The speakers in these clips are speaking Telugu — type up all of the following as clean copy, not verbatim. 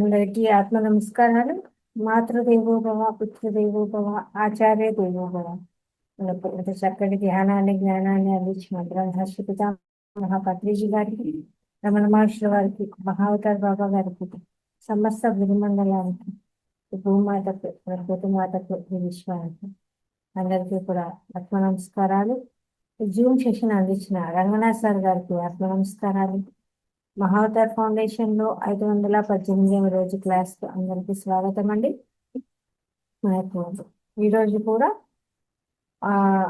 అందరికీ ఆత్మ నమస్కారాలు. మాతృదేవోభవ, పితృదేవోభవ, ఆచార్య దేవోభవ. మనకు ఇంత చక్కటి ధ్యానాన్ని, జ్ఞానాన్ని అందించిన బ్రహ్మర్షి మహాపత్రిజీ గారికి, రమణ మహర్షుల వారికి, మహావతార్ బాబా గారికి, సమస్త గురుమండలానికి, భూమాతకు, ప్రకృతి మాతకు, ఈ విశ్వానికి అందరికీ కూడా ఆత్మ నమస్కారాలు. జూమ్ సెషన్ అందించిన రంగనాథ్ సార్ గారికి ఆత్మ నమస్కారాలు. మహావతార్ ఫౌండేషన్ లో 518వ రోజు క్లాస్ అందరికీ స్వాగతం అండి. మనకు ఈరోజు కూడా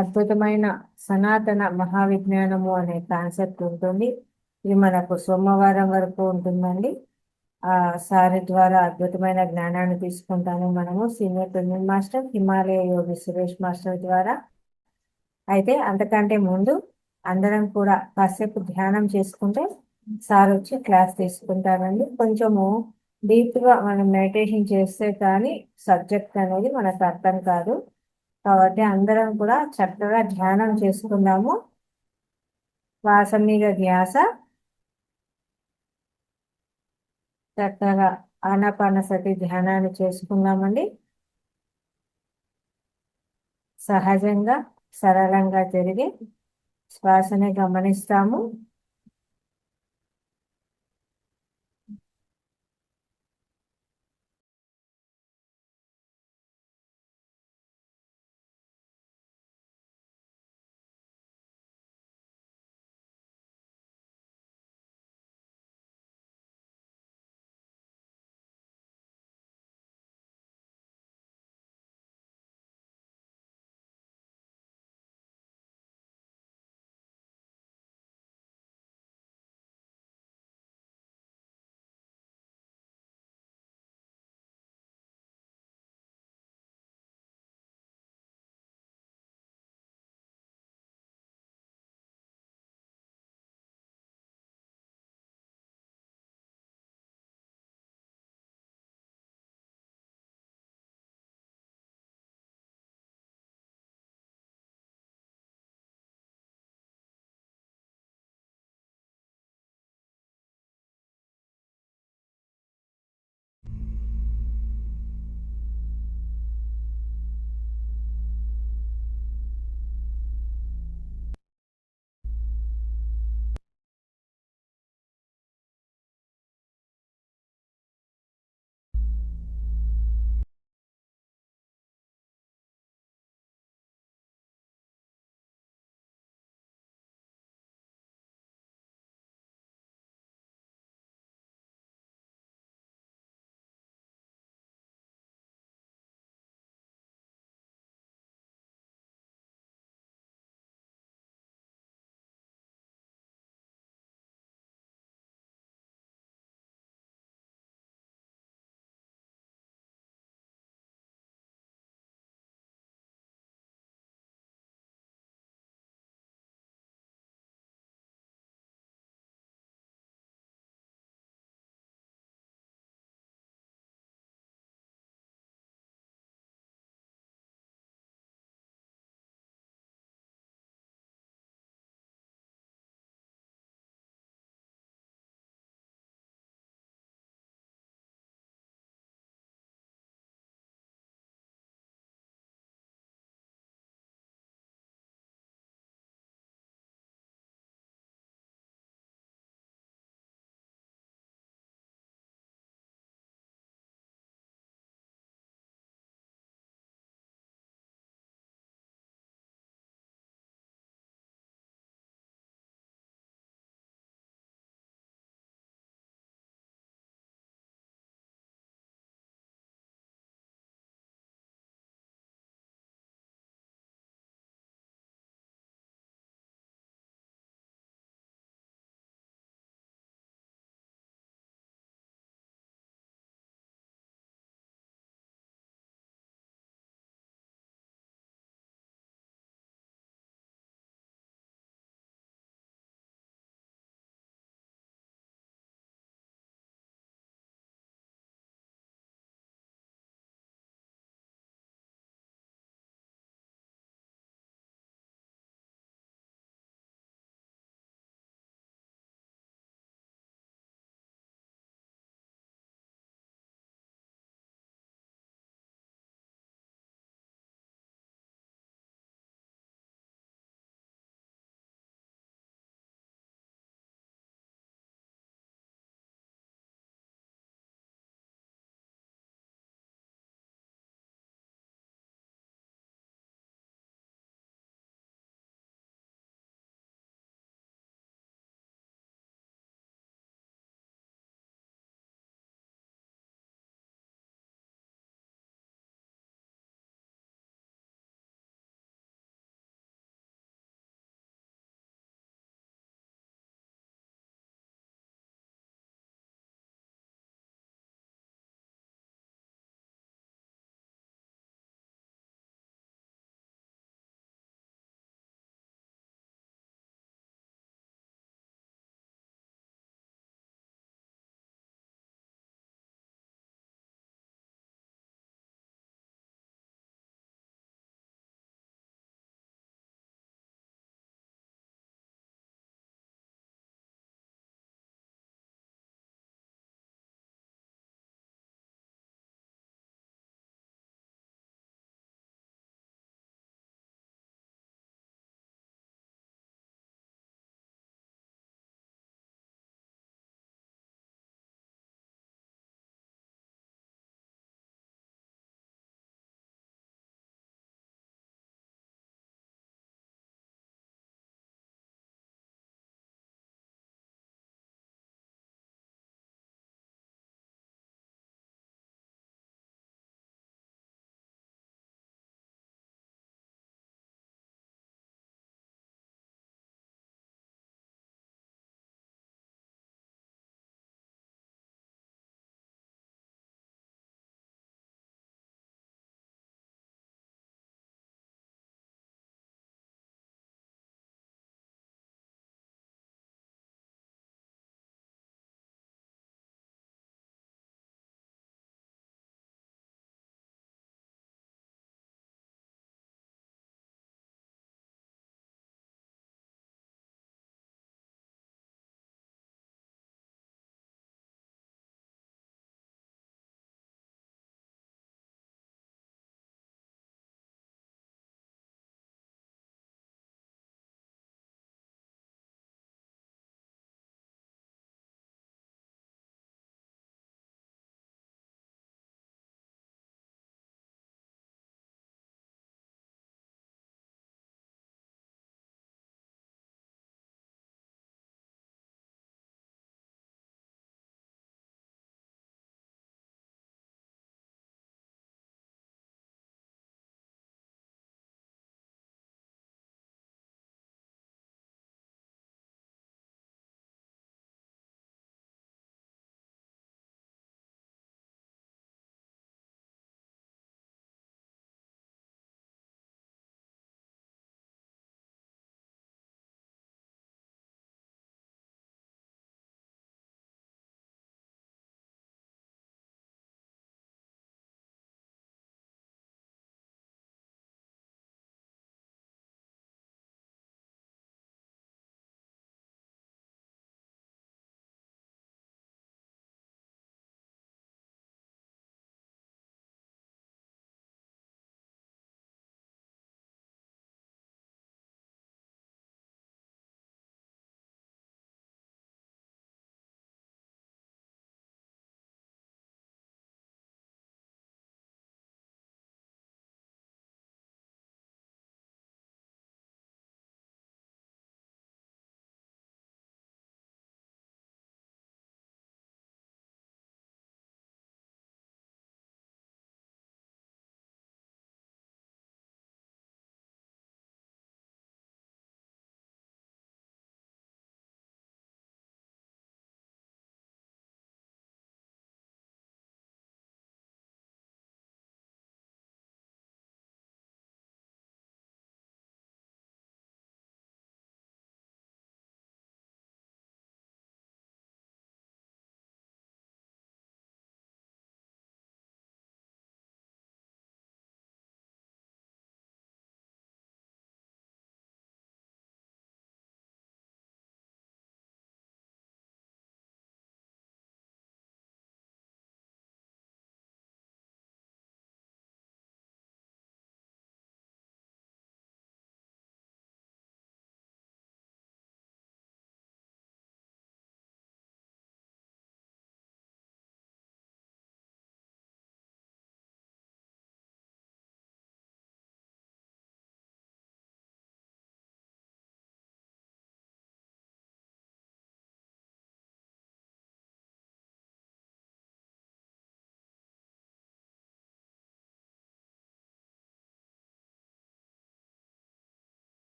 అద్భుతమైన సనాతన మహావిజ్ఞానము అనే కాన్సెప్ట్ ఉంటుంది. ఇది మనకు సోమవారం వరకు ఉంటుందండి. సారి ద్వారా అద్భుతమైన జ్ఞానాన్ని తీసుకుంటాము మనము సీనియర్ ట్రైనింగ్ మాస్టర్ హిమాలయ యోగి సురేష్ మాస్టర్ ద్వారా. అయితే అంతకంటే ముందు అందరం కూడా కాసేపు ధ్యానం చేసుకుంటే సార్ వచ్చి క్లాస్ తీసుకుంటారండి. కొంచెము డీప్ గా మనం మెడిటేషన్ చేస్తే కానీ సబ్జెక్ట్ అనేది మనకు అర్థం కాదు. కాబట్టి అందరం కూడా చక్కగా ధ్యానం చేసుకుందాము. శ్వాస మీద ధ్యాస, చక్కగా ఆనాపానసతి ధ్యానాన్ని చేసుకుందామండి. సహజంగా సరళంగా జరిగి శ్వాసని గమనిస్తాము.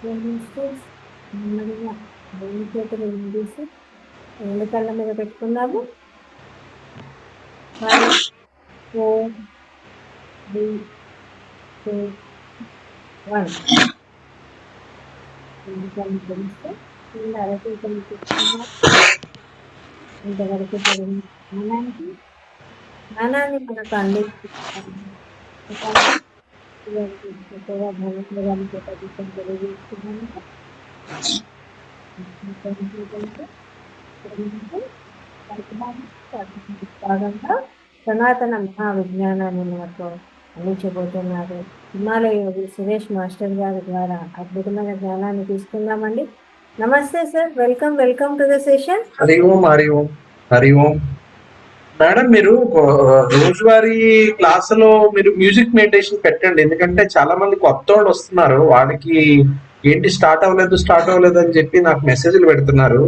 నెమ్మదిగా రెండు చేతులు తీసి రెండు కళ్ళ మీద పెట్టుకున్నాము. 5, 4, 3, 2, 1. రెండు కళ్ళు తెరిస్తే కింద అరచేతులు పెట్టుకున్నాము. ఇంతవరకు జరిగిన జ్ఞానాన్ని మనకు అందిస్తున్నాము. చక్కగా భగవంతుని ప్రతిష్టం తెలియజేస్తున్నాము. భాగంగా సనాతన మహావిజ్ఞానాన్ని మనకు అందించబోతున్నారు హిమాలయ యోగి సురేష్ మాస్టర్ గారి ద్వారా అద్భుతమైన జ్ఞానాన్ని తీసుకుందామండి. నమస్తే sir, welcome to the session. Hari ఓం హరి ఓం హరి ఓం. మేడం, మీరు రోజువారీ క్లాసులో మీరు మ్యూజిక్ మెడిటేషన్ పెట్టండి. ఎందుకంటే చాలా మంది కొత్త వాళ్ళు వస్తున్నారు, వాళ్ళకి ఏంటి స్టార్ట్ అవ్వలేదు అని చెప్పి నాకు మెసేజ్లు పెడుతున్నారు.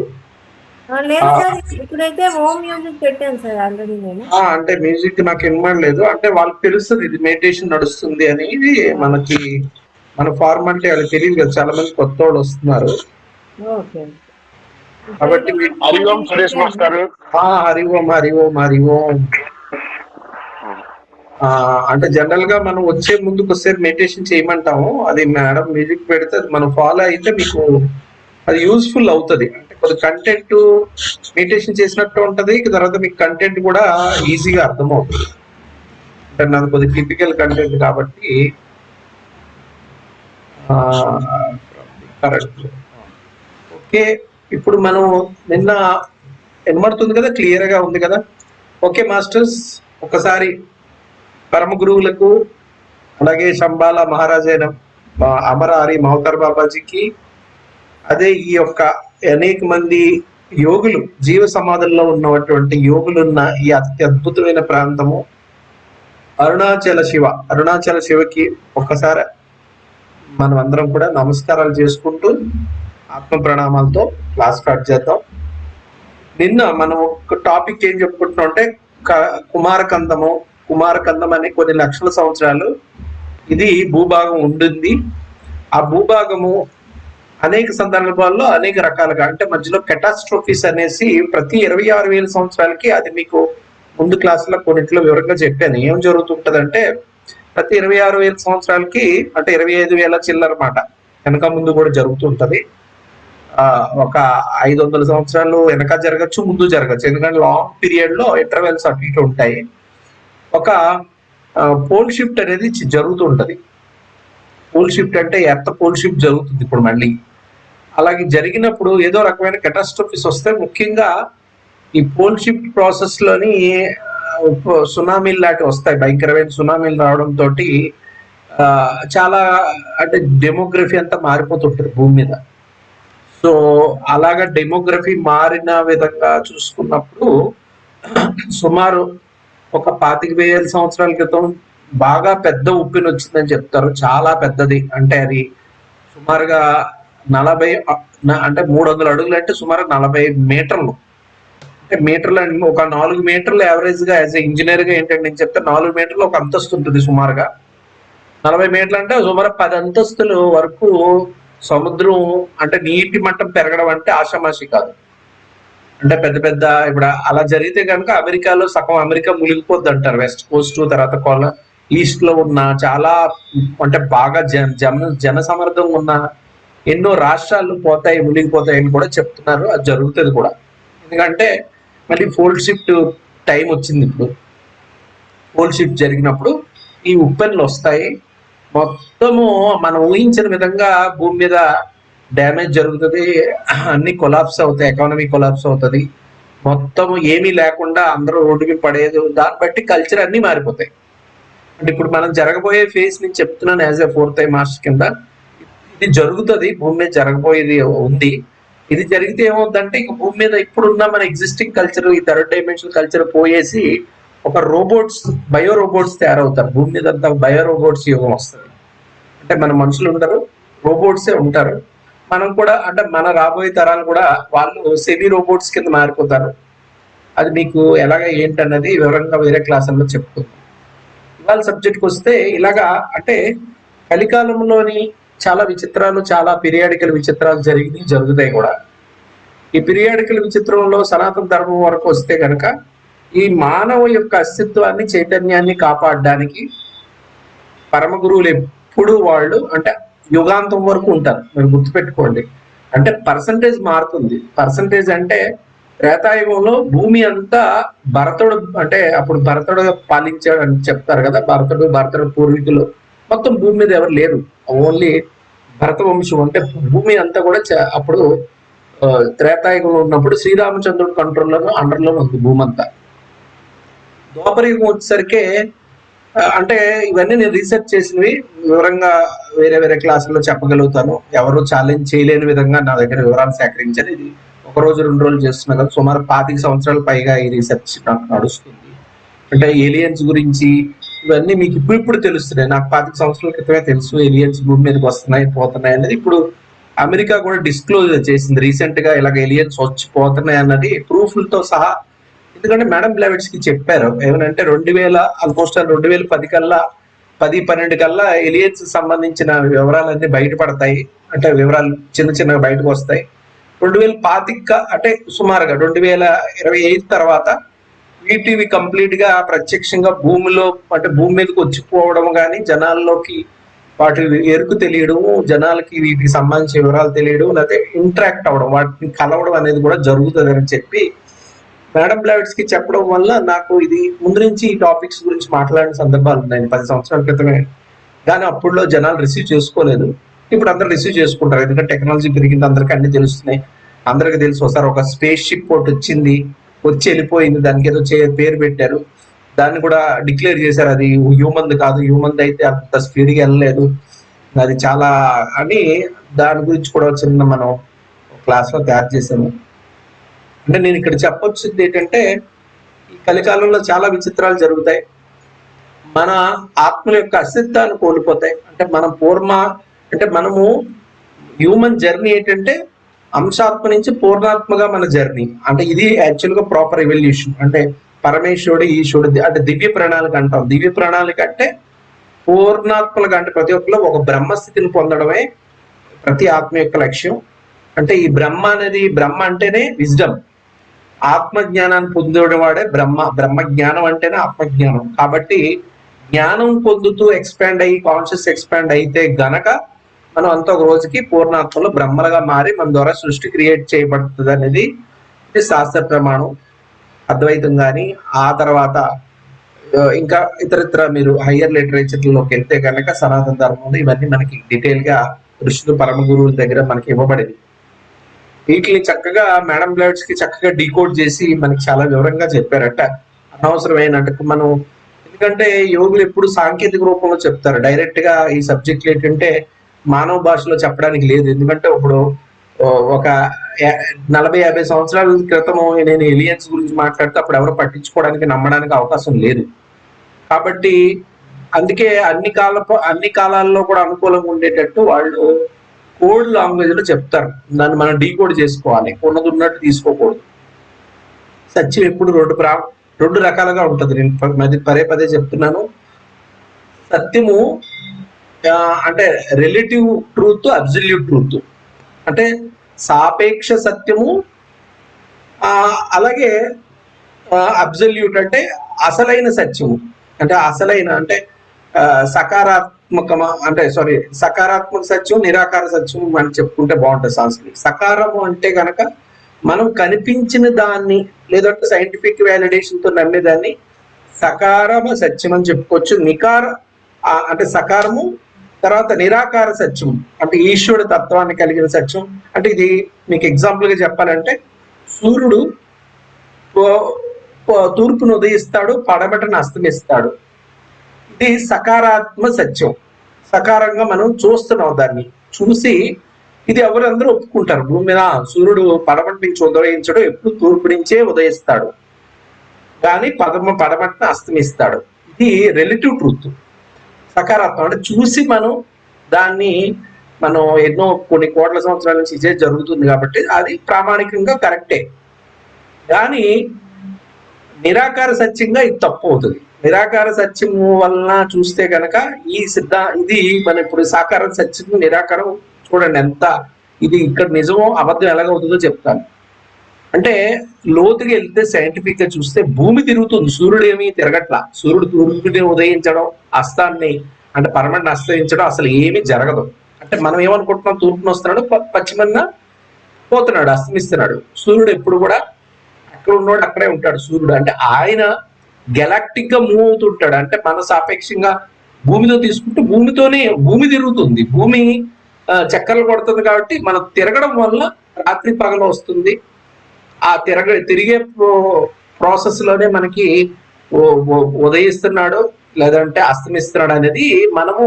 లేదు సార్, ఇప్పుడైతే హోమ్ మ్యూజిక్ పెట్టాను సార్ ఆల్రెడీ నేను. అంటే మ్యూజిక్ నాకు వినలేదు, అంటే వాళ్ళకి తెలుస్తుంది ఇది మెడిటేషన్ నడుస్తుంది అని. ఇది మనకి మన ఫార్మాలిటీ వాళ్ళకి తెలియదు కదా, చాలా మంది కొత్త వాళ్ళు వస్తున్నారు. ఓకే, కాబట్టి హరి ఓం సురేష్ మాస్టర్. హరి ఓం హరి ఓం హరి ఓం. అంటే జనరల్ గా మనం వచ్చే ముందుకు వస్తే మెడిటేషన్ చేయమంటాము. అది మేడం మ్యూజిక్ పెడితే మనం ఫాలో అయితే మీకు అది యూస్ఫుల్ అవుతుంది. అంటే కొద్ది కంటెంట్ మెడిటేషన్ చేసినట్టు ఉంటది, తర్వాత మీకు కంటెంట్ కూడా ఈజీగా అర్థమవుతుంది. అంటే నాకు కొద్ది టిపికల్ కంటెంట్ కాబట్టి కరెక్ట్. ఓకే, ఇప్పుడు మనం నిన్న వినబడుతుంది కదా, క్లియర్ గా ఉంది కదా? ఓకే మాస్టర్స్, ఒకసారి పరమ గురువులకు అలాగే శంబాల మహారాజైన అమరారి మహోతర్ బాబాజీకి, అదే ఈ యొక్క అనేక మంది యోగులు జీవ సమాధుల్లో ఉన్నటువంటి యోగులున్న ఈ అత్యద్భుతమైన ప్రాంతము అరుణాచల శివకి ఒక్కసారి మనం అందరం కూడా నమస్కారాలు చేసుకుంటూ ఆత్మ ప్రణామాలతో క్లాస్ స్టార్ట్ చేద్దాం. నిన్న మనం ఒక టాపిక్ ఏం చెప్పుకుంటున్నాం అంటే కుమారకందం అనే కొన్ని లక్షల సంవత్సరాలు ఇది భూభాగం ఉంటుంది. ఆ భూభాగము అనేక సందర్భాల్లో అనేక రకాలుగా, అంటే మధ్యలో కెటాస్ట్రోఫీస్ అనేసి ప్రతి 26,000 సంవత్సరాలకి, అది మీకు ముందు క్లాసులో కొన్నిట్లో వివరంగా చెప్పాను ఏం జరుగుతుంటదంటే, ప్రతి 26,000 సంవత్సరాలకి అంటే 25,000 చిల్లర మాట వెనక ముందు కూడా జరుగుతుంటది. ఒక 500 సంవత్సరాలు వెనక జరగచ్చు, ముందు జరగచ్చు, ఎందుకంటే లాంగ్ పీరియడ్ లో ఇంటర్వెల్స్ అటు ఇటు ఉంటాయి. ఒక పోల్ షిఫ్ట్ అనేది జరుగుతుంటది. పోల్ షిఫ్ట్ అంటే ఎర్త్ పోల్ షిఫ్ట్ జరుగుతుంది ఇప్పుడు మళ్ళీ. అలాగే జరిగినప్పుడు ఏదో రకమైన కెటాస్ట్రోఫీస్ వస్తే, ముఖ్యంగా ఈ పోల్ షిఫ్ట్ ప్రాసెస్ లోని సునామీలు లాంటివి వస్తాయి. భయంకరమైన సునామీలు రావడంతో చాలా అంటే డెమోగ్రఫీ అంతా మారిపోతుంటుంది భూమి మీద. సో అలాగా డెమోగ్రఫీ మారిన విధంగా చూసుకున్నప్పుడు సుమారు ఒక 25,000 సంవత్సరాల క్రితం బాగా పెద్ద ఉప్పెన వచ్చిందని చెప్తారు. చాలా పెద్దది, అంటే అది సుమారుగా 40 అంటే 300 అడుగులు, అంటే సుమారు 40 మీటర్లు. అంటే మీటర్లు ఒక 4 మీటర్లు యావరేజ్ గా యాజ్ ఇంజనీర్ గా ఏంటంటే నేను చెప్తే 4 మీటర్లు ఒక అంతస్తు ఉంటుంది సుమారుగా. 40 మీటర్లు అంటే సుమారు 10 అంతస్తుల వరకు సముద్రం, అంటే నీటి మట్టం పెరగడం అంటే ఆషామాషి కాదు. అంటే పెద్ద పెద్ద ఇప్పుడు అలా జరిగితే కనుక అమెరికాలో సగం అమెరికా మునిగిపోద్ది అంటారు. వెస్ట్ కోస్ట్ తర్వాత ఈస్ట్ లో ఉన్న చాలా అంటే బాగా జన సమర్థం ఉన్న ఎన్నో రాష్ట్రాలు మునిగిపోతాయని కూడా చెప్తున్నారు. అది జరుగుతుంది కూడా, ఎందుకంటే మళ్ళీ ఫోల్డ్ షిఫ్ట్ టైం వచ్చింది. ఇప్పుడు ఫోల్డ్ షిఫ్ట్ జరిగినప్పుడు ఈ ఉప్పెన్లు వస్తాయి. మొత్తము మనం ఊహించిన విధంగా భూమి మీద డ్యామేజ్ జరుగుతుంది, అన్ని కొలాప్స్ అవుతాయి, ఎకానమీ కొలాప్స్ అవుతుంది, మొత్తము ఏమీ లేకుండా అందరూ రోడ్డుకి పడేది. దాన్ని బట్టి కల్చర్ అన్ని మారిపోతాయి. అంటే ఇప్పుడు మనం జరగబోయే ఫేజ్ నుంచి చెప్తున్నాను యాజ్ ఎ 4th మాస్టర్ కింద, ఇది జరుగుతుంది, భూమి మీద జరగబోయేది ఉంది. ఇది జరిగితే ఏమవుతుందంటే ఇక భూమి మీద ఇప్పుడున్న మన ఎగ్జిస్టింగ్ కల్చర్, ఈ 3rd డైమెన్షనల్ కల్చర్ పోయేసి ఒక బయో రోబోట్స్ తయారవుతారు. భూమి మీద అంతా బయో రోబోట్స్ యుగం వస్తుంది. అంటే మన మనుషులు ఉండరు, రోబోట్సే ఉంటారు. మనం కూడా, అంటే మన రాబోయే తరాలు కూడా వాళ్ళు సెమీ రోబోట్స్ కింద మారిపోతారు. అది మీకు ఎలాగ ఏంటన్నది వివరంగా వేరే క్లాసుల్లో చెప్పుకుందాం. ఇవాళ సబ్జెక్ట్కి వస్తే, ఇలాగా అంటే కలికాలంలోని చాలా విచిత్రాలు, చాలా పీరియాడికల్ విచిత్రాలు జరుగుతాయి కూడా. ఈ పీరియాడికల్ విచిత్రంలో సనాతన ధర్మం వరకు వస్తే కనుక ఈ మానవ యొక్క అస్తిత్వాన్ని, చైతన్యాన్ని కాపాడడానికి పరమ గురువులు ఎప్పుడు వాళ్ళు అంటే యుగాంతం వరకు ఉంటారు. మీరు గుర్తుపెట్టుకోండి. అంటే పర్సంటేజ్ మారుతుంది. పర్సంటేజ్ అంటే త్రేతాయుగంలో భూమి అంతా భరతుడు, అంటే అప్పుడు భరతుడు పాలించాడు అని చెప్తారు కదా. భరతుడు పూర్వీకులు మొత్తం భూమి మీద ఎవరు లేరు, ఓన్లీ భరత వంశం. అంటే భూమి అంతా కూడా అప్పుడు త్రేతాయుగంలో ఉన్నప్పుడు శ్రీరామచంద్రుడు కంట్రోల్లోనూ అండర్లో ఉంది భూమి అంతా. ద్వాపరయుగం వచ్చేసరికి అంటే ఇవన్నీ నేను రీసెర్చ్ చేసినవి వివరంగా వేరే వేరే క్లాసుల్లో చెప్పగలుగుతాను. ఎవరు ఛాలెంజ్ చేయలేని విధంగా నా దగ్గర వివరాలు సేకరించాను. ఇది 1 రోజు 2 రోజులు చేస్తున్నా కదా, సుమారు 25 సంవత్సరాల పైగా ఈ రీసెర్చ్ నాకు నడుస్తుంది. అంటే ఏలియన్స్ గురించి ఇవన్నీ మీకు ఇప్పుడు తెలుస్తున్నాయి. నాకు 25 సంవత్సరాల క్రితమే తెలుసు ఏలియన్స్ భూమి మీదకి వస్తున్నాయి, పోతున్నాయి అనేది. ఇప్పుడు అమెరికా కూడా డిస్క్లోజ్ చేసింది రీసెంట్ గా, ఇలాగ ఏలియన్స్ వచ్చి పోతున్నాయి అన్నది ప్రూఫ్లతో సహా. ఎందుకంటే మేడం బ్లావెట్స్ కి చెప్పారు ఏమనంటే 2010 కల్లా 10-12 కల్లా ఏలియన్స్ సంబంధించిన వివరాలన్నీ బయటపడతాయి. అంటే వివరాలు చిన్నగా బయటకు వస్తాయి. 2025 అంటే సుమారుగా 2025 తర్వాత వీటివి కంప్లీట్ గా ప్రత్యక్షంగా భూమిలో అంటే భూమి మీదకి వచ్చిపోవడం కానీ, జనాల్లోకి వాటి ఎరుకు తెలియడం, జనాలకి వీటికి సంబంధించిన వివరాలు తెలియడం, లేకపోతే ఇంటరాక్ట్ అవ్వడం, వాటిని కలవడం అనేది కూడా జరుగుతుందని చెప్పి మేడం బ్లావెట్స్ కి చెప్పడం వల్ల నాకు ఇది ముందు నుంచి ఈ టాపిక్స్ గురించి మాట్లాడిన సందర్భాలు ఉన్నాయి 10 సంవత్సరాల క్రితమే. కానీ అప్పుడులో జనాలు రిసీవ్ చేసుకోలేదు. ఇప్పుడు అందరు రిసీవ్ చేసుకుంటారు. ఎందుకంటే టెక్నాలజీ పెరిగింది, అందరికీ అన్ని తెలుస్తున్నాయి. అందరికి తెలుసు. ఒకసారి ఒక స్పేస్ షిప్ ఒకటి వచ్చింది, వచ్చి వెళ్ళిపోయింది, దానికి ఏదో పేరు పెట్టారు, దాన్ని కూడా డిక్లేర్ చేశారు అది హ్యూమన్ కాదు, హ్యూమన్ అయితే అంత స్పీడ్గా వెళ్ళలేదు, అది చాలా అని దాని గురించి కూడా చిన్న మనం క్లాస్లో తయారు చేసాము. అంటే నేను ఇక్కడ చెప్పొచ్చింది ఏంటంటే ఈ కలికాలంలో చాలా విచిత్రాలు జరుగుతాయి. మన ఆత్మల యొక్క అస్తిత్వాన్ని కోల్పోతాయి. అంటే మనం అంటే మనము హ్యూమన్ జర్నీ ఏంటంటే అంశాత్మ నుంచి పూర్ణాత్మగా మన జర్నీ. అంటే ఇది యాక్చువల్గా ప్రాపర్ ఎవల్యూషన్. అంటే పరమేశ్వరుడు, ఈశ్వరుడు అంటే దివ్య ప్రణాళిక అంటాం. దివ్య ప్రణాళిక అంటే పూర్ణాత్మలుగా, అంటే ప్రతి ఒక్కరు ఒక బ్రహ్మస్థితిని పొందడమే ప్రతి ఆత్మ యొక్క లక్ష్యం. అంటే ఈ బ్రహ్మ అంటేనే విజ్డమ్. ఆత్మజ్ఞానాన్ని పొందేవాడే వాడే బ్రహ్మ జ్ఞానం అంటేనే ఆత్మజ్ఞానం. కాబట్టి జ్ఞానం పొందుతూ ఎక్స్పాండ్ అయ్యి కాన్షియస్ ఎక్స్పాండ్ అయితే గనక మనం అంత ఒక రోజుకి పూర్ణాత్మలో బ్రహ్మలుగా మారి మన ద్వారా సృష్టి క్రియేట్ చేయబడుతుంది అనేది శాస్త్ర ప్రమాణం. అద్వైతం కానీ ఆ తర్వాత ఇంకా ఇతరత్ర మీరు హయ్యర్ లిటరేచర్లోకి వెళ్తే కనుక సనాతన ధర్మంలో ఇవన్నీ మనకి డీటెయిల్ గా ఋషులు పరమ గురువుల దగ్గర మనకి ఇవ్వబడింది. వీటిని చక్కగా మేడం బ్లావెట్స్ కి చక్కగా డీకోడ్ చేసి మనకి చాలా వివరంగా చెప్పారట. అనవసరమైన మనం, ఎందుకంటే యోగులు ఎప్పుడు సాంకేతిక రూపంలో చెప్తారు. డైరెక్ట్ గా ఈ సబ్జెక్టులు ఏంటంటే మానవ భాషలో చెప్పడానికి లేదు. ఎందుకంటే ఇప్పుడు ఒక 40-50 సంవత్సరాల క్రితం నేను ఏలియన్స్ గురించి మాట్లాడితే అప్పుడు ఎవరు పట్టించుకోవడానికి, నమ్మడానికి అవకాశం లేదు. కాబట్టి అందుకే అన్ని కాలాల్లో కూడా అనుకూలంగా ఉండేటట్టు వాళ్ళు కోడ్ లాంగ్వేజ్ లో చెప్తారు. దాన్ని మనం డీకోడ్ చేసుకోవాలి, ఉన్నది ఉన్నట్టు తీసుకోకూడదు. సత్యం ఎప్పుడు రెండు రకాలుగా ఉంటుంది. నేను పదే చెప్తున్నాను. సత్యము అంటే రిలేటివ్ ట్రూత్, అబ్సల్యూట్ ట్రూత్. అంటే సాపేక్ష సత్యము, అలాగే అబ్సల్యూట్ అంటే అసలైన సత్యము. అంటే అసలైన అంటే సకారాత్మక సత్యం, నిరాకార సత్యం మనం చెప్పుకుంటే బాగుంటుంది సంస్కృతి. సకారము అంటే గనక మనం కనిపించిన దాన్ని లేదంటే సైంటిఫిక్ వ్యాలిడేషన్ తో నమ్మేదాన్ని సకారమ సత్యం అని చెప్పుకోవచ్చు. అంటే సకారము, తర్వాత నిరాకార సత్యం అంటే ఈశ్వరుడు తత్వాన్ని కలిగిన సత్యం. అంటే ఇది మీకు ఎగ్జాంపుల్ గా చెప్పాలంటే సూర్యుడు తూర్పును ఉదయిస్తాడు, పడమటను అస్తమిస్తాడు. ఇది సకారాత్మక సత్యం. సకారంగా మనం చూస్తున్నాం, దాన్ని చూసి ఇది ఎవరందరూ ఒప్పుకుంటారు. భూమి మీద సూర్యుడు పడమటి నుంచి ఉదయించడు, ఎప్పుడు తూర్పు నుంచే ఉదయిస్తాడు, కానీ పడమటను అస్తమిస్తాడు. ఇది రిలేటివ్ ట్రూత్. సకారాత్మక అంటే చూసి మనం ఎన్నో కొన్ని కోట్ల సంవత్సరాల నుంచి ఇదే జరుగుతుంది కాబట్టి అది ప్రామాణికంగా కరెక్టే. కానీ నిరాకార సత్యంగా ఇది తప్పు అవుతుంది. నిరాకార సత్యం వలన చూస్తే గనక ఇది మన ఇప్పుడు సాకార సత్యం నిరాకారం చూడండి ఎంత ఇది ఇక్కడ నిజమో అబద్ధం ఎలాగవుతుందో చెప్తాను. అంటే లోతుగా వెళ్తే సైంటిఫిక్ గా చూస్తే భూమి తిరుగుతుంది, సూర్యుడు ఏమీ తిరగట్లా. సూర్యుడు తూర్పుని ఉదయించడం, అస్తాన్ని అంటే పరమని అస్తయించడం అసలు ఏమీ జరగదు. అంటే మనం ఏమనుకుంటున్నాం, తూర్పున వస్తున్నాడు, పశ్చిమన్న పోతున్నాడు, అస్తమిస్తున్నాడు. సూర్యుడు ఎప్పుడు కూడా అక్కడ ఉన్నాడు, అక్కడే ఉంటాడు సూర్యుడు. అంటే ఆయన గెలాక్టిక్ గా మూవ్ అవుతుంటాడు. అంటే మన సాపేక్షంగా భూమితో తీసుకుంటే భూమి తిరుగుతుంది, భూమి చక్కర్లు కొడుతుంది. కాబట్టి మనం తిరగడం వల్ల రాత్రి పగలు వస్తుంది. ఆ తిరిగే ప్రాసెస్ లోనే మనకి ఉదయిస్తున్నాడు లేదంటే అస్తమిస్తున్నాడు అనేది మనము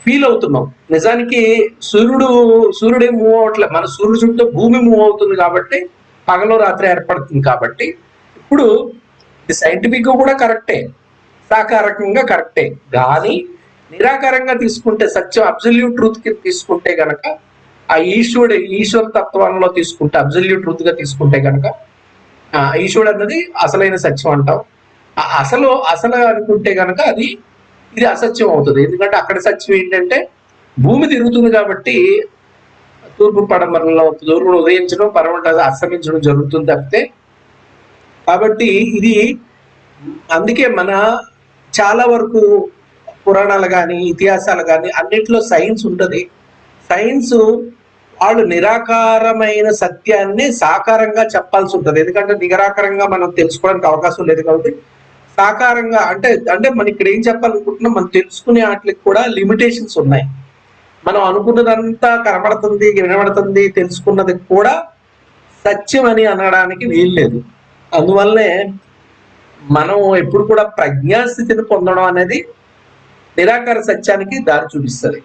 ఫీల్ అవుతున్నాం. నిజానికి సూర్యుడే మూవ్ అవట్లే, మన సూర్యుడు చుట్టూ భూమి మూవ్ అవుతుంది కాబట్టి పగలు రాత్రి ఏర్పడుతుంది. కాబట్టి ఇప్పుడు సైంటిఫిక్ కూడా కరెక్టే, సాకారకంగా కరెక్టే. కానీ నిరాకారంగా తీసుకుంటే, సత్యం అబ్సల్యూట్ ట్రూత్ కి తీసుకుంటే గనక, ఆ ఈశ్వర తత్వంలో తీసుకుంటే, అబ్సల్యూట్ ట్రూత్ గా తీసుకుంటే గనక ఈశ్వరుడు అన్నది అసలైన సత్యం అంటాం. అసలు అనుకుంటే గనక ఇది అసత్యం అవుతుంది. ఎందుకంటే అక్కడ సత్యం ఏంటంటే భూమి తిరుగుతుంది కాబట్టి తూర్పు పడమరలో సూర్యుడు ఉదయించడం, పడమర అస్తమించడం జరుగుతుంది తప్పితే. కాబట్టి ఇది అందుకే మన చాలా వరకు పురాణాలు కానీ ఇతిహాసాలు కానీ అన్నిట్లో సైన్స్ ఉంటుంది. సైన్స్ వాళ్ళు నిరాకారమైన సత్యాన్ని సాకారంగా చెప్పాల్సి ఉంటుంది. ఎందుకంటే నిరాకారంగా మనం తెలుసుకోవడానికి అవకాశం లేదు. కాబట్టి సాకారంగా అంటే మనం ఇక్కడ ఏం చెప్పాలనుకుంటున్నాం, మనం తెలుసుకునే వాటికి కూడా లిమిటేషన్స్ ఉన్నాయి. మనం అనుకున్నదంతా కనబడుతుంది, వినబడుతుంది, తెలుసుకున్నది కూడా సత్యం అని అనడానికి వీల్లేదు. అందువల్లనే మనం ఎప్పుడు కూడా ప్రజ్ఞాస్థితిని పొందడం అనేది నిరాకార సత్యానికి దారి చూపిస్తుంది.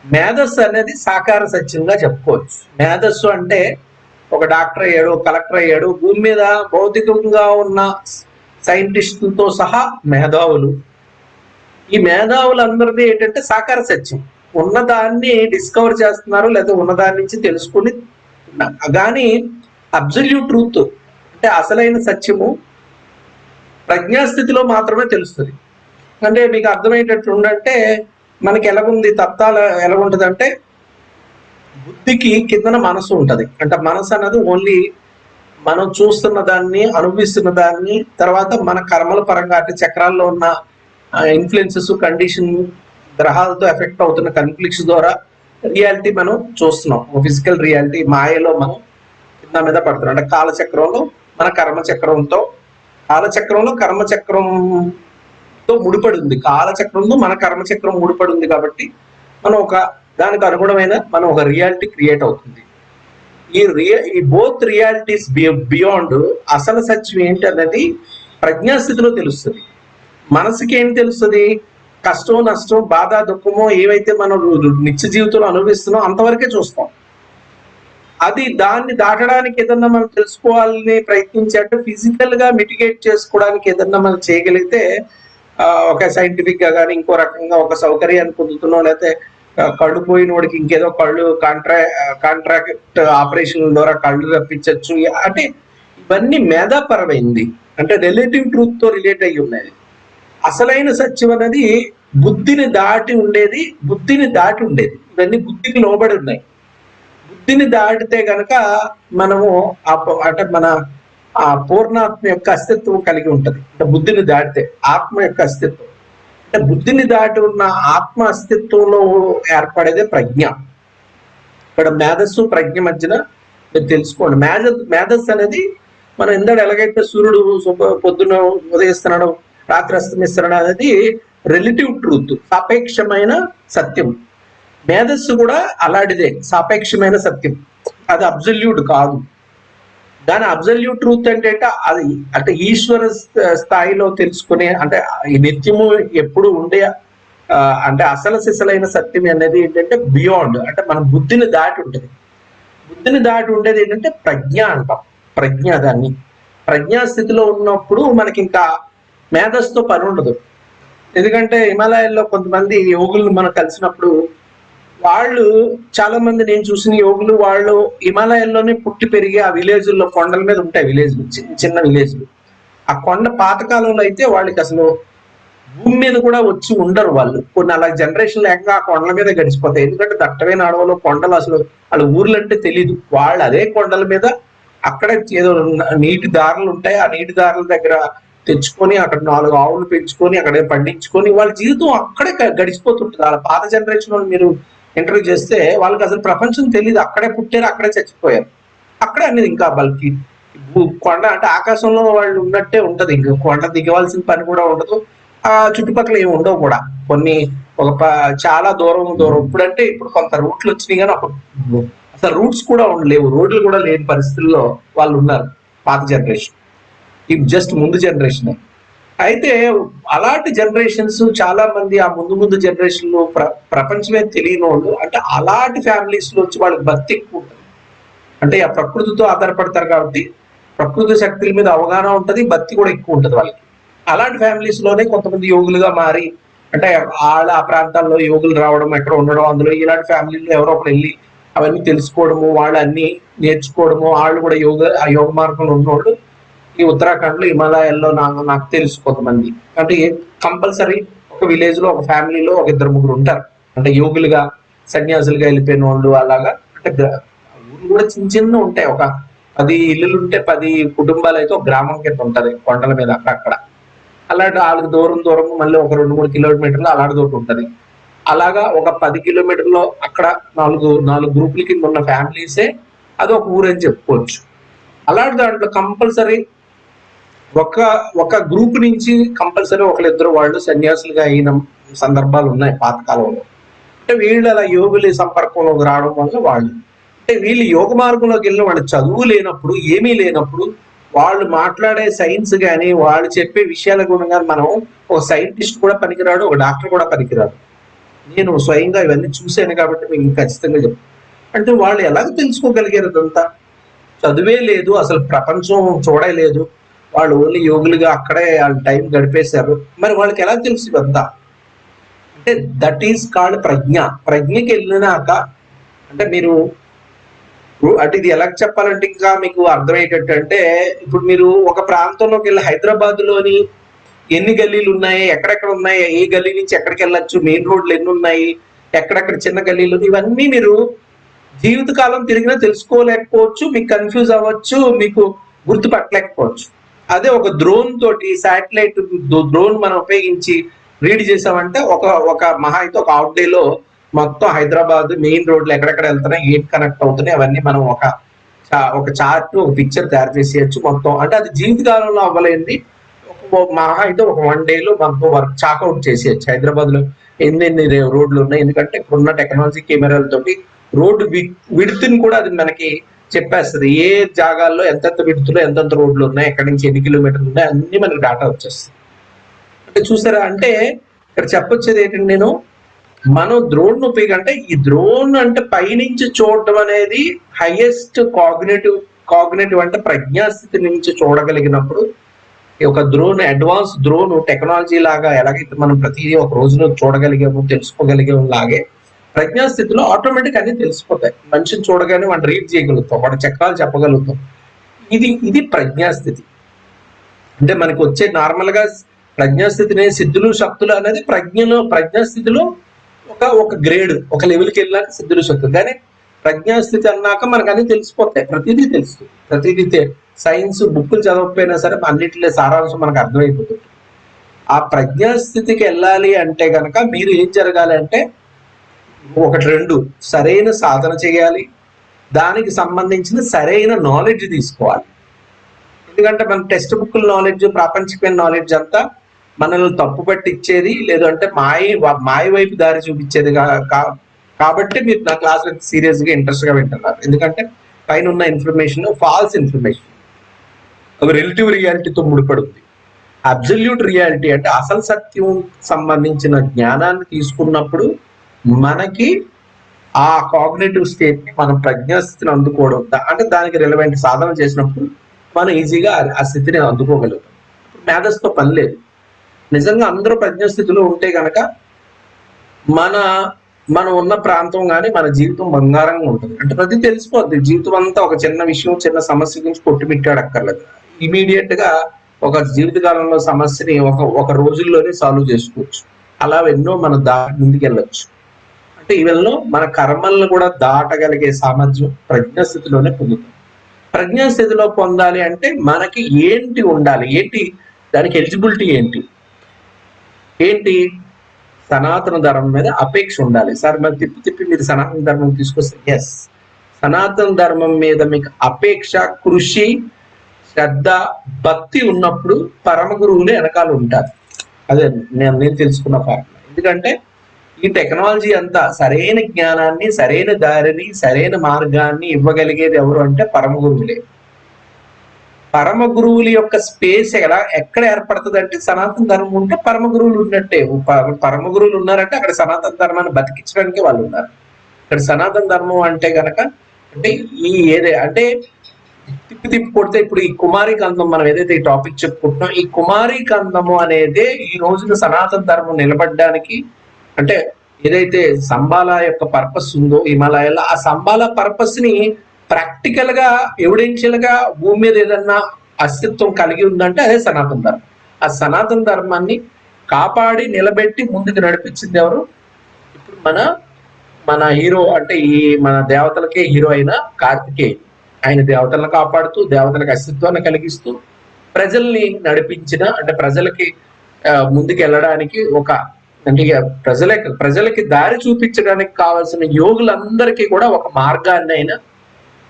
మేధస్సు అనేది సాకార సత్యంగా చెప్పుకోవచ్చు. మేధస్సు అంటే ఒక డాక్టర్ అయ్యాడు, కలెక్టర్ అయ్యాడు, భూమి మీద భౌతికంగా ఉన్న సైంటిస్టులతో సహా మేధావులు. ఈ మేధావులందరిది ఏంటంటే సాకార సత్యం, ఉన్నదాన్ని డిస్కవర్ చేస్తున్నారు లేదా ఉన్నదాని నుంచి తెలుసుకుని. కానీ అబ్సల్యూట్ ట్రూత్ అంటే అసలైన సత్యము ప్రజ్ఞాస్థితిలో మాత్రమే తెలుస్తుంది. అంటే మీకు అర్థమయ్యేటట్టు ఉండంటే మనకి ఎలాగుంది, తత్వాలు ఎలాగుంటుంది అంటే బుద్ధికి కిందన మనసు ఉంటుంది. అంటే మనసు అన్నది ఓన్లీ మనం చూస్తున్న దాన్ని, అనుభవిస్తున్న దాన్ని, తర్వాత మన కర్మల పరంగా అంటే చక్రాల్లో ఉన్న ఇన్ఫ్లుయెన్సెస్, కండిషన్, గ్రహాలతో ఎఫెక్ట్ అవుతున్న కన్ఫ్లిక్ట్స్ ద్వారా రియాలిటీ మనం చూస్తున్నాం. ఫిజికల్ రియాలిటీ మాయలో మనం కింద మీద పడుతున్నాం. అంటే కాలచక్రంలో మన కర్మచక్రంతో, కాలచక్రంలో కర్మచక్రంతో ముడిపడి ఉంది. కాలచక్రంలో మన కర్మచక్రం ముడిపడి ఉంది. కాబట్టి మనం దానికి అనుగుణమైన మనం ఒక రియాలిటీ క్రియేట్ అవుతుంది. ఈ బోత్ రియాలిటీస్ బియాండ్ అసలు సత్యం ఏంటి అన్నది ప్రజ్ఞాస్థితిలో తెలుస్తుంది. మనసుకి ఏం తెలుస్తుంది, కష్టం, నష్టం, బాధ, దుఃఖమో ఏవైతే మనం నిత్య జీవితంలో అనుభవిస్తున్నాం అంతవరకే చూస్తాం. దాన్ని దాటడానికి ఏదన్నా మనం తెలుసుకోవాలని ప్రయత్నించాలంటే ఫిజికల్ గా మిటిగేట్ చేసుకోవడానికి ఏదన్నా మనం చేయగలిగితే ఒక సైంటిఫిక్ గా కానీ ఇంకో రకంగా ఒక సౌకర్యాన్ని పొందుతున్నాం, లేకపోతే కళ్ళు పోయిన వాడికి ఇంకేదో కళ్ళు కాంట్రాక్ట్ ఆపరేషన్ ద్వారా కళ్ళు రప్పించవచ్చు. అంటే ఇవన్నీ మేధాపరమైంది, అంటే రిలేటివ్ ట్రూత్ తో రిలేట్ అయ్యి ఉన్నాయి. అసలైన సత్యం అనేది బుద్ధిని దాటి ఉండేది. ఇవన్నీ బుద్ధికి లోబడి ఉన్నాయి. బుద్ధిని దాటితే గనక మనము అంటే మన ఆ పూర్ణాత్మ యొక్క అస్తిత్వం కలిగి ఉంటది. అంటే బుద్ధిని దాటితే ఆత్మ యొక్క అస్తిత్వం, అంటే బుద్ధిని దాటి ఉన్న ఆత్మ అస్తిత్వంలో ఏర్పడేదే ప్రజ్ఞ. ఇక్కడ మేధస్సు ప్రజ్ఞ మధ్యన మీరు తెలుసుకోండి. మేధస్సు అనేది మనం ఇందాక ఎలాగైతే సూర్యుడు పొద్దున ఉదయిస్తున్నాడు, రాత్రి అస్తమిస్తున్నాడు అనేది రిలేటివ్ ట్రూత్, సాపేక్షమైన సత్యం. మేధస్సు కూడా అలాంటిదే, సాపేక్షమైన సత్యం. అది అబ్సల్యూట్ కాదు. దాని అబ్సల్యూట్ ట్రూత్ అంటే ఈశ్వర స్థాయిలో తెలుసుకునే, అంటే ఈ నిత్యము ఎప్పుడు ఉండే అంటే అసలు సిసలైన సత్యం అనేది ఏంటంటే బియాండ్, అంటే మన బుద్ధిని దాటి ఉంటుంది. బుద్ధిని దాటి ఉండేది ఏంటంటే ప్రజ్ఞ అంటాం. దాన్ని ప్రజ్ఞాస్థితిలో ఉన్నప్పుడు మనకి ఇంకా మేధస్సుతో పని ఉండదు. ఎందుకంటే హిమాలయాల్లో కొంతమంది యోగులను మనం కలిసినప్పుడు వాళ్ళు చాలా మంది నేను చూసిన యోగులు వాళ్ళు హిమాలయాల్లోనే పుట్టి పెరిగి ఆ విలేజ్ల్లో కొండల మీద ఉంటాయి విలేజ్లు, చిన్న చిన్న విలేజ్లు. ఆ కొండ పాతకాలంలో అయితే వాళ్ళకి అసలు భూమి మీద కూడా వచ్చి ఉండరు వాళ్ళు. కొన్ని అలా జనరేషన్ లేక ఆ కొండల మీద గడిచిపోతాయి. ఎందుకంటే దట్టమైన అడవులు కొండలు అసలు వాళ్ళ ఊర్లు అంటే తెలియదు. వాళ్ళు అదే కొండల మీద అక్కడే ఏదో నీటి దారులు ఉంటాయి, ఆ నీటి దారుల దగ్గర తెచ్చుకొని అక్కడ 4 ఆవులు పెంచుకొని అక్కడే పండించుకొని వాళ్ళ జీవితం అక్కడే గడిచిపోతుంటుంది. వాళ్ళ పాత జనరేషన్ వాళ్ళు మీరు ఇంటర్వ్యూ చేస్తే వాళ్ళకి అసలు ప్రపంచం తెలియదు. అక్కడే పుట్టారు, అక్కడే చచ్చిపోయారు. అక్కడే అనేది ఇంకా వాళ్ళకి కొండ అంటే ఆకాశంలో వాళ్ళు ఉన్నట్టే ఉంటది. ఇంకా కొండ దిగవలసిన పని కూడా ఉండదు. ఆ చుట్టుపక్కల ఏమి ఉండవు కూడా. కొన్ని చాలా దూరం ఇప్పుడంటే ఇప్పుడు కొంత రూట్లు వచ్చినాయి కానీ అప్పుడు అసలు రూట్స్ కూడా ఉండలేవు, రోడ్లు కూడా లేని పరిస్థితుల్లో వాళ్ళు ఉన్నారు పాత జనరేషన్. ఇది జస్ట్ ముందు జనరేషన్. అయితే అలాంటి జనరేషన్స్ చాలా మంది ఆ ముందు జనరేషన్ లో ప్రపంచమే తెలియని వాళ్ళు, అంటే అలాంటి ఫ్యామిలీస్ లో వచ్చి వాళ్ళకి భక్తి ఎక్కువ ఉంటుంది. అంటే ఆ ప్రకృతితో ఆధారపడతారు కాబట్టి ప్రకృతి శక్తుల మీద అవగాహన ఉంటుంది, భక్తి కూడా ఎక్కువ ఉంటుంది వాళ్ళకి. అలాంటి ఫ్యామిలీస్ లోనే కొంతమంది యోగులుగా మారి, అంటే వాళ్ళ ఆ ప్రాంతాల్లో యోగులు రావడం, ఎక్కడ ఉండడం, అందులో ఇలాంటి ఫ్యామిలీలో ఎవరో ఒకరు వెళ్ళి అవన్నీ తెలుసుకోవడము, వాళ్ళు అన్ని నేర్చుకోవడము, వాళ్ళు కూడా ఆ యోగ మార్గంలో ఉన్నవాళ్ళు ఈ ఉత్తరాఖండ్ లో హిమాలయాల్లో నాకు తెలుసు కొంతమంది. అంటే కంపల్సరీ ఒక విలేజ్ లో ఒక ఫ్యామిలీలో ఒక 2-3 ఉంటారు, అంటే యోగులుగా సన్యాసులుగా వెళ్ళిపోయిన వాళ్ళు. అలాగా అంటే ఊళ్ళు కూడా చిన్న ఉంటాయి. ఒక 10 ఇల్లులు ఉంటే 10 కుటుంబాలు అయితే ఒక గ్రామం కింద ఉంటది కొండల మీద అక్కడక్కడ. అలాంటి వాళ్ళకి దూరం మళ్ళీ ఒక 2-3 కిలోమీటర్లు అలాంటి దూరం ఉంటది. అలాగా ఒక 10 కిలోమీటర్లో అక్కడ 4 గ్రూపుల కింద ఉన్న ఫ్యామిలీసే అది ఒక ఊరు అని చెప్పుకోవచ్చు. అలాంటి దాంట్లో కంపల్సరీ ఒక గ్రూప్ నుంచి కంపల్సరీ 1-2 వాళ్ళు సన్యాసులుగా అయిన సందర్భాలు ఉన్నాయి పాతకాలంలో. అంటే వీళ్ళు అలా యోగుల సంపర్కంలోకి రావడం వల్ల వాళ్ళు, అంటే వీళ్ళు యోగ మార్గంలోకి వెళ్ళిన వాళ్ళు చదువు లేనప్పుడు, ఏమీ లేనప్పుడు, వాళ్ళు మాట్లాడే సైన్స్ కానీ వాళ్ళు చెప్పే విషయాల గుణంగా మనం ఒక సైంటిస్ట్ కూడా పనికిరాడు, ఒక డాక్టర్ కూడా పనికిరాడు. నేను స్వయంగా ఇవన్నీ చూశాను కాబట్టి మీకు ఖచ్చితంగా చెప్తాను. అంటే వాళ్ళు ఎలాగ తెలుసుకోగలిగారు అదంతా? చదువే లేదు, అసలు ప్రపంచం చూడలేదు, వాళ్ళు ఓన్లీ యోగులుగా అక్కడే వాళ్ళ టైం గడిపేశారు. మరి వాళ్ళకి ఎలా తెలుసు ఇదంతా? అంటే దట్ ఈస్ కాల్డ్ ప్రజ్ఞ. ప్రజ్ఞకి వెళ్ళినాక అంటే మీరు అంటే ఇది ఎలా చెప్పాలంటే ఇంకా మీకు అర్థమయ్యేటట్టు, అంటే ఇప్పుడు మీరు ఒక ప్రాంతంలోకి వెళ్ళి హైదరాబాద్ లోని ఎన్ని గల్లీలు ఉన్నాయి, ఎక్కడెక్కడ ఉన్నాయి, ఏ గల్లీ నుంచి ఎక్కడికి వెళ్ళొచ్చు, మెయిన్ రోడ్లు ఎన్ని ఉన్నాయి, ఎక్కడెక్కడ చిన్న గల్లీలు, ఇవన్నీ మీరు జీవితకాలం తిరిగినా తెలుసుకోలేకపోవచ్చు, మీకు కన్ఫ్యూజ్ అవ్వచ్చు, మీకు గుర్తుపట్టలేకపోవచ్చు. అదే ఒక డ్రోన్ తోటి, శాటిలైట్ డ్రోన్ మనం ఉపయోగించి రీడ్ చేసామంటే ఒక మహా అయితే ఒక అవుట్ డే లో మొత్తం హైదరాబాద్ మెయిన్ రోడ్లు ఎక్కడెక్కడ వెళ్తున్నాయి, ఏం కనెక్ట్ అవుతున్నాయి, అవన్నీ మనం ఒక చార్ట్, ఒక పిక్చర్ తయారు చేసేయచ్చు మొత్తం. అంటే అది జీవితకాలంలో అవ్వలేంది, మహా అయితే ఒక 1 day లో మనకు వర్క్ చాకౌట్ చేసేయచ్చు. హైదరాబాద్ లో ఎన్ని రోడ్లు ఉన్నాయి, ఎందుకంటే ఇప్పుడున్న టెక్నాలజీ కెమెరాలతోటి రోడ్డు విడుతుని కూడా అది మనకి చెప్పేస్తుంది. ఏ జాగాల్లో ఎంతెంత విడుతులో ఎంతెంత రోడ్లు ఉన్నాయి, ఎక్కడి నుంచి ఎన్ని కిలోమీటర్లు ఉన్నాయి, అన్ని మనకి డాటా వచ్చేస్తుంది. అంటే చూసారా, అంటే ఇక్కడ చెప్పొచ్చేది ఏంటంటే, నేను మనం డ్రోన్ ఉపయోగం, ఈ డ్రోన్ అంటే పైనుంచి చూడటం అనేది హైయెస్ట్ కాగ్నేటివ్ అంటే ప్రజ్ఞాస్థితి నుంచి చూడగలిగినప్పుడు ఒక డ్రోన్, అడ్వాన్స్ డ్రోన్ టెక్నాలజీ లాగా ఎలాగైతే మనం ప్రతిదీ ఒక రోజులో చూడగలిగాము, తెలుసుకోగలిగాము, లాగే ప్రజ్ఞాస్థితిలో ఆటోమేటిక్ అన్ని తెలిసిపోతాయి. మనిషిని చూడగానే వాడిని రీడ్ చేయగలుగుతాం, వాడి చక్రాలు చెప్పగలుగుతాం. ఇది ప్రజ్ఞాస్థితి. అంటే మనకి వచ్చే నార్మల్ గా ప్రజ్ఞాస్థితిని సిద్ధులు శక్తులు అనేది ప్రజ్ఞాస్థితిలో ఒక గ్రేడ్, ఒక లెవెల్కి వెళ్ళాక సిద్ధులు శక్తులు. కానీ ప్రజ్ఞాస్థితి అన్నాక మనకు అన్ని తెలిసిపోతాయి, ప్రతిదీ తెలుస్తుంది. ప్రతిదీ సైన్స్ బుక్కులు చదవకపోయినా సరే అన్నింటిలో సారాంశం మనకు అర్థమైపోతుంది. ఆ ప్రజ్ఞాస్థితికి వెళ్ళాలి అంటే కనుక మీరు ఏం జరగాలి అంటే, 1-2 సరైన సాధన చేయాలి, దానికి సంబంధించిన సరైన నాలెడ్జ్ తీసుకోవాలి. ఎందుకంటే మన టెక్స్ట్ బుక్కుల నాలెడ్జ్, ప్రాపంచికమైన నాలెడ్జ్ అంతా మనల్ని తప్పు పట్టించేది, లేదంటే మాయ వైపు దారి చూపించేది కాబట్టి మీరు నా క్లాస్ సీరియస్ గా ఇంట్రెస్ట్ గా వింటున్నారు. ఎందుకంటే పైన ఉన్న ఇన్ఫర్మేషన్ ఫాల్స్ ఇన్ఫర్మేషన్, అవి రిలేటివ్ రియాలిటీతో ముడిపడి ఉంది. అబ్సల్యూట్ రియాలిటీ అంటే అసలు సత్యం సంబంధించిన జ్ఞానాన్ని తీసుకున్నప్పుడు మనకి ఆ కాగ్నేటివ్ స్టేట్ ని, మనం ప్రజ్ఞాస్థితిని అందుకోవడం, అంటే దానికి రిలవెంట్ సాధన చేసినప్పుడు మనం ఈజీగా ఆ స్థితిని అందుకోగలుగుతాం. మేధస్తో పని లేదు. నిజంగా అందరూ ప్రజ్ఞాస్థితిలో ఉంటే కనుక మనం ఉన్న ప్రాంతం కానీ మన జీవితం బంగారంగా ఉంటుంది. అంటే ప్రతి తెలిసిపోద్ది. జీవితం అంతా ఒక చిన్న విషయం, చిన్న సమస్య గురించి కొట్టుమిట్టాడక్కర్లేదు. ఇమీడియట్ గా ఒక జీవితకాలంలో సమస్యని ఒక రోజుల్లోనే సాల్వ్ చేసుకోవచ్చు. అలా ఎన్నో మన ముందుకు వెళ్ళొచ్చు. అంటే ఇవన్నీ మన కర్మలను కూడా దాటగలిగే సామర్థ్యం ప్రజ్ఞాస్థితిలోనే పొందుతాం. ప్రజ్ఞాస్థితిలో పొందాలి అంటే మనకి ఏంటి ఉండాలి, ఏంటి దానికి ఎలిజిబిలిటీ ఏంటి సనాతన ధర్మం మీద అపేక్ష ఉండాలి. సార్ మరి తిప్పి మీరు సనాతన ధర్మం తీసుకొస్తే ఎస్, సనాతన ధర్మం మీద మీకు అపేక్ష, కృషి, శ్రద్ధ, భక్తి ఉన్నప్పుడు పరమ గురువులు వెనకాల ఉంటారు. అదే నేను తెలుసుకున్న ఫార్ములా. ఎందుకంటే ఈ టెక్నాలజీ అంతా సరైన జ్ఞానాన్ని, సరైన దారిని, సరైన మార్గాన్ని ఇవ్వగలిగేది ఎవరు అంటే పరమ గురువులే. పరమ గురువుల యొక్క స్పేస్ ఎక్కడ ఏర్పడుతుంది అంటే సనాతన ధర్మం ఉంటే పరమ గురువులు ఉన్నట్టే. పరమ గురువులు ఉన్నారంటే అక్కడ సనాతన ధర్మాన్ని బతికించడానికి వాళ్ళు ఉన్నారు. ఇక్కడ సనాతన ధర్మం అంటే గనక అంటే అంటే తిప్పి కొడితే ఇప్పుడు ఈ కుమారి కందం మనం ఏదైతే ఈ టాపిక్ చెప్పుకుంటున్నాం, ఈ కుమారి కందము అనేది ఈ రోజున సనాతన ధర్మం నిలబడడానికి అంటే ఏదైతే సంబాల యొక్క పర్పస్ ఉందో హిమాలయాల్లో, ఆ సంబాల పర్పస్ ని ప్రాక్టికల్ గా ఎవిడెన్షియల్ గా భూమి మీద ఏదన్నా అస్తిత్వం కలిగి ఉందంటే అదే సనాతన ధర్మం. ఆ సనాతన ధర్మాన్ని కాపాడి నిలబెట్టి ముందుకు నడిపించింది ఎవరు? ఇప్పుడు మన హీరో అంటే ఈ మన దేవతలకే హీరో అయిన కార్తికేయుడు. ఆయన దేవతలను కాపాడుతూ దేవతలకు అస్తిత్వాన్ని కలిగిస్తూ ప్రజల్ని నడిపించిన అంటే ప్రజలకి ముందుకు వెళ్ళడానికి అంటే ప్రజలకి దారి చూపించడానికి కావాల్సిన యోగులందరికీ కూడా ఒక మార్గాన్ని ఆయన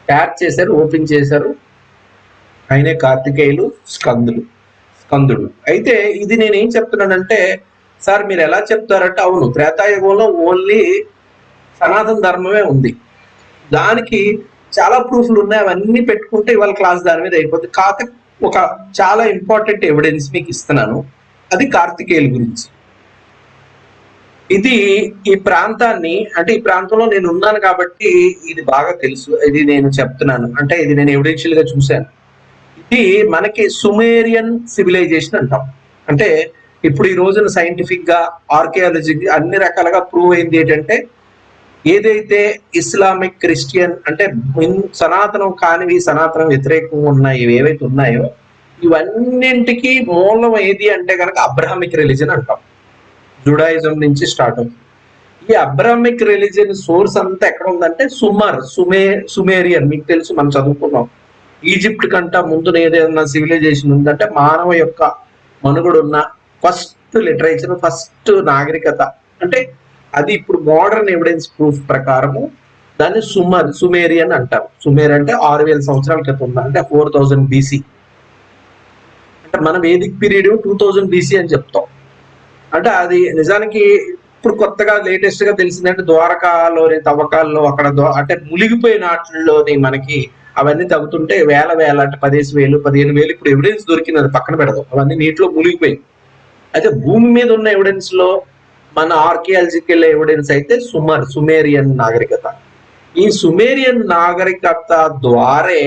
తయారు చేశారు, ఓపెన్ చేశారు. ఆయనే కార్తికేయులు, స్కందుడు. అయితే ఇది నేనేం చెప్తున్నానంటే, సార్ మీరు ఎలా చెప్తారంటే అవును, త్రేతాయుగంలో ఓన్లీ సనాతన ధర్మమే ఉంది, దానికి చాలా ప్రూఫ్లు ఉన్నాయి, అవన్నీ పెట్టుకుంటే ఇవాళ క్లాస్ దాని మీద అయిపోతుంది. కాకపోతే ఒక చాలా ఇంపార్టెంట్ ఎవిడెన్స్ మీకు ఇస్తున్నాను, అది కార్తికేయుల గురించి. ఇది ఈ ప్రాంతాన్ని అంటే ఈ ప్రాంతంలో నేను ఉన్నాను కాబట్టి ఇది బాగా తెలుసు, ఇది నేను చెప్తున్నాను. అంటే ఇది నేను ఎవిడెన్షియల్ గా చూశాను. ఇది మనకి సుమేరియన్ సివిలైజేషన్ అంటాం. అంటే ఇప్పుడు ఈ రోజున సైంటిఫిక్ గా, ఆర్కియాలజీ అన్ని రకాలుగా ప్రూవ్ అయింది ఏంటంటే, ఏదైతే ఇస్లామిక్, క్రిస్టియన్ అంటే సనాతనం కానివి, సనాతనం వ్యతిరేకంగా ఉన్నాయి ఏవైతే ఉన్నాయో ఇవన్నింటికి మూలం ఏది అంటే కనుక అబ్రహామిక్ రిలీజన్ అంటాం. జుడాయిజం నుంచి స్టార్ట్ అవుతుంది. ఈ అబ్రాహ్మిక్ రిలీజియన్ సోర్స్ అంతా ఎక్కడ ఉందంటే సుమేరియన్. మీకు తెలుసు, మనం చదువుకున్నాం. ఈజిప్ట్ కంట ముందు ఏదైనా సివిలైజేషన్ ఉందంటే మానవ యొక్క మనుగడ ఉన్న ఫస్ట్ లిటరేచర్, ఫస్ట్ నాగరికత అంటే అది ఇప్పుడు మోడర్న్ ఎవిడెన్స్ ప్రూఫ్ ప్రకారము దాన్ని సుమేరియన్ అంటారు. సుమేర్ అంటే 6000 సంవత్సరాల క్రితం ఉందా అంటే 4000 BC. అంటే మన వేదిక్ పీరియడ్ 2000 BC అని చెప్తాం. అంటే అది నిజానికి ఇప్పుడు కొత్తగా లేటెస్ట్ గా తెలిసిందంటే ద్వారకాలోని తవ్వకాల్లో అక్కడ అంటే మునిగిపోయిన వాటిల్లోని మనకి అవన్నీ తవ్వుతుంటే వేల అంటే 10,000 15,000 ఇప్పుడు ఎవిడెన్స్ దొరికినది పక్కన పెడదాం, అవన్నీ నీటిలో మునిగిపోయి. అయితే భూమి మీద ఉన్న ఎవిడెన్స్ లో మన ఆర్కియాలజికల్ ఎవిడెన్స్ అయితే సుమేరియన్ నాగరికత. ఈ సుమేరియన్ నాగరికత ద్వారే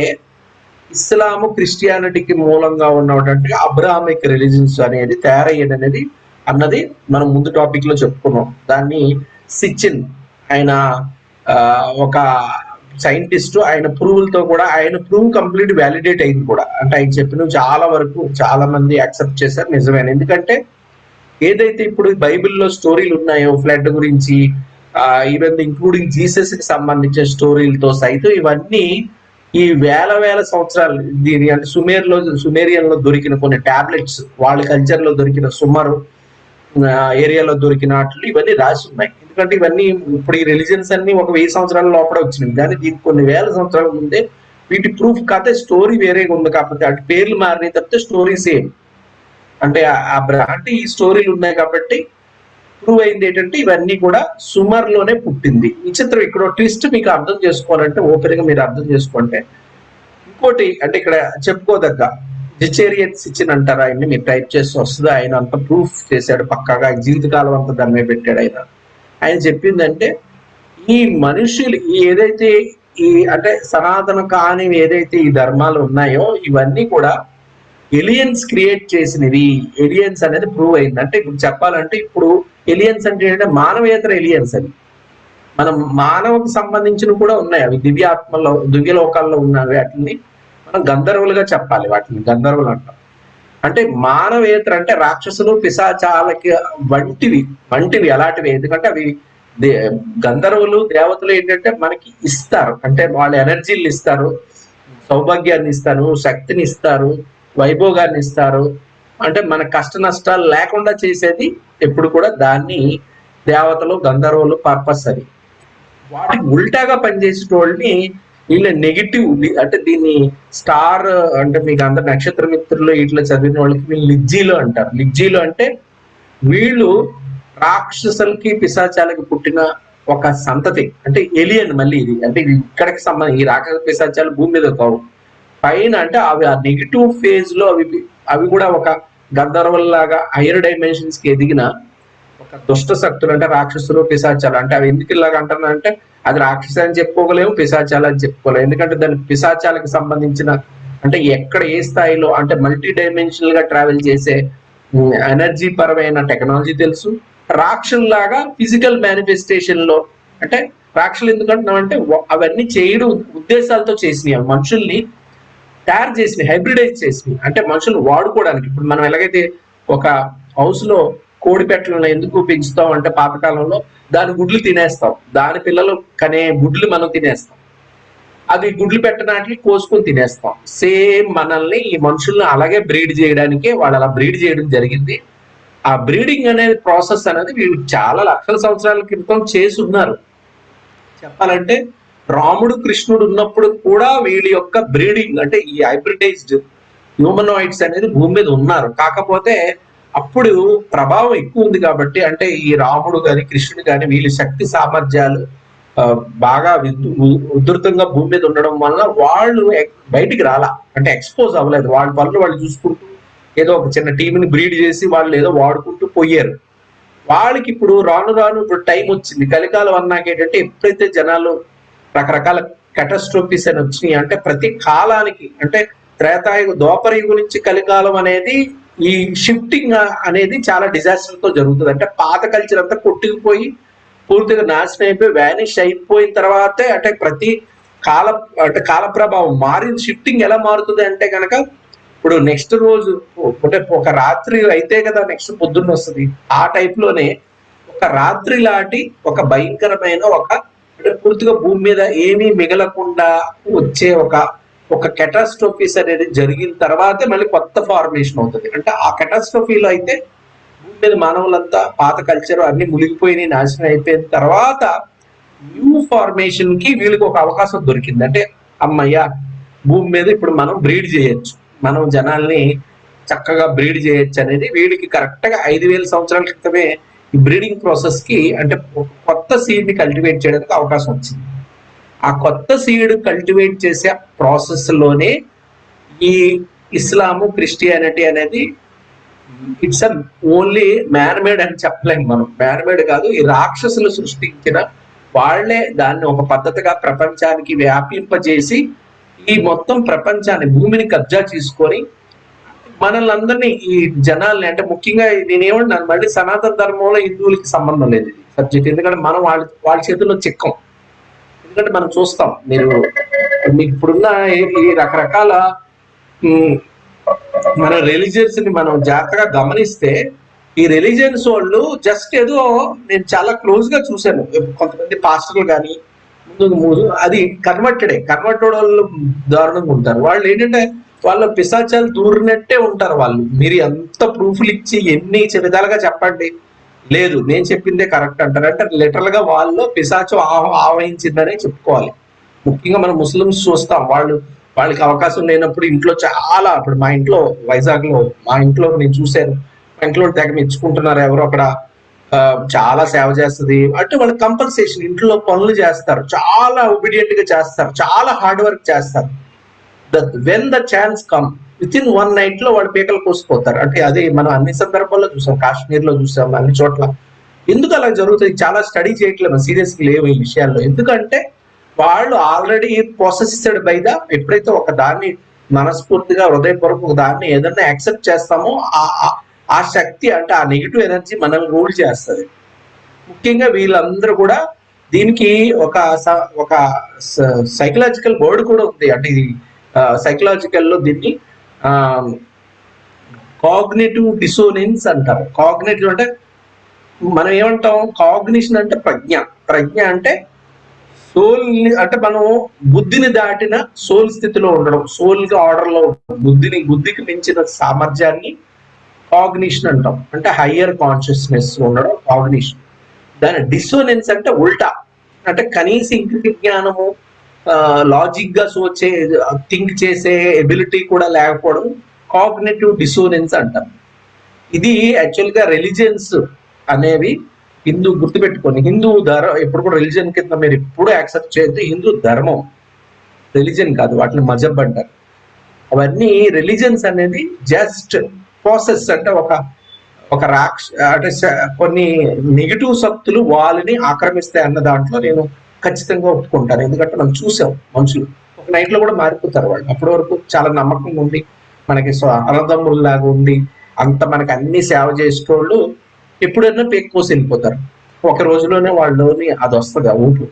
ఇస్లాము, క్రిస్టియానిటీకి మూలంగా ఉన్నటువంటి అబ్రాహమిక్ రిలీజియన్స్ అనేది తయారయ్యేది అన్నది మనం ముందు టాపిక్ లో చెప్పుకున్నాం. దాన్ని సిచిన్ ఆయన ఒక సైంటిస్ట్, ఆయన ప్రూవ్లతో కూడా ఆయన ప్రూవ్ కంప్లీట్ వ్యాలిడేట్ అయింది కూడా. అంటే ఆయన చెప్పిన చాలా వరకు చాలా మంది యాక్సెప్ట్ చేశారు, నిజమైన. ఎందుకంటే ఏదైతే ఇప్పుడు బైబిల్లో స్టోరీలు ఉన్నాయో ఫ్లడ్ గురించి, ఈవెన్ ఇంక్లూడింగ్ జీసస్ కి సంబంధించిన స్టోరీలతో సైతం ఇవన్నీ ఈ వేల సంవత్సరాలు దీని అంటే సుమేరియన్ లో దొరికిన కొన్ని టాబ్లెట్స్, వాళ్ళ కల్చర్ లో దొరికిన ఏరియాలో దొరికిన వాటిలో ఇవన్నీ రాసి ఉన్నాయి. ఎందుకంటే ఇవన్నీ ఇప్పుడు ఈ రిలీజియన్స్ అన్ని 1000 సంవత్సరాల లోపల వచ్చినాయి, కానీ దీనికి కొన్ని వేల సంవత్సరాల ముందే వీటి ప్రూఫ్ కాకపోతే స్టోరీ వేరేగా ఉంది. కాకపోతే అటు పేర్లు మారినాయి తప్పితే స్టోరీ సేమ్. అంటే అంటే ఈ స్టోరీలు ఉన్నాయి కాబట్టి ప్రూవ్ అయింది ఏంటంటే ఇవన్నీ కూడా సుమర్లోనే పుట్టింది. విచిత్రం ఇక్కడ ట్విస్ట్ మీకు అర్థం చేసుకోవాలంటే, ఓపెన్ గా మీరు అర్థం చేసుకుంటే, ఇంకోటి అంటే ఇక్కడ చెప్పుకోదగ్గ జిచేరియన్ సిచిన్ అంటారు ఆయన్ని, మీరు టైప్ చేసి వస్తుంది. ఆయన అంత ప్రూఫ్ చేశాడు పక్కాగా, జీవితకాలం అంతా దాని మీద పెట్టాడు. ఆయన చెప్పిందంటే ఈ మనుషులు ఏదైతే ఈ అంటే సనాతన కాని ఏదైతే ఈ ధర్మాలు ఉన్నాయో ఇవన్నీ కూడా ఎలియన్స్ క్రియేట్ చేసినవి. ఎలియన్స్ అనేది ప్రూవ్ అయింది. అంటే ఇప్పుడు చెప్పాలంటే ఇప్పుడు ఎలియన్స్ అంటే ఏంటంటే మానవేతర ఎలియన్స్ అని. మనం మానవకు సంబంధించిన కూడా ఉన్నాయి, అవి దివ్యలోకాల్లో ఉన్నవి. వాటిని మనం గంధర్వులుగా చెప్పాలి, వాటిని గంధర్వులు అంటాం. అంటే మానవేతర అంటే రాక్షసులు పిశాచాలకి వంటివి అలాంటివి. ఎందుకంటే అవి గంధర్వులు దేవతలు ఏంటంటే మనకి ఇస్తారు, అంటే వాళ్ళ ఎనర్జీలు ఇస్తారు, సౌభాగ్యాన్ని ఇస్తారు, శక్తిని ఇస్తారు, వైభోగాన్ని ఇస్తారు. అంటే మన కష్ట నష్టాలు లేకుండా చేసేది ఎప్పుడు కూడా దాన్ని దేవతలు గంధర్వులు పర్పస్ అది. వాటికి ఉల్టాగా పనిచేసేటోళ్ళని వీళ్ళ నెగిటివ్, అంటే దీన్ని స్టార్ అంటే మీకు అందరు నక్షత్ర మిత్రులు ఇట్లా చదివిన వాళ్ళకి వీళ్ళు లిజ్జీలు అంటారు. లిజ్జీలు అంటే వీళ్ళు రాక్షసులకి పిశాచాలకి పుట్టిన ఒక సంతతి, అంటే ఎలియన్. మళ్ళీ ఇది అంటే ఇక్కడికి సంబంధం, ఈ రాక్షస పిశాచాలు భూమి మీద కావు, పైన. అంటే అవి ఆ నెగిటివ్ ఫేజ్ లో అవి కూడా ఒక గంధర్వుల్లాగా హైయర్ డైమెన్షన్స్ కి ఎదిగిన ఒక దుష్ట శక్తులు, అంటే రాక్షసులు పిశాచాలు. అంటే అవి ఎందుకు ఇలాగ అంటున్నారంటే అది రాక్షస అని చెప్పుకోలేము, పిశాచాలు అని చెప్పుకోలేము. ఎందుకంటే దాని పిశాచాలకు సంబంధించిన అంటే ఎక్కడ ఏ స్థాయిలో అంటే మల్టీ డైమెన్షనల్ గా ట్రావెల్ చేసే ఎనర్జీ పరమైన టెక్నాలజీ తెలుసు. రాక్షసులాగా ఫిజికల్ మేనిఫెస్టేషన్ లో, అంటే రాక్షసులు ఎందుకంటున్నామంటే అవన్నీ చేయడం ఉద్దేశాలతో చేసినాయి, మనుషుల్ని తయారు చేసినాయి, హైబ్రిడైజ్ చేసినాయి. అంటే మనుషులు వాడుకోవడానికి. ఇప్పుడు మనం ఎలాగైతే ఒక హౌస్ లో కోడి పెట్టలను ఎందుకు పెంచుతాం అంటే పాతకాలంలో దాని గుడ్లు తినేస్తాం, దాని పిల్లలు కనే గుడ్లు మనం తినేస్తాం, అది గుడ్లు పెట్టడానికి కోసుకొని తినేస్తాం. సేమ్ మనల్ని ఈ మనుషుల్ని అలాగే బ్రీడ్ చేయడానికే వాళ్ళు అలా బ్రీడ్ చేయడం జరిగింది. ఆ బ్రీడింగ్ అనేది ప్రాసెస్ అనేది వీళ్ళు చాలా లక్షల సంవత్సరాల క్రితం చేసి ఉన్నారు. చెప్పాలంటే రాముడు కృష్ణుడు ఉన్నప్పుడు కూడా వీళ్ళ యొక్క బ్రీడింగ్ అంటే ఈ హైబ్రిడైజ్డ్ హ్యూమనాయిడ్స్ అనేది భూమి మీద ఉన్నారు. కాకపోతే అప్పుడు ప్రభావం ఎక్కువ ఉంది కాబట్టి, అంటే ఈ రాముడు కానీ కృష్ణుడు కానీ వీళ్ళ శక్తి సామర్థ్యాలు బాగా ఉధృతంగా భూమి మీద ఉండడం వల్ల వాళ్ళు బయటికి రాలా, అంటే ఎక్స్పోజ్ అవ్వలేదు. వాళ్ళ పనులు వాళ్ళు చూసుకుంటూ ఏదో ఒక చిన్న టీంని బ్రీడ్ చేసి వాళ్ళు ఏదో వాడుకుంటూ పోయారు. వాళ్ళకి ఇప్పుడు రాను ఇప్పుడు టైం వచ్చింది, కలికాలం అన్నాక ఏంటంటే ఎప్పుడైతే జనాలు రకరకాల కెటాస్ట్రోఫీస్ అని వచ్చినాయి, అంటే ప్రతి కాలానికి అంటే త్రేతాయుగ ద్వాపరయుగం నుంచి కలికాలం అనేది ఈ షిఫ్టింగ్ అనేది చాలా డిజాస్టర్ తో జరుగుతుంది. అంటే పాత కల్చర్ అంతా కొట్టుకుపోయి పూర్తిగా నాశనం అయిపోయి వ్యానిష్ అయిపోయిన తర్వాతే అంటే ప్రతి కాల ప్రభావం మారింది. షిఫ్టింగ్ ఎలా మారుతుంది అంటే కనుక ఇప్పుడు నెక్స్ట్ రోజు అంటే ఒక రాత్రి అయితే కదా నెక్స్ట్ పొద్దున్న వస్తుంది, ఆ టైప్ లోనే ఒక రాత్రి లాంటి ఒక భయంకరమైన అంటే పూర్తిగా భూమి మీద ఏమీ మిగలకుండా వచ్చే ఒక కెటాస్ట్రోఫీస్ అనేది జరిగిన తర్వాతే మళ్ళీ కొత్త ఫార్మేషన్ అవుతుంది. అంటే ఆ కెటాస్ట్రోఫీలో అయితే భూమి మీద మానవులంతా పాత కల్చర్ అన్ని మునిగిపోయి నాశనం అయిపోయిన తర్వాత న్యూ ఫార్మేషన్ కి వీళ్ళకి ఒక అవకాశం దొరికింది. అంటే అమ్మయ్య భూమి మీద ఇప్పుడు మనం బ్రీడ్ చేయొచ్చు, మనం జనాల్ని చక్కగా బ్రీడ్ చేయొచ్చు అనేది వీళ్ళకి కరెక్ట్ గా 5000 సంవత్సరాల క్రితమే ఈ బ్రీడింగ్ ప్రాసెస్ కి అంటే కొత్త సీడ్ ని కల్టివేట్ చేయడానికి అవకాశం వచ్చింది. ఆ కొత్త సీడ్ కల్టివేట్ చేసే ప్రాసెస్ లోనే ఈ ఇస్లాము క్రిస్టియానిటీ అనేది ఇట్స్ ఓన్లీ మ్యాన్మేడ్ అని చెప్పలేము మనం. మ్యాన్మేడ్ కాదు, ఈ రాక్షసులు సృష్టించిన వాళ్లే దాన్ని ఒక పద్ధతిగా ప్రపంచానికి వ్యాపింపజేసి ఈ మొత్తం ప్రపంచాన్ని భూమిని కబ్జా చేసుకొని మనల్ని అందరినీ ఈ జనాల్ని అంటే ముఖ్యంగా నేనేమంటున్నాను మళ్ళీ సనాతన ధర్మంలో హిందువులకి సంబంధం లేదు ఇది సబ్జెక్ట్. ఎందుకంటే మనం వాళ్ళ చేతుల్లో చిక్కం. ఎందుకంటే మనం చూస్తాం, మీకు ఇప్పుడున్న ఈ రకరకాల మన రిలీజియన్స్ ని మనం జాగ్రత్తగా గమనిస్తే ఈ రిలీజియన్స్ వాళ్ళు జస్ట్ ఏదో నేను చాలా క్లోజ్ గా చూశాను, కొంతమంది పాస్టర్లు కానీ ముందు అది కన్వర్టెడ్ వాళ్ళు దారుణంగా ఉంటారు. వాళ్ళు ఏంటంటే వాళ్ళ పిశాచాలు దూరినట్టే ఉంటారు. వాళ్ళు మీరు ఎంత ప్రూఫ్లు ఇచ్చి ఎన్ని విధాలుగా చెప్పండి, లేదు నేను చెప్పిందే కరెక్ట్ అంటారు. అంటే లిటరల్ గా వాళ్ళు పిశాచం ఆవహించిందనే చెప్పుకోవాలి. ముఖ్యంగా మనం ముస్లిమ్స్ చూస్తాం, వాళ్ళకి అవకాశం లేనప్పుడు ఇంట్లో చాలా, ఇప్పుడు మా ఇంట్లో వైజాగ్ లో మా ఇంట్లో నేను చూశాను, మా ఇంట్లో తెగ మెచ్చుకుంటున్నారు, ఎవరో అక్కడ చాలా సేవ చేస్తుంది అంటే వాళ్ళకి కంపల్సేషన్ ఇంట్లో పనులు చేస్తారు, చాలా ఒబీడియంట్ గా చేస్తారు, చాలా హార్డ్ వర్క్ చేస్తారు. When the chance come with in 1 night లో వాళ్ళు పీకలు కోసిపోతారు. అంటే అదే మనం అన్ని సందర్భాల్లో చూసాం, కాశ్మీర్ లో చూసాం, అన్ని చోట్ల. ఎందుకు అలా జరుగుతుంది చాలా స్టడీ చేయట్లేదు, సీరియస్ లేవు ఈ విషయాల్లో. ఎందుకంటే వాళ్ళు ఆల్రెడీ ప్రొసెస్డ్ బై ఎప్పుడైతే ఒక దాన్ని మనస్ఫూర్తిగా హృదయపూర్వక ఒక దాన్ని ఏదన్నా యాక్సెప్ట్ చేస్తామో ఆ శక్తి అంటే ఆ నెగిటివ్ ఎనర్జీ మనల్ని రూల్ చేస్తుంది. ముఖ్యంగా వీళ్ళందరూ కూడా దీనికి ఒక సైకలాజికల్ వర్డ్ కూడా ఉంది. అంటే ఇది సైకలాజికల్ లో దీన్ని కాగ్నిటివ్ డిసోనెన్స్ అంటారు. కాగ్నిటివ్ అంటే మనం ఏమంటాం, కాగ్నిషన్ అంటే ప్రజ్ఞ అంటే సోల్, అంటే మనం బుద్ధిని దాటిన సోల్ స్థితిలో ఉండడం, సోల్ ఆర్డర్ లో ఉండడం, బుద్ధికి మించిన సామర్థ్యాన్ని కాగ్నిషన్ అంటాం. అంటే హయ్యర్ కాన్షియస్నెస్ ఉండడం కాగ్నిషన్. దాని డిసోనెన్స్ అంటే ఉల్టా, అంటే కనీస ఇంద్రియ జ్ఞానము, లాజిక్ గా థింక్ చేసే ఎబిలిటీ కూడా లేకపోవడం కాగ్నిటివ్ డిసోనెన్స్ అంటాం. ఇది యాక్చువల్ గా రిలీజియన్స్ అనేవి హిందూ, గుర్తుపెట్టుకోండి, హిందూ ధర్మం ఎప్పుడు కూడా రిలీజన్ కింద మీరు ఎప్పుడు యాక్సెప్ట్ చేయొద్దు. హిందూ ధర్మం రిలీజన్ కాదు, వాటిని మజబ్ అంటారు. అవన్నీ రిలీజన్స్ అనేది జస్ట్ ప్రాసెస్, అంటే ఒక అంటే కొన్ని నెగిటివ్ శక్తులు వాళ్ళని ఆక్రమిస్తాయి అన్న దాంట్లో నేను ఖచ్చితంగా ఒప్పుకుంటాను. ఎందుకంటే మనం చూసాం, మనుషులు ఒక నైట్ లో కూడా మారిపోతారు. వాళ్ళు అప్పటి వరకు చాలా నమ్మకం ఉంది, మనకి అన్నదమ్ముల్లాగా ఉంది, అంత మనకి అన్ని సేవ చేసేటోళ్ళు ఎప్పుడైనా పేక్కోసి వెళ్ళిపోతారు. ఒక రోజులోనే వాళ్ళలోని అది వస్తుంది ఆ ఊపు.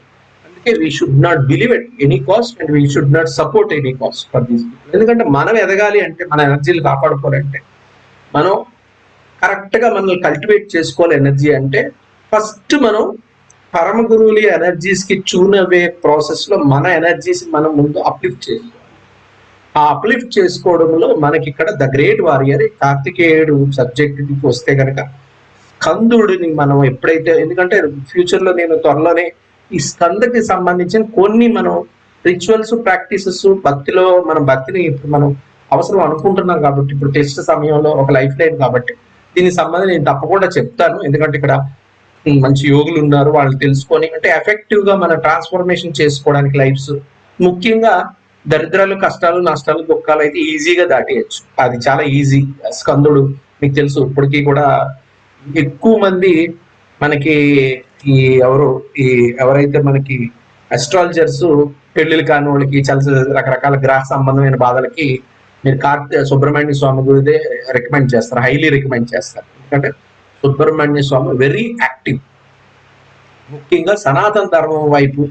అందుకే we should not believe at any cost and we should not support any cost for these people. ఎందుకంటే మనం ఎదగాలి అంటే, మన ఎనర్జీలు కాపాడుకోవాలంటే, మనం కరెక్ట్ గా మనల్ని కల్టివేట్ చేసుకోవాలి. ఎనర్జీ అంటే ఫస్ట్ మనం పరమ గురువుల ఎనర్జీస్ కి ట్యూన్ అయ్యే ప్రాసెస్ లో మన ఎనర్జీస్ మనం ముందు అప్లిఫ్ట్ చేసుకోవాలి. ఆ అప్లిఫ్ట్ చేసుకోవడంలో మనకి ఇక్కడ ద గ్రేట్ వారియర్ కార్తికేయుడు సబ్జెక్ట్కి వస్తే కనుక స్కందుడిని మనం ఎప్పుడైతే, ఎందుకంటే ఫ్యూచర్ లో నేను త్వరలోనే ఈ స్కందకి సంబంధించిన కొన్ని మనం రిచువల్స్, ప్రాక్టీసెస్, భక్తిలో మనం భక్తిని ఇప్పుడు మనం అవసరం అనుకుంటున్నాం కాబట్టి, ఇప్పుడు టెస్ట్ సమయంలో ఒక లైఫ్ లైన్ కాబట్టి దీనికి సంబంధించి నేను తప్పకుండా చెప్తాను. ఎందుకంటే ఇక్కడ మంచి యోగులు ఉన్నారు, వాళ్ళు తెలుసుకొని అంటే ఎఫెక్టివ్ గా మన ట్రాన్స్ఫర్మేషన్ చేసుకోవడానికి లైఫ్స్, ముఖ్యంగా దరిద్రాలు, కష్టాలు, నష్టాలు, దుఃఖాలు అయితే ఈజీగా దాటేయచ్చు. అది చాలా ఈజీ. స్కందుడు మీకు తెలుసు, ఇప్పటికీ కూడా ఎక్కువ మంది మనకి ఎవరైతే మనకి అస్ట్రాలజర్స్ పెళ్లిళ్ళు కాని వాళ్ళకి చాలా రకరకాల గ్రహ సంబంధమైన బాధలకి మీరు సుబ్రహ్మణ్య స్వామి గురిదే రికమెండ్ చేస్తారు, హైలీ రికమెండ్ చేస్తారు. ఎందుకంటే సుబ్రహ్మణ్య స్వామి వెరీ యాక్టివ్. ముఖ్యంగా సనాతన ధర్మం వైపు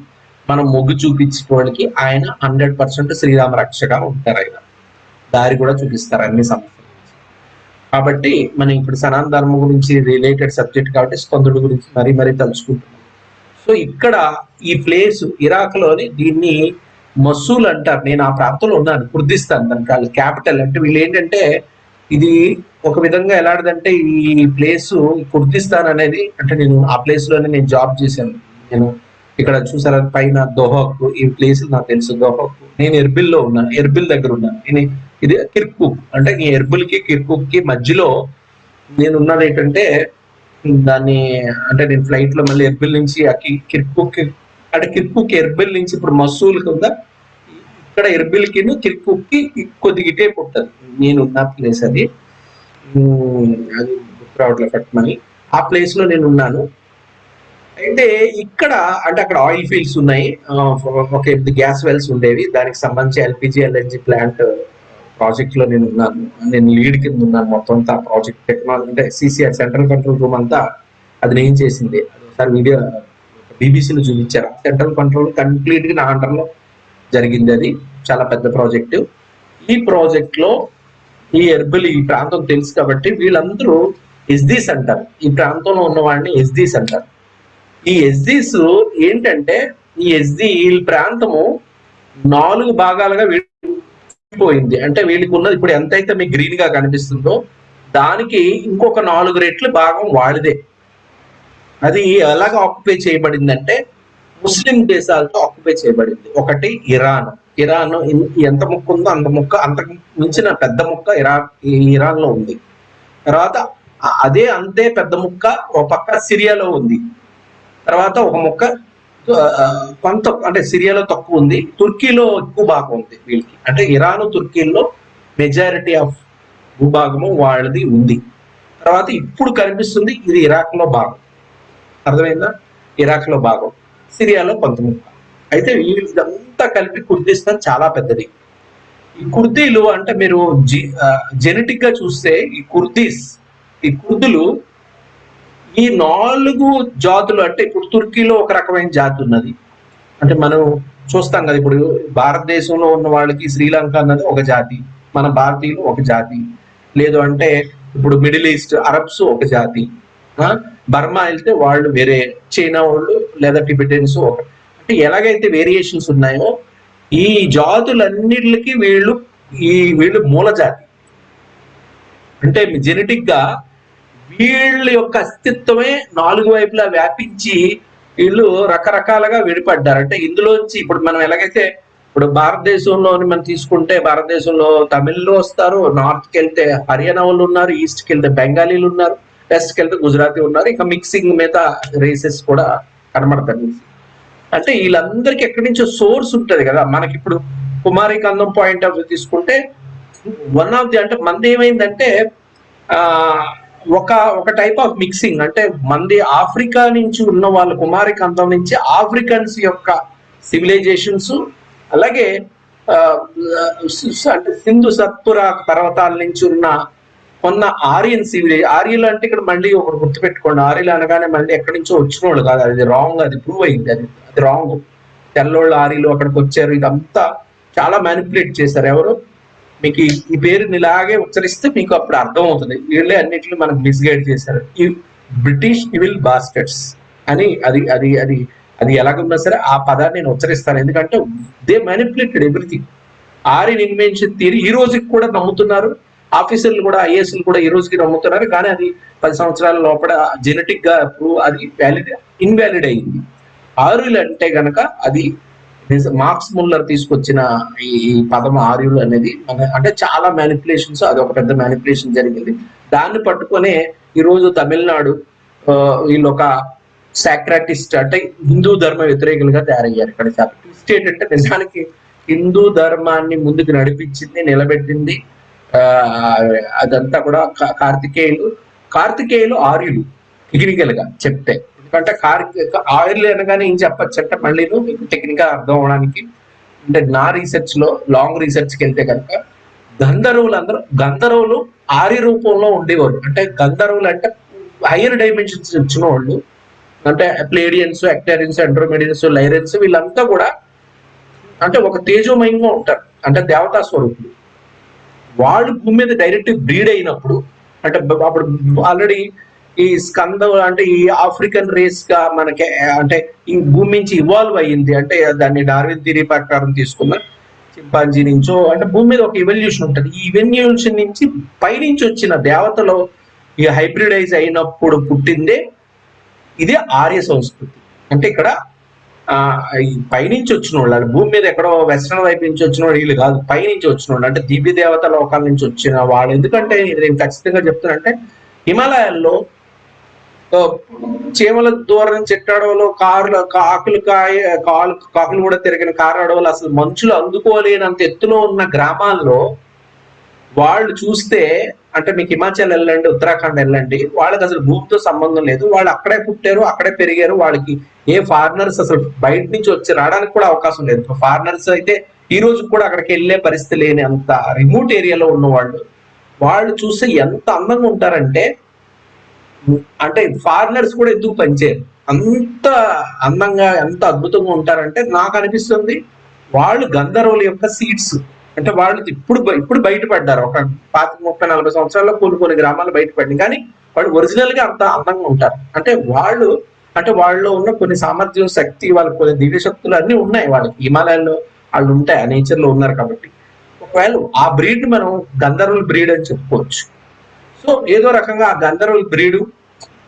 మనం మొగ్గు చూపించుకోవడానికి ఆయన 100% శ్రీరామ రక్షగా ఉంటారు. ఆయన దారి కూడా చూపిస్తారు అన్ని సమస్యలు. కాబట్టి మనం ఇప్పుడు సనాతన ధర్మం గురించి రిలేటెడ్ సబ్జెక్ట్ కాబట్టి స్కందుడి గురించి మరీ తలుచుకుంటున్నాం. సో ఇక్కడ ఈ ప్లేస్ ఇరాక్ లోని దీన్ని మసూల్ అంటారు. నేను ఆ ప్రాంతంలో ఉన్నాను, కుర్దిస్తాన్ దాని క్యాపిటల్. అంటే వీళ్ళు ఏంటంటే ఇది ఒక విధంగా ఎలాంటిదంటే ఈ ప్లేస్ కుర్దిస్తాన్ అనేది, అంటే నేను ఆ ప్లేస్ లోనే నేను జాబ్ చేశాను. నేను ఇక్కడ చూసారా పైన దోహక్, ఈ ప్లేస్ నాకు తెలుసు దోహక్. నేను ఎర్బిల్ లో ఉన్నాను, ఎర్బిల్ దగ్గర ఉన్నాను. నేను ఇది కిర్కుక్, అంటే ఈ ఎర్బిల్ కి కిర్కుక్ కి మధ్యలో నేను ఉన్నది. ఏంటంటే దాన్ని, అంటే నేను ఫ్లైట్ లో మళ్ళీ ఎర్బిల్ నుంచి కిర్కుక్, అంటే కిర్కుక్ ఎర్బిల్ నుంచి ఇప్పుడు మసూల్ కింద, ఇక్కడ ఎర్బిల్ కి కిర్కుక్ కి కొద్దిగా ఇటే పుట్టదు నేను ఉన్న ప్లేస్. అది రావట్లేదు పట్టమని ఆ ప్లేస్ లో నేను ఉన్నాను. అయితే ఇక్కడ అంటే అక్కడ ఆయిల్ ఫీల్డ్స్ ఉన్నాయి, ఒక గ్యాస్ వెల్స్ ఉండేవి, దానికి సంబంధించి ఎల్పిజి ఎల్ఎన్జి ప్లాంట్ ప్రాజెక్ట్ లో నేను ఉన్నాను. నేను లీడ్ కింద ఉన్నాను మొత్తం అంతా ప్రాజెక్ట్ టెక్నాలజీ, అంటే సిసిఆర్ సెంట్రల్ కంట్రోల్ రూమ్ అంతా అది నేను చేసింది. ఒకసారి వీడియో బీబీసీలో చూపించారు. సెంట్రల్ కంట్రోల్ కంప్లీట్ గా నా అండర్ లో జరిగింది. అది చాలా పెద్ద ప్రాజెక్టు. ఈ ప్రాజెక్ట్ లో ఈ ఎర్బిల్, ఈ ప్రాంతం తెలుసు కాబట్టి వీళ్ళందరూ ఎస్దీస్ అంటారు. ఈ ప్రాంతంలో ఉన్న వాడిని ఎస్దీస్ అంటారు. ఈ ఎస్దీస్ ఏంటంటే, ఈ ప్రాంతము 4 భాగాలుగా విడిపోయింది. అంటే వీళ్ళకి ఉన్నది ఇప్పుడు ఎంతైతే మీకు గ్రీన్ గా కనిపిస్తుందో దానికి ఇంకొక 4 రెట్లు భాగం వాడిదే. అది ఎలాగ ఆక్యుపై చేయబడింది అంటే ముస్లిం దేశాలతో ఆక్యుపై చేయబడింది. ఒకటి ఇరాన్ ఎంత ముక్క ఉందో అంత ముక్క, అంతకు మించిన పెద్ద ముక్క ఇరాన్ లో ఉంది. తర్వాత అంతే పెద్ద ముక్క ఒక పక్క సిరియాలో ఉంది. తర్వాత ఒక ముక్క కొంత, అంటే సిరియాలో తక్కువ ఉంది, తుర్కీలో ఎక్కువ భాగం ఉంది వీళ్ళకి. అంటే ఇరాన్, తుర్కీలో మెజారిటీ ఆఫ్ భూభాగము వాళ్ళది ఉంది. తర్వాత ఇప్పుడు కనిపిస్తుంది ఇది ఇరాక్ లో భాగం. అర్థమైందా? ఇరాక్ లో భాగం, సిరియాలో కొంత ముక్క. అయితే ఇదంతా కలిపి కుర్దిస్తాన్ చాలా పెద్దది. ఈ కుర్దీలు అంటే మీరు జెనెటిక్ గా చూస్తే ఈ కుర్దులు ఈ 4 జాతులు అంటే ఇప్పుడు తుర్కీలో ఒక రకమైన జాతి ఉన్నది. అంటే మనం చూస్తాం కదా, ఇప్పుడు భారతదేశంలో ఉన్న వాళ్ళకి శ్రీలంక అన్నది ఒక జాతి, మన భారతీయులు ఒక జాతి. లేదు అంటే ఇప్పుడు మిడిల్ ఈస్ట్ అరబ్స్ ఒక జాతి, బర్మా వెళ్తే వాళ్ళు వేరే, చైనా వాళ్ళు లేదా టిబెటియన్స్ ఒక. అంటే ఎలాగైతే వేరియేషన్స్ ఉన్నాయో ఈ జాతులన్నిటికి వీళ్ళు మూల జాతి. అంటే జెనెటిక్ గా వీళ్ళ యొక్క అస్తిత్వమే 4 వైపులా వ్యాపించి వీళ్ళు రకరకాలుగా విడిపడ్డారు. అంటే ఇందులోంచి ఇప్పుడు మనం ఎలాగైతే ఇప్పుడు భారతదేశంలోని మనం తీసుకుంటే భారతదేశంలో తమిళ్లు వస్తారు, నార్త్కి వెళ్తే హర్యానా వాళ్ళు ఉన్నారు, ఈస్ట్కి వెళ్తే బెంగాలీలు ఉన్నారు, వెస్ట్కి వెళ్తే గుజరాతీ ఉన్నారు, ఇంకా మిక్సింగ్ మీద రేసెస్ కూడా కనబడతారు. అంటే వీళ్ళందరికీ ఎక్కడి నుంచో సోర్స్ ఉంటది కదా. మనకి ఇప్పుడు కుమారి కందం పాయింట్ ఆఫ్ వ్యూ తీసుకుంటే వన్ ఆఫ్ ది, అంటే మంది ఏమైందంటే ఒక టైప్ ఆఫ్ మిక్సింగ్. అంటే మంది ఆఫ్రికా నుంచి ఉన్న వాళ్ళు కుమారి కందం నుంచి ఆఫ్రికన్స్ యొక్క సివిలైజేషన్స్, అలాగే అంటే సింధు సత్పురా పర్వతాల నుంచి ఉన్న ఆర్యన్ ఆర్యులు అంటే ఇక్కడ మళ్ళీ ఒకటి గుర్తుపెట్టుకోండి, ఆర్యులు అనగానే మళ్ళీ ఎక్కడి నుంచో వచ్చిన వాళ్ళు కాదు, అది రాంగ్, అది ప్రూవ్ అయింది, అది రాంగ్. తెల్లోళ్ళు ఆర్యులు అక్కడికి వచ్చారు, ఇదంతా చాలా మ్యానిపులేట్ చేశారు. ఎవరు? మీకు ఈ పేరుని ఇలాగే ఉచ్చరిస్తే మీకు అప్పుడు అర్థం అవుతుంది, వీళ్ళే అన్నిటిని మనకు మిస్గైడ్ చేశారు, ఈ బ్రిటిష్ ఇవిల్ బాస్టర్స్ అని. అది ఎలాగున్నా సరే ఆ పదాన్ని నేను ఉచ్చరిస్తాను, ఎందుకంటే they manipulated everything. Aryan invention theory ఈ రోజుకి కూడా నమ్ముతున్నారు, ఆఫీసర్లు కూడా, ఐఏఎస్లు కూడా ఈ రోజుకి నమ్ముతున్నారు. కానీ అది 10 సంవత్సరాల లోపల జెనెటిక్ గా అది ఇన్వాలిడ్ అయింది. ఆర్యులు అంటే గనక అది మార్క్స్ ముల్లర్ తీసుకొచ్చిన ఈ పదం ఆర్యులు అనేది అంటే చాలా మ్యానిపులేషన్స్, అది ఒక పెద్ద మ్యానిపులేషన్ జరిగింది. దాన్ని పట్టుకొనే ఈ రోజు తమిళనాడు వీళ్ళు ఒక సాక్రాటిస్ట్, అంటే హిందూ ధర్మ వ్యతిరేకులుగా తయారయ్యారు. ఇక్కడ ట్విస్ట్ ఏంటంటే నిజానికి హిందూ ధర్మాన్ని ముందుకు నడిపించింది, నిలబెట్టింది అదంతా కూడా కార్తికేయులు ఆర్యులు టెక్నికల్ గా చెప్తే. ఎందుకంటే ఆర్యులు అనగానే ఏం చెప్పచ్చు అంటే మళ్ళీ మీకు టెక్నికల్ గా అర్థం అవడానికి, అంటే నా రీసెర్చ్ లో లాంగ్ రీసెర్చ్కి వెళ్తే కనుక గంధర్వులు ఆర్య రూపంలో ఉండేవారు. అంటే గంధర్వులు అంటే హైయర్ డైమెన్షన్స్ వచ్చిన వాళ్ళు, అంటే ప్లేడియన్స్, యాక్టేరియన్స్, అండ్రోమెడియన్స్, లైరెన్స్, వీళ్ళంతా కూడా అంటే ఒక తేజోమయంగా ఉంటారు, అంటే దేవతా స్వరూపులు. వాళ్ళు భూమి మీద డైరెక్ట్ బ్రీడ్ అయినప్పుడు, అంటే అప్పుడు ఆల్రెడీ ఈ స్కంద అంటే ఈ ఆఫ్రికన్ రేస్ గా మనకి అంటే ఈ భూమి నుంచి ఇవాల్వ్ అయ్యింది. అంటే దాన్ని డార్విన్ థియరీ ప్రకారం తీసుకున్న చింపాంజీ నుంచో, అంటే భూమి మీద ఒక ఇవల్యూషన్ ఉంటుంది. ఈ ఇవల్యూషన్ నుంచి పైనుంచి వచ్చిన దేవతలో ఈ హైబ్రిడైజ్ అయినప్పుడు పుట్టిందే ఇదే ఆర్య సంస్కృతి. అంటే ఇక్కడ ఈ పైనుంచి వచ్చిన వాళ్ళు, భూమి మీద ఎక్కడో వెస్ట్రన్ వైపు నుంచి వచ్చిన వాళ్ళు వీళ్ళు కాదు, పైనుంచి వచ్చిన వాళ్ళు, అంటే దివ్య దేవత లోకాల నుంచి వచ్చిన వాళ్ళు. ఎందుకంటే నేను ఖచ్చితంగా చెప్తున్నా, హిమాలయాల్లో చీమల దూరం చెట్టడవలో కాకులు కూడా తిరిగిన కారడవలు, అసలు మంచులు అందుకోలేనంత ఎత్తులో ఉన్న గ్రామాల్లో వాళ్ళు చూస్తే, అంటే మీకు హిమాచల్ వెళ్ళండి, ఉత్తరాఖండ్ వెళ్ళండి, వాళ్ళకి అసలు భూమితో సంబంధం లేదు, వాళ్ళు అక్కడే పుట్టారు, అక్కడే పెరిగారు, వాళ్ళకి ఏ ఫారినర్స్ అసలు బయట నుంచి వచ్చి రావడానికి కూడా అవకాశం లేదు. ఫారినర్స్ అయితే ఈ రోజు కూడా అక్కడికి వెళ్ళే పరిస్థితి లేని అంత రిమోట్ ఏరియాలో ఉన్న వాళ్ళు చూస్తే ఎంత అందంగా ఉంటారంటే, అంటే ఫారినర్స్ కూడా ఎందుకు పనిచేయరు, అంత అందంగా ఎంత అద్భుతంగా ఉంటారంటే నాకు అనిపిస్తుంది వాళ్ళు గంధర్వుల యొక్క సీడ్స్. అంటే వాళ్ళు ఇప్పుడు బయటపడ్డారు, ఒక 30-40 సంవత్సరాల్లో కొన్ని గ్రామాలు బయటపడింది, కానీ వాళ్ళు ఒరిజినల్ గా అంత అందంగా ఉంటారు. అంటే వాళ్ళలో ఉన్న కొన్ని సామర్థ్యం, శక్తి, వాళ్ళకి కొన్ని దివ్య శక్తులు అన్ని ఉన్నాయి, వాళ్ళకి హిమాలయాల్లో వాళ్ళు ఉంటాయి, ఆ నేచర్ లో ఉన్నారు. కాబట్టి ఒకవేళ ఆ బ్రీడ్ మనం గంధర్వుల బ్రీడ్ అని చెప్పుకోవచ్చు. సో ఏదో రకంగా ఆ గంధర్వుల బ్రీడ్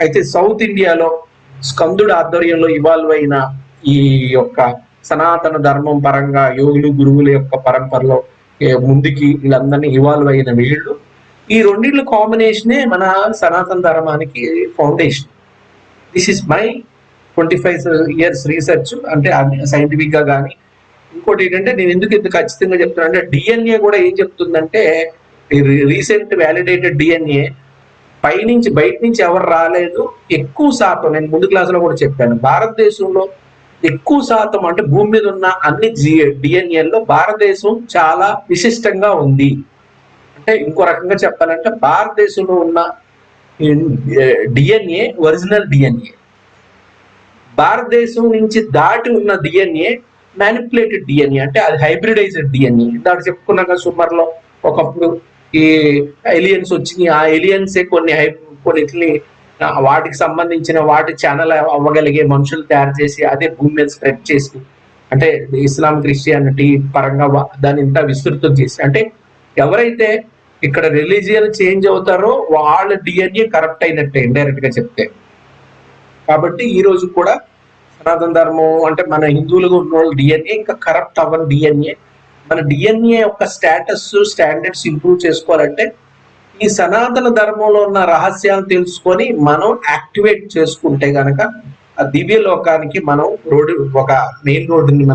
అయితే సౌత్ ఇండియాలో స్కందుడు ఆధ్వర్యంలో ఇవాల్వ్ అయిన ఈ యొక్క సనాతన ధర్మం పరంగా యోగులు, గురువుల యొక్క పరంపరలో ముందుకి వీళ్ళందరినీ ఇవాల్వ్ అయిన వీళ్ళు, ఈ రెండిళ్ళ కాంబినేషనే మన సనాతన ధర్మానికి foundation. This is my 25 years research, అంటే సైంటిఫిక్ గా కానీ. ఇంకోటి ఏంటంటే నేను ఎందుకు ఖచ్చితంగా చెప్తున్నా అంటే, డిఎన్ఏ కూడా ఏం చెప్తుందంటే, రీసెంట్ వ్యాలిడేటెడ్ డిఎన్ఏ పైనుంచి బయట నుంచి ఎవరు రాలేదు, ఎక్కువ శాతం, నేను ముందు క్లాసులో కూడా చెప్పాను, భారతదేశంలో ఎక్కువ శాతం, అంటే భూమి మీద ఉన్న అన్ని డిఎన్ఏల్లో భారతదేశం చాలా విశిష్టంగా ఉంది. అంటే ఇంకో రకంగా చెప్పాలంటే భారతదేశంలో ఉన్న డిఎన్ఏ ఒరిజినల్ డిఎన్ఏ. భారతదేశం నుంచి దాటి ఉన్న డిఎన్ఏ మ్యానిపులేటెడ్ డిఎన్ఏ, అంటే అది హైబ్రిడైజ్డ్ డిఎన్ఏ. దాంట్లో చెప్పుకున్నాక సుమారులో ఒకప్పుడు ఈ ఎలియన్స్ వచ్చినాయి, ఆ ఎలియన్సే కొన్నిటిని వాటికి సంబంధించిన వాటి ఛానల్ అవ్వగలిగే మనుషులు తయారు చేసి అదే భూమి మీద స్ప్రెడ్ చేసి, అంటే ఇస్లాం క్రిస్టియానిటీ పరంగా దాన్ని ఇంత విస్తృతం చేసి, అంటే ఎవరైతే ఇక్కడ రిలీజియన్ చేంజ్ అవుతారో వాళ్ళ డిఎన్ఏ కరప్ట్ అయినట్టే ఇండైరెక్ట్ గా చెప్తే. కాబట్టి ఈ రోజు కూడా సనాతన ధర్మం అంటే మన హిందువులుగా ఉన్న వాళ్ళ డిఎన్ఏ ఇంకా కరప్ట్ అవ్వని డిఎన్ఏ. మన డిఎన్ఏ యొక్క స్టాండర్డ్స్ ఇంప్రూవ్ చేసుకోవాలంటే ఈ సనాతన ధర్మంలో ఉన్న రహస్యాలు తెలుసుకొని మనం యాక్టివేట్ చేసుకుంటే గనక ఆ దివ్య లోకానికి మనం ఒక మెయిన్ రోడ్డుని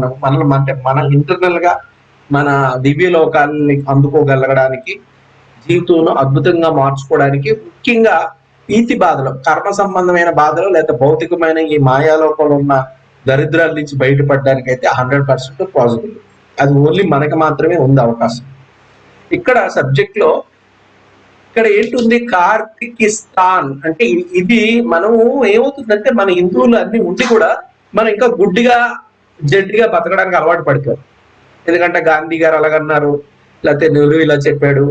మన ఇంటర్నల్ గా మన దివ్య లోకాన్ని అందుకోగలగడానికి, జీవితంలో అద్భుతంగా మార్చుకోవడానికి, ముఖ్యంగా ఈతి బాధలు, కర్మ సంబంధమైన బాధలు లేదా భౌతికమైన ఈ మాయాలోకంలో ఉన్న దరిద్రాల నుంచి బయటపడడానికి అయితే 100% పాజిబుల్. అది ఓన్లీ మనకి మాత్రమే ఉంది అవకాశం. ఇక్కడ సబ్జెక్ట్ లో ఇక్కడ ఏంటుంది, కార్తికిస్తాన్ అంటే ఇది మనము ఏమవుతుందంటే మన హిందువులు అన్ని ఉండి కూడా మనం ఇంకా గుడ్డిగా జడ్డిగా బతకడానికి అలవాటు పడిపోయాం. ఎందుకంటే గాంధీ గారు అలాగన్నారు, లేకపోతే నెహ్రూ ఇలా చెప్పాడు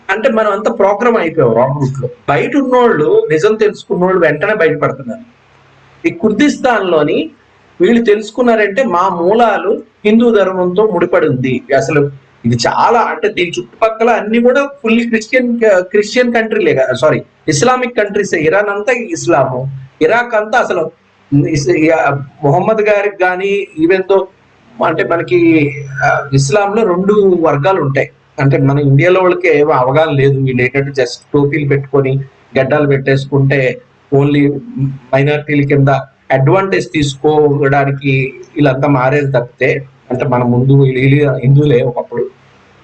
అంటే మనం అంతా ప్రోగ్రామ్ అయిపోయాం రాంగ్ రూట్ లో. బయట ఉన్నోళ్ళు, నిజం తెలుసుకున్న వాళ్ళు వెంటనే బయటపడుతున్నారు. ఈ కుర్దిస్తాన్ లోని వీళ్ళు తెలుసుకున్నారంటే మా మూలాలు హిందూ ధర్మంతో ముడిపడి ఉంది. అసలు ఇది చాలా, అంటే దీని చుట్టుపక్కల అన్ని కూడా ఫుల్లీ క్రిస్టియన్ కంట్రీలే కదా, సారీ ఇస్లామిక్ కంట్రీస్. ఇరాన్ అంతా ఇస్లాము, ఇరాక్ అంతా అసలు మొహమ్మద్ గారికి కానీ ఈవెన్తో అంటే మనకి ఇస్లాంలో 2 వర్గాలు ఉంటాయి. అంటే మన ఇండియాలో వాళ్ళకి ఏమో అవగాహన లేదు, వీళ్ళు ఏంటంటే జస్ట్ టోపీలు పెట్టుకొని గడ్డాలు పెట్టేసుకుంటే ఓన్లీ మైనారిటీల కింద అడ్వాంటేజ్ తీసుకోవడానికి వీళ్ళంతా మారేది తప్పితే, అంటే మన ముందు హిందువులే ఒకప్పుడు.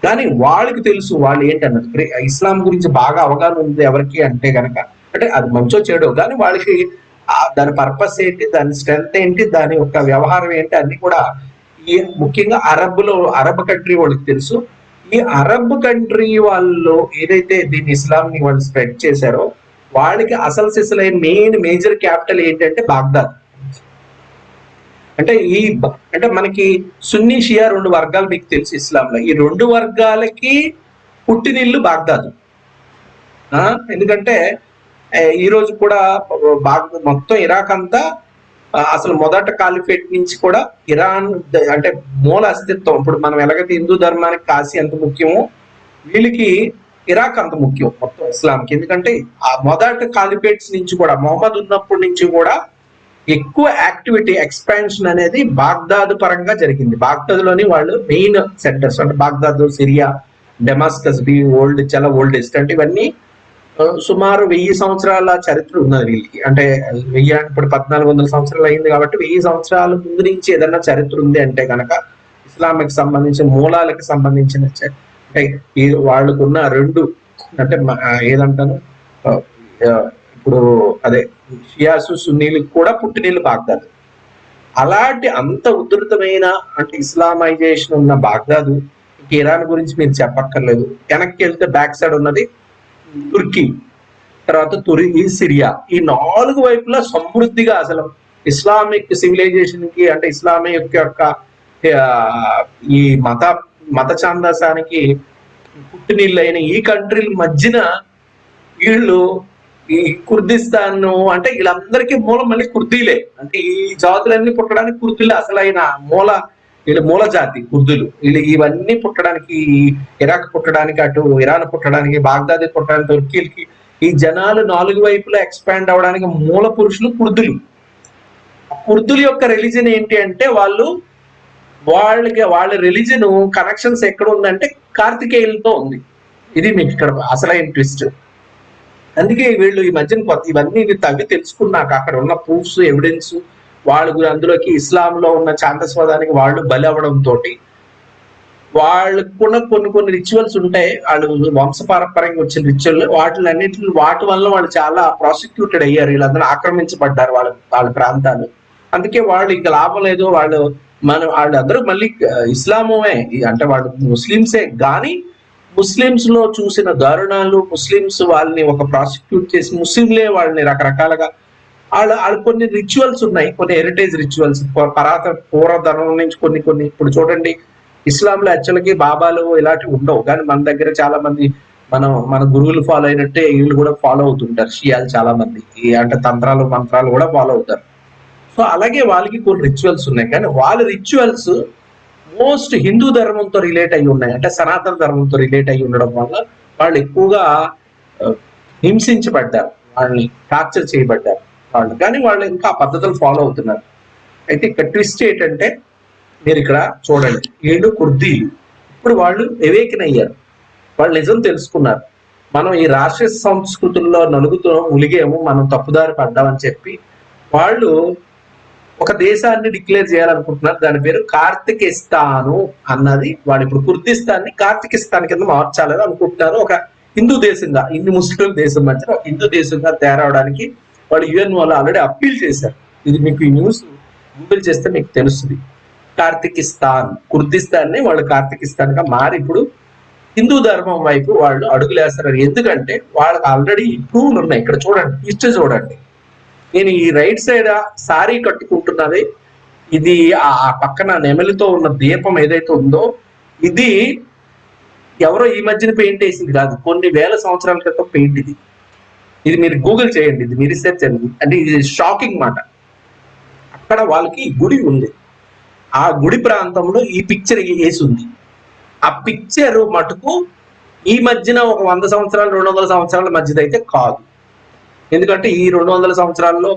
కానీ వాళ్ళకి తెలుసు వాళ్ళు ఏంటన్నది. ఇస్లాం గురించి బాగా అవగాహన ఉంది ఎవరికి అంటే గనక, అంటే అది మంచో చెడో కానీ వాళ్ళకి దాని పర్పస్ ఏంటి, దాని స్ట్రెంత్ ఏంటి, దాని యొక్క వ్యవహారం ఏంటి అన్ని కూడా ఈ ముఖ్యంగా అరబ్ కంట్రీ వాళ్ళకి తెలుసు. ఈ అరబ్ కంట్రీ వాళ్ళు ఏదైతే దీన్ని ఇస్లాంని వాళ్ళు స్ప్రెడ్ చేశారో వాళ్ళకి అసలు సిసలైన మేజర్ క్యాపిటల్ ఏంటంటే బాగ్దాద్. అంటే మనకి సున్నీ షియా 2 వర్గాలు మీకు తెలుసు ఇస్లాంలో. ఈ 2 వర్గాలకి పుట్టినిల్లు బాగ్దాద్. ఎందుకంటే ఈ రోజు కూడా మొత్తం ఇరాక్ అంతా అసలు మొదట కాలిఫేట్ నుంచి కూడా ఇరాన్ అంటే మూల అస్తిత్వం. ఇప్పుడు మనం ఎలాగైతే హిందూ ధర్మానికి కాశీ ఎంత ముఖ్యమో వీళ్ళకి ఇరాక్ అంత ముఖ్యం మొత్తం ఇస్లాంకి. ఎందుకంటే ఆ మొదట కాలిఫేట్స్ నుంచి కూడా మొహమ్మద్ ఉన్నప్పటి నుంచి కూడా ఎక్కువ యాక్టివిటీ ఎక్స్పాన్షన్ అనేది బాగ్దాద్ పరంగా జరిగింది. బాగ్దాద్ లోని వాళ్ళు మెయిన్ సెంటర్స్, అంటే బాగ్దాద్, సిరియా, డెమాస్కస్ చాలా ఓల్డెస్ట్. అంటే ఇవన్నీ సుమారు 1000 సంవత్సరాల చరిత్ర ఉన్నది వీళ్ళకి. అంటే 1000 ఇప్పుడు 1400 సంవత్సరాలు అయింది కాబట్టి 1000 సంవత్సరాల ముందు నుంచి ఏదన్నా చరిత్ర ఉంది అంటే కనుక ఇస్లాంకి సంబంధించిన మూలాలకు సంబంధించిన వాళ్ళకున్న 2 అంటే ఏదంటాను ఇప్పుడు అదే షియాసు సున్నీలకు కూడా పుట్టినీళ్ళు బాగ్దాద్. అలాంటి అంత ఉధృతమైన అంటే ఇస్లామైజేషన్ ఉన్న బాగ్దాదు, ఇరాన్ గురించి మీరు చెప్పక్కర్లేదు. వెనక్కి వెళ్తే బ్యాక్ సైడ్ ఉన్నది తుర్కీ, తర్వాత సిరియా. ఈ 4 వైపులా సమృద్ధిగా అసలు ఇస్లామిక్ సివిలైజేషన్ కి అంటే ఇస్లామిక్ యొక్క ఈ మత ఛాందసానికి పుట్టినీళ్ళు అయిన ఈ కంట్రీల మధ్యన వీళ్ళు ఈ కుర్దిస్తాన్ అంటే వీళ్ళందరికీ మూలం మళ్ళీ కుర్దీలే. అంటే ఈ జాతులన్నీ పుట్టడానికి కుర్దీలే అసలైన మూల జాతి కుర్దులు. వీళ్ళు ఇవన్నీ పుట్టడానికి, ఇరాక్ పుట్టడానికి, అటు ఇరాన్ పుట్టడానికి, బాగ్దాది పుట్టడానికి, తుర్కీలకి ఈ జనాలు 4 వైపులా ఎక్స్పాండ్ అవడానికి మూల పురుషులు కుర్దులు. కుర్దుల యొక్క రిలీజన్ ఏంటి అంటే వాళ్ళ రిలీజన్ కనెక్షన్స్ ఎక్కడ ఉందంటే కార్తికేయులతో ఉంది. ఇది మీకు ఇక్కడ అసలైన ట్విస్ట్. అందుకే వీళ్ళు ఈ మధ్యన ఇవన్నీ తవ్వి తెలుసుకున్నాక అక్కడ ఉన్న ప్రూఫ్స్, ఎవిడెన్స్, వాళ్ళు అందులోకి ఇస్లాంలో ఉన్న ఛాందస్వాదానికి వాళ్ళు బలి అవ్వడంతో వాళ్ళకున్న కొన్ని రిచువల్స్ ఉంటాయి, వాళ్ళు వంశపారంపర్యంగా వచ్చిన రిచువల్, వాటి వల్ల వాళ్ళు చాలా ప్రాసిక్యూటెడ్ అయ్యారు. వీళ్ళందరూ ఆక్రమించబడ్డారు వాళ్ళ ప్రాంతాలు. అందుకే వాళ్ళు ఇంకా లాభం లేదు, వాళ్ళందరూ మళ్ళీ ఇస్లామే అంటే వాళ్ళు ముస్లింసే కానీ ముస్లిమ్స్ లో చూసిన దారుణాలు, ముస్లిమ్స్ వాళ్ళని ఒక ప్రాసిక్యూట్ చేసి ముస్లింలే వాళ్ళని రకరకాలుగా వాళ్ళు కొన్ని రిచువల్స్ ఉన్నాయి, కొన్ని హెరిటేజ్ రిచువల్స్ పూర్వధనం నుంచి కొన్ని ఇప్పుడు చూడండి, ఇస్లాంలో యాక్చువల్గా బాబాలు ఇలాంటివి ఉండవు, కానీ మన దగ్గర చాలా మంది మన గురువులు ఫాలో అయినట్టే వీళ్ళు కూడా ఫాలో అవుతుంటారు. షియాలు చాలా మంది అంటే తంత్రాలు మంత్రాలు కూడా ఫాలో అవుతారు. సో అలాగే వాళ్ళకి కొన్ని రిచువల్స్ ఉన్నాయి, కానీ వాళ్ళ రిచువల్స్ మోస్ట్ హిందూ ధర్మంతో రిలేట్ అయి ఉన్నాయి, అంటే సనాతన ధర్మంతో రిలేట్ అయి ఉండడం వల్ల వాళ్ళు ఎక్కువగా హింసించబడ్డారు, వాళ్ళని టార్చర్ చేయబడ్డారు వాళ్ళు, కానీ వాళ్ళు ఇంకా ఆ పద్ధతులు ఫాలో అవుతున్నారు. అయితే ఇక్కడ ట్విస్ట్ ఏంటంటే మీరు ఇక్కడ చూడండి, వీళ్ళు కుర్దీలు, ఇప్పుడు వాళ్ళు ఎవేకన్ అయ్యారు, వాళ్ళు నిజం తెలుసుకున్నారు. మనం ఈ రాష్ట్రీయ సంస్కృతుల్లో నలుగుతూ ములిగేము, మనం తప్పుదారి పడ్డామని చెప్పి వాళ్ళు ఒక దేశాన్ని డిక్లేర్ చేయాలనుకుంటున్నారు. దాని పేరు కార్తికిస్తాను అన్నది. వాళ్ళు ఇప్పుడు కుర్దిస్తాన్ని కార్తికిస్తాన్ కింద మార్చాలని అనుకుంటున్నారు. ఒక హిందూ దేశంగా, ఇన్ని ముస్లిం దేశం మధ్య ఒక హిందూ దేశంగా తయారవడానికి వాళ్ళు యుఎన్ వాళ్ళు ఆల్రెడీ అప్పీల్ చేశారు. ఇది మీకు ఈ న్యూస్ గూగుల్ చేస్తే మీకు తెలుస్తుంది. కార్తికిస్తాన్, కుర్దిస్తాన్ని వాళ్ళు కార్తికిస్తాన్ గా మారి ఇప్పుడు హిందూ ధర్మం వైపు వాళ్ళు అడుగులేస్తారు. ఎందుకంటే వాళ్ళకి ఆల్రెడీ ప్రూవ్లు ఉన్నాయి. ఇక్కడ చూడండి, హిస్టరీ చూడండి. నేను ఈ రైట్ సైడ్ సారీ కట్టుకుంటున్నది, ఇది ఆ పక్కన నెమలితో ఉన్న దీపం ఏదైతే ఉందో, ఇది ఎవరో ఈ మధ్యన పెయింట్ వేసింది కాదు, కొన్ని వేల సంవత్సరాల క్రితం పెయింట్ ఇది. ఇది మీరు గూగుల్ చేయండి, ఇది మీరు రీసెర్చ్ చేయండి. అంటే ఇది షాకింగ్ మాట. అక్కడ వాళ్ళకి గుడి ఉంది, ఆ గుడి ప్రాంతంలో ఈ పిక్చర్ వేసి ఉంది. ఆ పిక్చర్ మటుకు ఈ మధ్యన ఒక 100 సంవత్సరాలు 200 సంవత్సరాల మధ్యదైతే కాదు. ఎందుకంటే ఈ 200 సంవత్సరాల్లో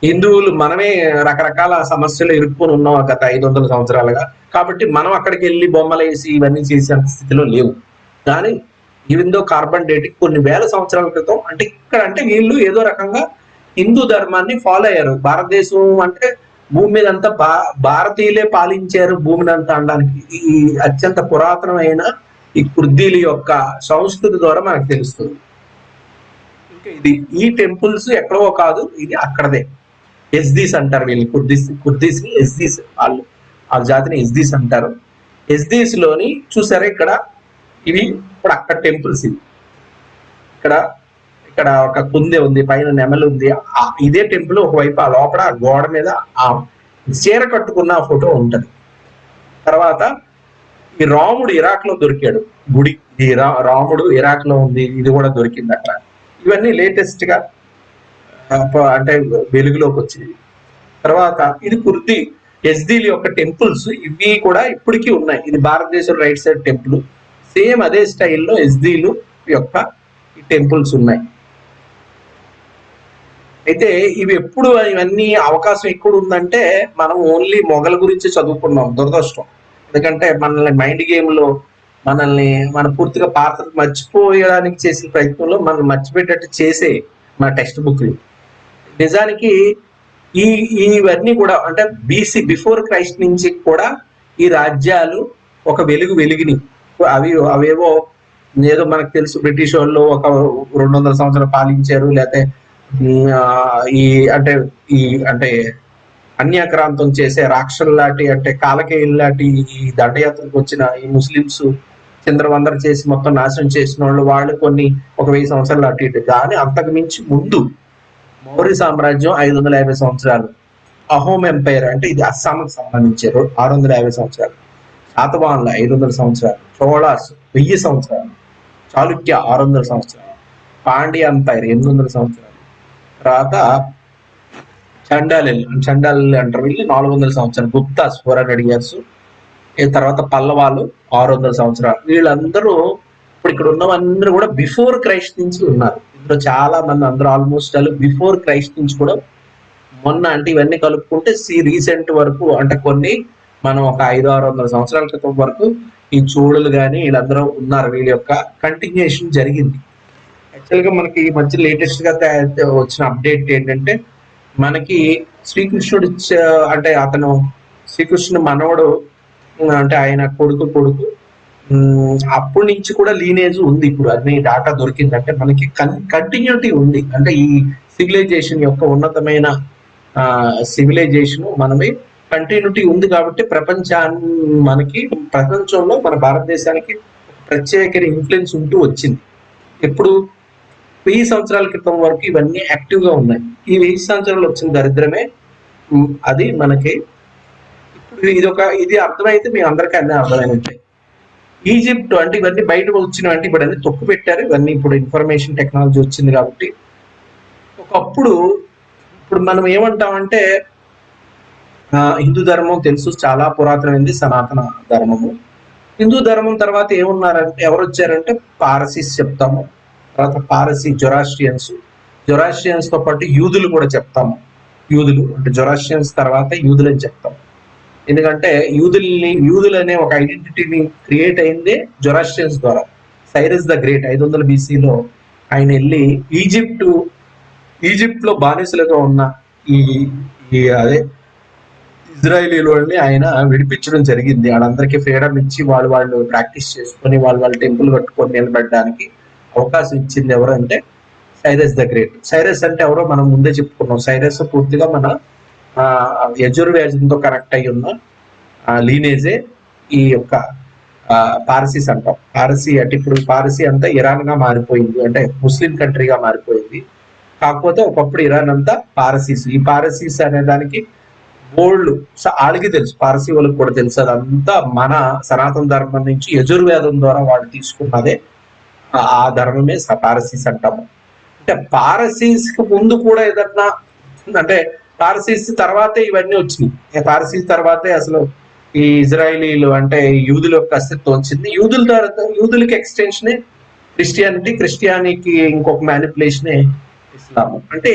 హిందువులు మనమే రకరకాల సమస్యలు ఇరుక్కుని ఉన్నాం గత 500 సంవత్సరాలుగా. కాబట్టి మనం అక్కడికి వెళ్ళి బొమ్మలు వేసి ఇవన్నీ చేసే స్థితిలో లేవు. కానీ ఈవెందో కార్బన్ డేటింగ్ కొన్ని వేల సంవత్సరాల క్రితం, అంటే ఇక్కడ అంటే వీళ్ళు ఏదో రకంగా హిందూ ధర్మాన్ని ఫాలో అయ్యారు. భారతదేశం అంటే భూమి మీద అంతా భారతీయులే పాలించారు భూమిని అంతా అనడానికి ఈ అత్యంత పురాతనమైన ఈ కుర్దీల యొక్క సంస్కృతి ద్వారా మనకు తెలుస్తుంది. ఇంకా ఇది ఈ టెంపుల్స్ ఎక్కడో కాదు, ఇది అక్కడదే. ఎస్దీస్ అంటారు వీళ్ళు, కుర్దీస్ ని ఎస్దీస్, వాళ్ళ జాతిని ఎస్దీస్ అంటారు. ఎస్దీస్ లోని చూసారా ఇక్కడ ఇవి ఇప్పుడు అక్కడ టెంపుల్స్. ఇవి ఇక్కడ ఒక కుందె ఉంది, పైన నెమలు ఉంది. ఇదే టెంపుల్ ఒకవైపు ఆ లోపల గోడ మీద ఆ చీర కట్టుకున్న ఫోటో ఉంటది. తర్వాత ఈ రాముడు ఇరాక్ లో దొరికాడు గుడి, ఈ రాముడు ఇరాక్ లో ఉంది, ఇది కూడా దొరికింది అక్కడ. ఇవన్నీ లేటెస్ట్ గా అంటే వెలుగులోకి వచ్చింది. తర్వాత ఇది కుర్దీ ఎస్దీల యొక్క టెంపుల్స్, ఇవి కూడా ఇప్పటికీ ఉన్నాయి. ఇది భారతదేశం రైట్ సైడ్ టెంపుల్, సేమ్ అదే స్టైల్లో ఎస్దీలు యొక్క ఈ టెంపుల్స్ ఉన్నాయి. అయితే ఇవి ఎప్పుడు ఇవన్నీ అవకాశం ఎక్కడ ఉందంటే మనం ఓన్లీ మొఘల్ గురించి చదువుకున్నాం, దురదృష్టం. ఎందుకంటే మనల్ని మైండ్ గేమ్ లో మన పూర్తిగా పాత్ర మర్చిపోయడానికి చేసిన ప్రయత్నంలో మనం మర్చిపోయేటట్టు చేసే మన టెక్స్ట్ బుక్లు. నిజానికి ఇవన్నీ కూడా అంటే బీసీ బిఫోర్ క్రైస్ట్ నుంచి కూడా ఈ రాజ్యాలు ఒక వెలుగుని అవేవో ఏదో మనకు తెలుసు, బ్రిటిష్ వాళ్ళు ఒక 200 సంవత్సరాలు పాలించారు, లేకపోతే అంటే అన్యాక్రాంతం చేసే రాక్షసుల లాంటి అంటే కాలకేయుల లాంటి ఈ దండయాత్రకు వచ్చిన ఈ ముస్లిమ్స్ చిందరవందర చేసి మొత్తం నాశనం చేసిన వాళ్ళు కొన్ని 1000 సంవత్సరాలు అటు ఇటు. కానీ అంతకు మించి ముందు మౌర్య సామ్రాజ్యం 550 సంవత్సరాలు, అహోమ్ ఎంపైర్ అంటే ఇది అస్సాంకి సంబంధించారు 650 సంవత్సరాలు, శాతవాహనులు 500 సంవత్సరాలు, చోళాస్ 1000 సంవత్సరాలు, చాళుక్య 600 సంవత్సరాలు, పాండ్య ఎంపైర్ 800 సంవత్సరాలు, తర్వాత చండాలు అంటారు వీళ్ళు 400 సంవత్సరాలు, గుప్తాస్ 400 years, తర్వాత పల్లవాలు 600 సంవత్సరాలు. వీళ్ళందరూ ఇప్పుడు ఇక్కడ ఉన్నవందరూ కూడా బిఫోర్ క్రైస్ట్ నుంచి ఉన్నారు. ఇందులో చాలా మంది అందరూ ఆల్మోస్ట్ బిఫోర్ క్రైస్ట్ నుంచి కూడా మొన్న అంటే ఇవన్నీ కలుపుకుంటే రీసెంట్ వరకు అంటే కొన్ని మనం ఒక 500-600 సంవత్సరాల క్రితం వరకు ఈ చూడలు కానీ వీళ్ళందరూ ఉన్నారు. వీళ్ళ యొక్క కంటిన్యూషన్ జరిగింది. యాక్చువల్గా మనకి ఈ మధ్య లేటెస్ట్ గా వచ్చిన అప్డేట్ ఏంటంటే మనకి శ్రీకృష్ణుడు అంటే అతను శ్రీకృష్ణుడు మనవడు అంటే ఆయన కొడుకు అప్పటి నుంచి కూడా లీనేజ్ ఉంది. ఇప్పుడు అన్ని డాటా దొరికింది అంటే మనకి కంటిన్యూటీ ఉంది. అంటే ఈ సివిలైజేషన్ యొక్క ఉన్నతమైన సివిలైజేషన్ మనమే కంటిన్యూటీ ఉంది కాబట్టి ప్రపంచంలో మన భారతదేశానికి ప్రత్యేక ఇన్ఫ్లుయెన్స్ ఉంటూ వచ్చింది. ఎప్పుడు 1000 సంవత్సరాల క్రితం వరకు ఇవన్నీ యాక్టివ్గా ఉన్నాయి. ఈ 1000 సంవత్సరాలు వచ్చిన దరిద్రమే అది మనకి. ఇప్పుడు ఇది అర్థమైతే మీ అందరికీ అన్నీ అర్థమైనట్టే. ఈజిప్ట్ అంటే ఇవన్నీ బయట వచ్చినవంటే ఇప్పుడు అన్ని తొక్కు పెట్టారు. ఇవన్నీ ఇప్పుడు ఇన్ఫర్మేషన్ టెక్నాలజీ వచ్చింది కాబట్టి. ఒకప్పుడు ఇప్పుడు మనం ఏమంటామంటే హిందూ ధర్మం తెలుసు, చాలా పురాతనమైంది సనాతన ధర్మము. హిందూ ధర్మం తర్వాత ఏమున్నారంటే ఎవరు వచ్చారంటే పారసీస్ చెప్తాము, తర్వాత పారసీ జొరాస్ట్రియన్స్ తో పాటు యూదులు కూడా చెప్తాము. యూదులు అంటే జొరాస్ట్రియన్స్ తర్వాత యూదులు అని చెప్తాం. ఎందుకంటే యూదులు అనే ఒక ఐడెంటిటీని క్రియేట్ అయిందే జొరాస్ట్రియన్స్ ద్వారా. సైరస్ ద గ్రేట్ 500 BCలో ఆయన వెళ్ళి ఈజిప్ట్ లో బానిసలుగా ఉన్న అదే ఇజ్రాయేలీలని ఆయన విడిపించడం జరిగింది. వాళ్ళందరికీ ఫ్రీడమ్ ఇచ్చి వాళ్ళు ప్రాక్టీస్ చేసుకొని వాళ్ళు టెంపుల్ కట్టుకొని నిలబెట్టడానికి అవకాశం ఇచ్చింది ఎవరు అంటే సైరస్ ద గ్రేట్. సైరస్ అంటే ఎవరో మనం ముందే చెప్పుకున్నాం. సైరస్ పూర్తిగా మన యజుర్వేదంతో కనెక్ట్ అయి ఉన్న లీనేజే ఈ యొక్క పారసీస్ అంటాం. పారసీ అంటే ఇప్పుడు పారసీ అంతా ఇరాన్ గా మారిపోయింది, అంటే ముస్లిం కంట్రీగా మారిపోయింది. కాకపోతే ఒకప్పుడు ఇరాన్ అంతా పారసీస్. ఈ పారసీస్ అనే దానికి బోల్డ్ వాళ్ళకి తెలుసు, పారసీ వాళ్ళకి కూడా తెలుసు. అదంతా మన సనాతన ధర్మం నుంచి యజుర్వేదం ద్వారా వాళ్ళు తీసుకున్నదే ఆ ధర్మమే పారసీస్ అంటాము. అంటే పారసీస్ కి ముందు కూడా ఏదన్నా అంటే పారసీస్ తర్వాతే ఇవన్నీ వచ్చినాయి. పారసీస్ తర్వాతే అసలు ఈ ఇజ్రాయిలీలు అంటే యూదుల యొక్క అస్తిత్వం వచ్చింది. యూదులకి ఎక్స్టెన్షనే క్రిస్టియానికి ఇంకొక మ్యానిపులేషనే ఇస్లాము. అంటే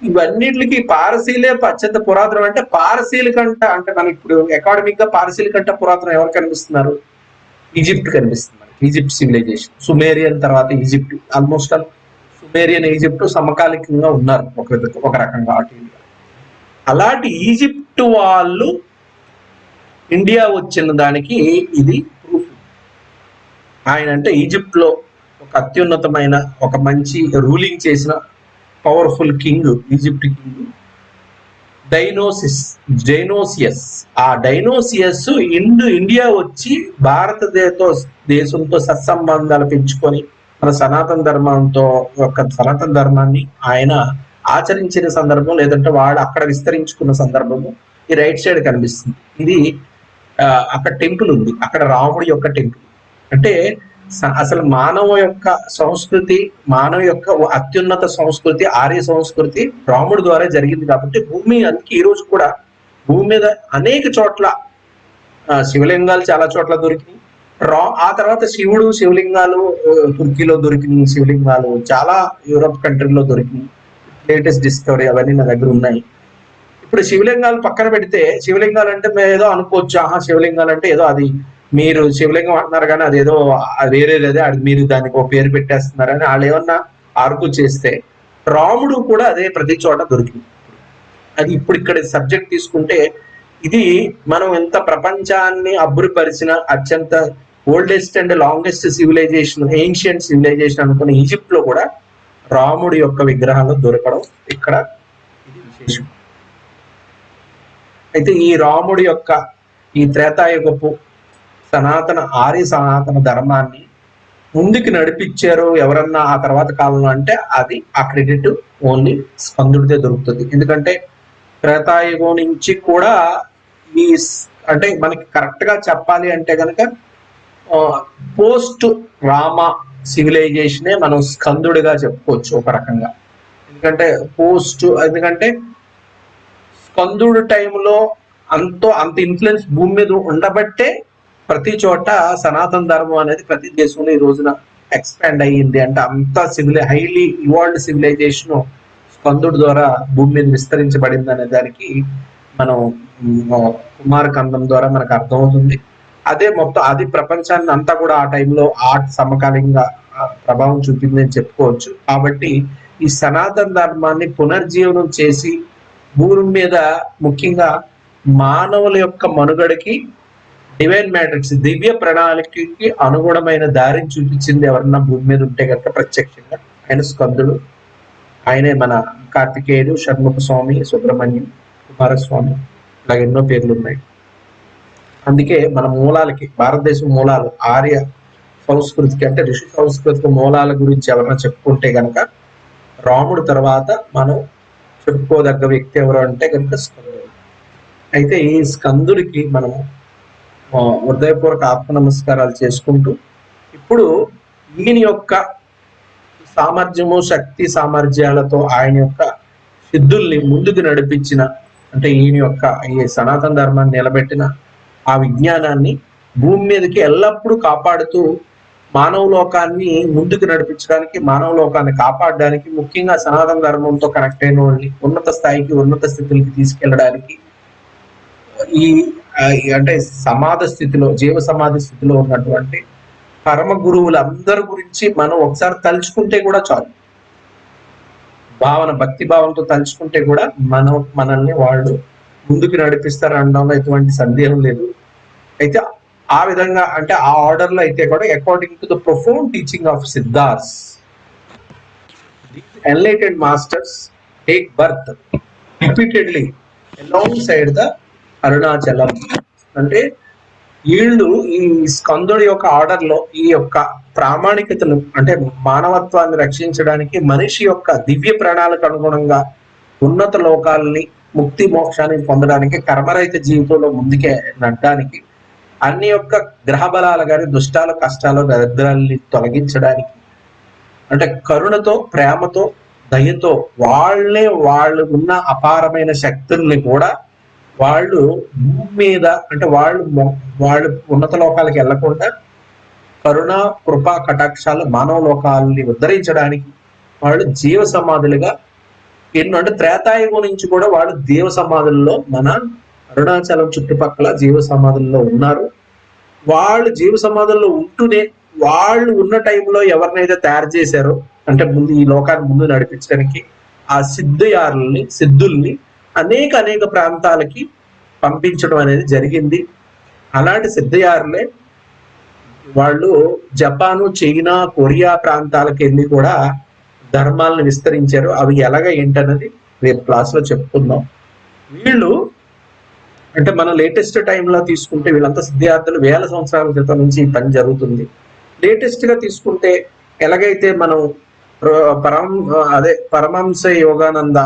ఇవన్నిటికి పారసీలే అత్యంత పురాతనం. అంటే పారసీల కంట అంటే మనకి ఇప్పుడు అకాడమిక్ గా పారసీల కంట పురాతనం ఎవరు కనిపిస్తున్నారు? ఈజిప్ట్ కనిపిస్తున్నారు. ఈజిప్ట్ సివిలైజేషన్, సుమేరియన్ తర్వాత ఈజిప్ట్, ఆల్మోస్ట్ సుమేరియన్ ఈజిప్ట్ సమకాలికంగా ఉన్నారు ఒక రకంగా. అలాంటి ఈజిప్ట్ వాళ్ళు ఇండియా వచ్చిన దానికి ఇది ప్రూఫ్. ఆయన అంటే ఈజిప్ట్ లో ఒక అత్యున్నతమైన ఒక మంచి రూలింగ్ చేసిన పవర్ఫుల్ కింగ్, ఈజిప్ట్ కింగ్ డైనోసియస్. ఆ డైనోసియస్ ఇండియా వచ్చి భారతదేశంతో సత్సంబంధాలు పెంచుకొని మన సనాతన ధర్మాన్ని ఆయన ఆచరించిన సందర్భం, లేదంటే వాడు అక్కడ విస్తరించుకున్న సందర్భము ఈ రైట్ సైడ్ కనిపిస్తుంది. ఇది అక్కడ టెంపుల్ ఉంది, అక్కడ రాముడి యొక్క టెంపుల్. అంటే అసలు మానవ యొక్క సంస్కృతి, మానవ యొక్క అత్యున్నత సంస్కృతి, ఆర్య సంస్కృతి రాముడి ద్వారా జరిగింది. కాబట్టి భూమి అందుకే ఈ రోజు కూడా భూమి మీద అనేక చోట్ల శివలింగాలు చాలా చోట్ల దొరికినాయి. ఆ తర్వాత శివలింగాలు తుర్కీలో దొరికినాయి, శివలింగాలు చాలా యూరోప్ కంట్రీలో దొరికినాయి. లేటెస్ట్ డిస్కవరీ అవన్నీ నా దగ్గర ఉన్నాయి. ఇప్పుడు శివలింగాలు పక్కన పెడితే, శివలింగాలు అంటే మేము ఏదో అనుకోవచ్చు, శివలింగాలు అంటే ఏదో అది మీరు శివలింగం అంటున్నారు కానీ అదేదో వేరేదే, అది మీరు దానికి ఒక పేరు పెట్టేస్తున్నారని వాళ్ళు ఏమన్నా ఆర్కు చేస్తే, రాముడు కూడా అదే ప్రతి చోట దొరికింది. అది ఇప్పుడు ఇక్కడ సబ్జెక్ట్ తీసుకుంటే ఇది మనం ఎంత ప్రపంచాన్ని అబ్బురిపరిచిన అత్యంత oldest and longest civilization, ancient civilization అనుకున్న ఈజిప్ట్ లో కూడా రాముడి యొక్క విగ్రహాలు దొరకడం ఇక్కడ ఇది విశేషం. అయితే ఈ రాముడి యొక్క ఈ త్రేతాయుగపు ఆర్య సనాతన ధర్మాన్ని ముందుకు నడిపించారు ఎవరన్నా ఆ తర్వాత కాలంలో అంటే అది ఆ క్రెడిట్ ఓన్లీ స్కందుడిదే దొరుకుతుంది. ఎందుకంటే త్రేతాయుగం నుంచి కూడా ఈ అంటే మనకి కరెక్ట్ గా చెప్పాలి అంటే కనుక పోస్ట్ రామ సివిలైజేషనే మనం స్కందుడిగా చెప్పుకోవచ్చు ఒక రకంగా. ఎందుకంటే స్కందుడు టైంలో అంత ఇన్ఫ్లుయెన్స్ భూమి మీద ఉండబట్టే ప్రతి చోట సనాతన ధర్మం అనేది ప్రతి దేశంలో ఈ రోజున ఎక్స్పాండ్ అయ్యింది. అంటే అంత హైలీ ఇవాల్వ్డ్ సివిలైజేషన్ స్కందుడు ద్వారా భూమి మీద విస్తరించబడింది అనే దానికి మనం కుమారకందం ద్వారా మనకు అర్థమవుతుంది. అది ప్రపంచాన్ని అంతా కూడా ఆ టైంలో సమకాలీనంగా ప్రభావం చూపింది అని చెప్పుకోవచ్చు. కాబట్టి ఈ సనాతన ధర్మాన్ని పునర్జీవనం చేసి భూమి మీద ముఖ్యంగా మానవుల యొక్క మనుగడకి డివైన్ మ్యాట్రిక్స్, దివ్య ప్రణాళికకి అనుగుణమైన దారిని చూపించింది ఎవరన్నా భూమి మీద ఉంటే కనుక ప్రత్యక్షంగా ఆయన స్కందుడు. ఆయనే మన కార్తికేయుడు, షణ్ముఖ స్వామి, సుబ్రహ్మణ్యం, కుమారస్వామి, ఇలాగ ఎన్నో పేర్లు ఉన్నాయి. అందుకే మన మూలాలకి, భారతదేశం మూలాలు ఆర్య సంస్కృతికి అంటే ఋషి సంస్కృతికి మూలాల గురించి ఎవరైనా చెప్పుకుంటే గనక రాముడు తర్వాత మనం చెప్పుకోదగ్గ వ్యక్తి ఎవరు అంటే కనుక స్కందుడు. అయితే ఈ స్కందుడికి మనము హృదయపూర్వక ఆత్మ నమస్కారాలు చేసుకుంటూ ఇప్పుడు ఈయన యొక్క సామర్థ్యము శక్తి సామర్థ్యాలతో ఆయన యొక్క సిద్ధుల్ని ముందుకు నడిపించిన అంటే ఈయన యొక్క ఈ సనాతన ధర్మాన్ని నిలబెట్టిన ఆ విజ్ఞానాన్ని భూమి మీదకి ఎల్లప్పుడూ కాపాడుతూ మానవ లోకాన్ని ముందుకు నడిపించడానికి మానవ లోకాన్ని కాపాడడానికి ముఖ్యంగా సనాతన ధర్మంతో కనెక్ట్ అయిన వాళ్ళని ఉన్నత స్థాయికి ఉన్నత స్థితులకి తీసుకెళ్ళడానికి ఈ అంటే సమాధి స్థితిలో జీవ సమాధి స్థితిలో ఉన్నటువంటి పరమ గురువులందరి గురించి మనం ఒకసారి తలుచుకుంటే కూడా చాలు, భక్తి భావంతో తలుచుకుంటే కూడా మనల్ని వాళ్ళు ముందుకు నడిపిస్తారు అనడంలో ఎటువంటి సందేహం లేదు. అయితే ఆ విధంగా అంటే ఆ ఆర్డర్ లో అయితే కూడా according to the profound teaching of Siddharth enlightened masters take birth repeatedly along the Arunachalam. అంటే వీళ్ళు ఈ స్కందుడి యొక్క ఆర్డర్ లో ఈ యొక్క ప్రామాణికతను అంటే మానవత్వాన్ని రక్షించడానికి మనిషి యొక్క దివ్య ప్రాణాలకు అనుగుణంగా ఉన్నత లోకాలని ముక్తి మోక్షాన్ని పొందడానికి కర్మరహిత జీవితంలో ముందుకే నడడానికి అన్ని యొక్క గ్రహ బలాలు కానీ దుష్టాల కష్టాలు దరిద్రాల్ని తొలగించడానికి అంటే కరుణతో ప్రేమతో దయతో వాళ్ళు ఉన్న అపారమైన శక్తుల్ని కూడా వాళ్ళు భూమి మీద అంటే వాళ్ళు ఉన్నత లోకాలకు వెళ్లకుండా కరుణ కృపా కటాక్షాలు మానవ లోకాలని ఉద్ధరించడానికి వాళ్ళు జీవ సమాధులుగా అంటే త్రేతాయుగం నుంచి కూడా వాళ్ళు జీవ సమాధుల్లో మన అరుణాచలం చుట్టుపక్కల జీవ సమాధుల్లో ఉన్నారు. వాళ్ళు జీవ సమాధుల్లో ఉంటూనే వాళ్ళు ఉన్న టైంలో ఎవరినైతే తయారు చేశారో అంటే ముందు ఈ లోకాన్ని ముందు నడిపించడానికి ఆ సిద్ధుల్ని అనేక ప్రాంతాలకి పంపించడం అనేది జరిగింది. అలాంటి సిద్ధయారులే వాళ్ళు జపాను చైనా కొరియా ప్రాంతాలకు వెళ్ళి కూడా ధర్మాలను విస్తరించారు. అవి ఎలాగ ఏంటన్నది రేపు క్లాస్ లో చెప్పుకుందాం. వీళ్ళు అంటే మన లేటెస్ట్ టైంలో తీసుకుంటే వీళ్ళంతా సిద్ధార్థులు వేల సంవత్సరాల క్రితం నుంచి ఈ పని జరుగుతుంది. లేటెస్ట్ గా తీసుకుంటే ఎలాగైతే మనం పరమహంస యోగానంద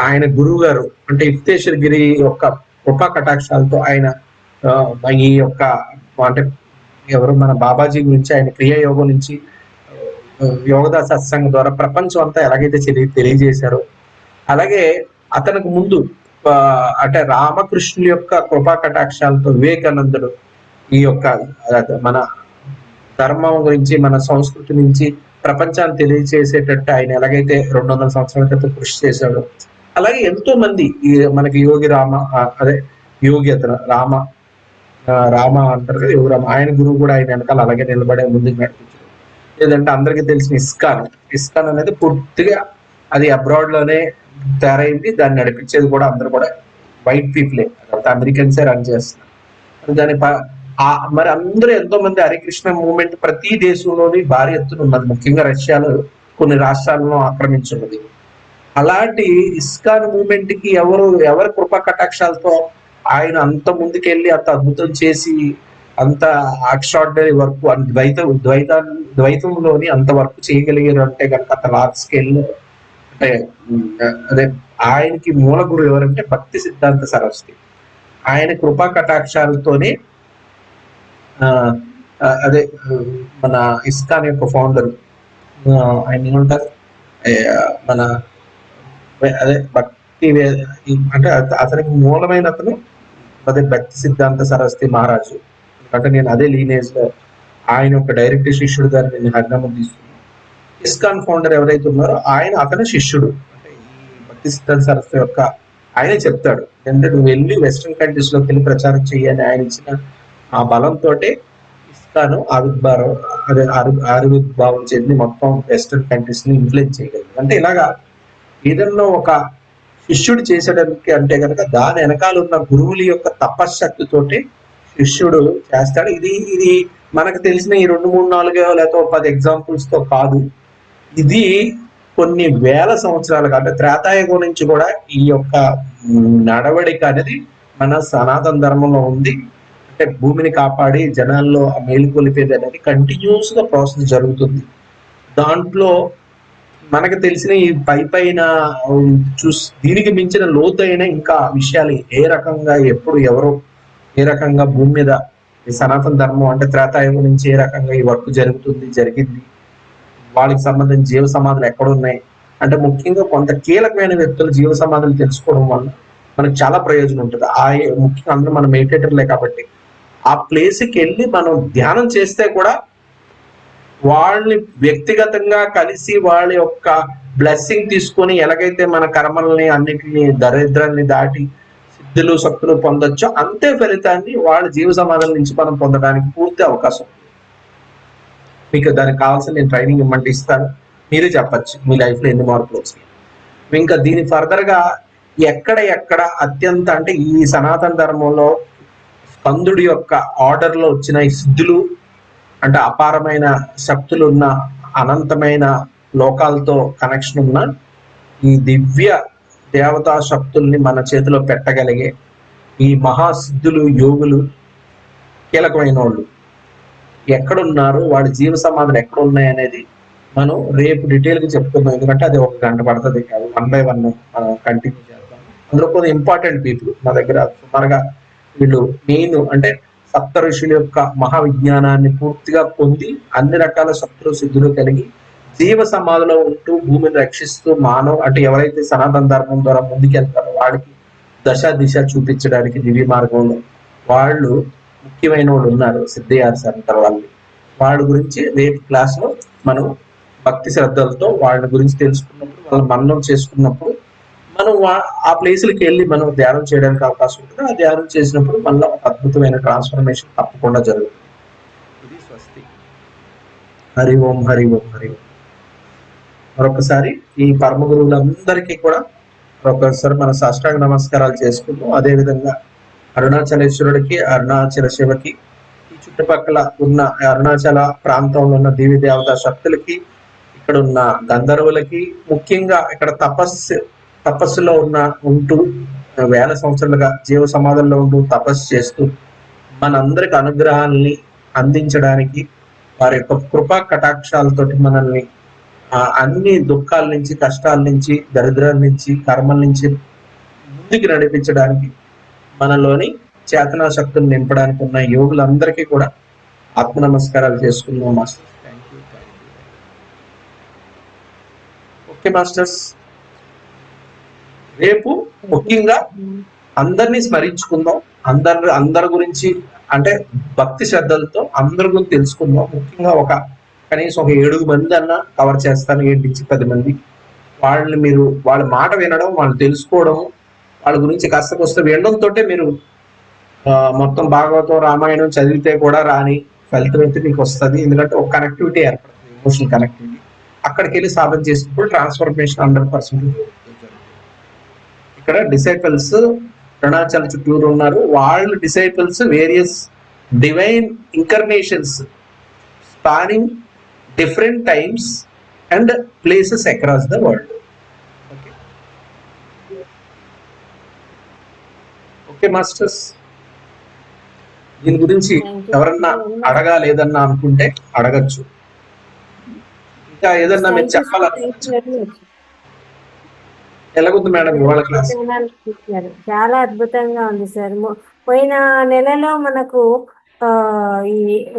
ఆయన గురువు గారు అంటే యుక్తేశ్వర గిరి యొక్క కృపా కటాక్షాలతో ఆయన ఈ యొక్క అంటే ఎవరు మన బాబాజీ గురించి ఆయన క్రియాయోగం నుంచి యోగదా సత్సంగం ద్వారా ప్రపంచం అంతా ఎలాగైతే తెలియజేశారో అలాగే అతనికి ముందు అంటే రామకృష్ణుల యొక్క కృపా కటాక్షాలతో వివేకానందుడు ఈ యొక్క మన ధర్మం గురించి మన సంస్కృతి నుంచి ప్రపంచాన్ని తెలియజేసేటట్టు ఆయన ఎలాగైతే 200 సంవత్సరాల క్రితం కృషి చేశాడో అలాగే ఎంతో మంది మనకి యోగి అతను రామ అంటారు కదా యోగి రామ ఆయన గురువు కూడా ఆయన వెనకాల అలాగే నిలబడే ముందుకు నడిపించారు. లేదంటే అందరికీ తెలిసిన ఇస్కాన్ అనేది పూర్తిగా అది అబ్రాడ్ లోనే తయారైంది. దాన్ని నడిపించేది కూడా అందరూ కూడా వైట్ పీపులే, అమెరికన్సే రన్ చేస్తున్నారు. దాని మరి అందరూ ఎంతో మంది హరికృష్ణ మూవ్మెంట్ ప్రతి దేశంలోని భారీ ఎత్తున ఉన్నది. ముఖ్యంగా రష్యాలో కొన్ని రాష్ట్రాలను ఆక్రమించున్నది. అలాంటి ఇస్కాన్ మూవ్మెంట్ కి ఎవరి కృపా కటాక్షాలతో ఆయన అంత ముందుకెళ్ళి అంత అద్భుతం చేసి అంత ఎక్స్ట్రాడినరీ వర్క్ ద్వైతంలోని అంత వర్క్ చేయగలిగారు అంటే కనుక అంత లార్జ్ స్కేల్ లో అంటే అదే ఆయనకి మూల గురువు ఎవరంటే భక్తి సిద్ధాంత సరస్వతి. ఆయన కృపా కటాక్షాలతోనే అదే మన ఇస్కాన్ యొక్క ఫౌండర్ ఆయన ఏమంటారు మన అదే భక్తి అంటే అతనికి మూలమైన అతను అదే భక్తి సిద్ధాంత సరస్వతి మహారాజు. అంటే నేను అదే లీనేజ్ లో ఆయన ఒక డైరెక్ట్ శిష్యుడు గారిని నేను హరినామం తీసుకున్నాను. ఇస్కాన్ ఫౌండర్ ఎవరైతే ఉన్నారో అతని శిష్యుడు అంటే ఈ భక్తి సిద్ధాంత సరస్వతి యొక్క ఆయనే చెప్తాడు అంటే నువ్వు వెళ్ళి వెస్ట్రన్ కంట్రీస్ లోకి వెళ్ళి ప్రచారం చెయ్యని ఆయన ఇచ్చిన ఆ బలంతో ఇస్కాన్ ఆవిర్భావం చెంది మొత్తం వెస్ట్రన్ కంట్రీస్ ని ఇన్ఫ్లుయెన్స్ చేయగలిగింది. అంటే ఇలాగా ఏదన్నా ఒక శిష్యుడు చేసేయడానికి అంటే కనుక దాని వెనకాల ఉన్న గురువుల యొక్క తపశ్శక్తితోటి శిష్యుడు చేస్తాడు. ఇది మనకు తెలిసిన ఈ 2, 3, 4 లేకపోతే 10 ఎగ్జాంపుల్స్ తో కాదు. ఇది కొన్ని వేల సంవత్సరాలుగా అంటే త్రేతాయుగం నుంచి కూడా ఈ యొక్క నడవడిక అనేది మన సనాతన ధర్మంలో ఉంది. అంటే భూమిని కాపాడి జనాల్లో ఆ మేలుకొలిపేది అనేది కంటిన్యూస్ గా ప్రాసెస్ జరుగుతుంది. దాంట్లో మనకు తెలిసిన ఈ పైన చూసి దీనికి మించిన లోతైన ఇంకా విషయాలు ఏ రకంగా ఎప్పుడు ఎవరు ఏ రకంగా భూమి మీద ఈ సనాతన ధర్మం అంటే త్రేతాయుగం నుంచి ఏ రకంగా ఈ వర్క్ జరిగింది, వాళ్ళకి సంబంధించిన జీవ సమాధులు ఎక్కడున్నాయి అంటే ముఖ్యంగా కొంత కీలకమైన వ్యక్తులు జీవ సమాధులు తెలుసుకోవడం వల్ల మనకు చాలా ప్రయోజనం ఉంటుంది. ముఖ్యంగా అందరూ మనం మెడిటేటర్లే కాబట్టి ఆ ప్లేస్కి వెళ్ళి మనం ధ్యానం చేస్తే కూడా వాళ్ళని వ్యక్తిగతంగా కలిసి వాళ్ళ యొక్క బ్లెస్సింగ్ తీసుకొని ఎలాగైతే మన కర్మల్ని అన్నిటిని దరిద్రాన్ని దాటి సిద్ధులు శక్తులు పొందొచ్చో అంతే ఫలితాన్ని వాళ్ళ జీవ సమాధానం నుంచి మనం పొందడానికి పూర్తి అవకాశం. మీకు దానికి కావాల్సిన నేను ట్రైనింగ్ ఇవ్వమంటే ఇస్తాను, మీరే చెప్పచ్చు మీ లైఫ్ లో ఎన్ని మార్పులు వచ్చినాయి. ఇంకా దీని ఫర్దర్ గా ఎక్కడ అత్యంత అంటే ఈ సనాతన ధర్మంలో స్కందుడి యొక్క ఆర్డర్ లో వచ్చిన ఈ సిద్ధులు అంటే అపారమైన శక్తులు ఉన్న అనంతమైన లోకాలతో కనెక్షన్ ఉన్న ఈ దివ్య దేవతా శక్తుల్ని మన చేతిలో పెట్టగలిగే ఈ మహాసిద్ధులు యోగులు కీలకమైన వాళ్ళు ఎక్కడున్నారు, వాళ్ళ జీవ సమాధులు ఎక్కడ ఉన్నాయి అనేది మనం రేపు డీటెయిల్ గా చెప్పుకుందాం. ఎందుకంటే అది 1 గంట పడుతుంది, 1 by 1 కంటిన్యూ చేద్దాం. అందులో కొన్ని ఇంపార్టెంట్ పీపుల్ మా దగ్గర సుమారుగా వీళ్ళు మెయిన్ అంటే సప్త ఋషుల యొక్క మహావిజ్ఞానాన్ని పూర్తిగా పొంది అన్ని రకాల శక్తులు సిద్ధులు కలిగి జీవ సమాధిలో ఉంటూ భూమిని రక్షిస్తూ అంటే ఎవరైతే సనాతన ధర్మం ద్వారా ముందుకెళ్తారో వాడికి దిశ చూపించడానికి దివ్య మార్గంలో వాళ్ళు ముఖ్యమైన వాళ్ళు ఉన్నారు. సిద్ధయ్యారు సార్ అంటారు వాళ్ళ గురించి రేపు క్లాస్ లో మనం భక్తి శ్రద్ధలతో వాళ్ళ గురించి తెలుసుకున్నప్పుడు వాళ్ళ మననం చేసుకున్నప్పుడు మనం ఆ ప్లేసులకి వెళ్ళి మనం ధ్యానం చేయడానికి అవకాశం ఉంటుంది. ఆ ధ్యానం చేసినప్పుడు మనలో అద్భుతమైన ట్రాన్స్ఫర్మేషన్ తప్పకుండా జరుగుతుంది. ఇది స్వస్తి. హరి ఓం హరి ఓం హరి ఓం. మరొకసారి ఈ పరమ గురువులందరికీ కూడా మరొకసారి మన సాష్టాంగ నమస్కారాలు చేసుకుంటాం. అదేవిధంగా అరుణాచలేశ్వరుడికి, అరుణాచల శివకి, ఈ చుట్టుపక్కల ఉన్న అరుణాచల ప్రాంతంలో ఉన్న దేవి దేవతా శక్తులకి, ఇక్కడ ఉన్న గంధర్వులకి, ముఖ్యంగా ఇక్కడ తపస్సులో ఉంటూ వేల సంవత్సరాలుగా జీవ సమాధుల్లో ఉంటూ తపస్సు చేస్తూ మనందరికి అనుగ్రహాన్ని అందించడానికి వారి యొక్క కృపా కటాక్షాలతోటి మనల్ని అన్ని దుఃఖాల నుంచి, కష్టాల నుంచి, దరిద్రాల నుంచి, కర్మల నుంచి ముందుకు నడిపించడానికి మనలోని చేతనా శక్తులు నింపడానికి ఉన్న యోగులందరికీ కూడా ఆత్మ నమస్కారాలు చేసుకున్నాం masters. Thank you. Okay masters, రేపు ముఖ్యంగా అందరినీ స్మరించుకుందాం. అందరి గురించి అంటే భక్తి శ్రద్ధలతో అందరి గురించి తెలుసుకుందాం. ముఖ్యంగా కనీసం 7 మంది అన్న కవర్ చేస్తాను, 7 నుంచి 10 మంది. మీరు వాళ్ళ మాట వినడం, వాళ్ళు తెలుసుకోవడం, వాళ్ళ గురించి కాస్త వినడంతో మీరు మొత్తం భాగవతం రామాయణం చదివితే కూడా రాని ఫలితం అయితే మీకు వస్తుంది. ఎందుకంటే ఒక కనెక్టివిటీ ఏర్పడుతుంది, ఎమోషనల్ కనెక్టివిటీ. అక్కడికి వెళ్ళి సాధన చేసినప్పుడు ట్రాన్స్ఫర్మేషన్ 100%. ఇక్కడ డిసైపుల్స్ అరుణాచల్ చుట్టూరు ఉన్నారు. వాళ్ళ disciples various divine incarnations spanning different times and places across the world. Okay masters, దీని గురించి ఎవరన్నా అడగాలేదన్నా అనుకుంటే అడగచ్చు. ఇంకా ఏదన్నా మీరు చెప్పాలనుకుంటే ఎలాగుంది మేడం ఇవాళ క్లాస్? చాలా అద్భుతంగా ఉంది సార్. పోయిన నెలలో మనకు ఈ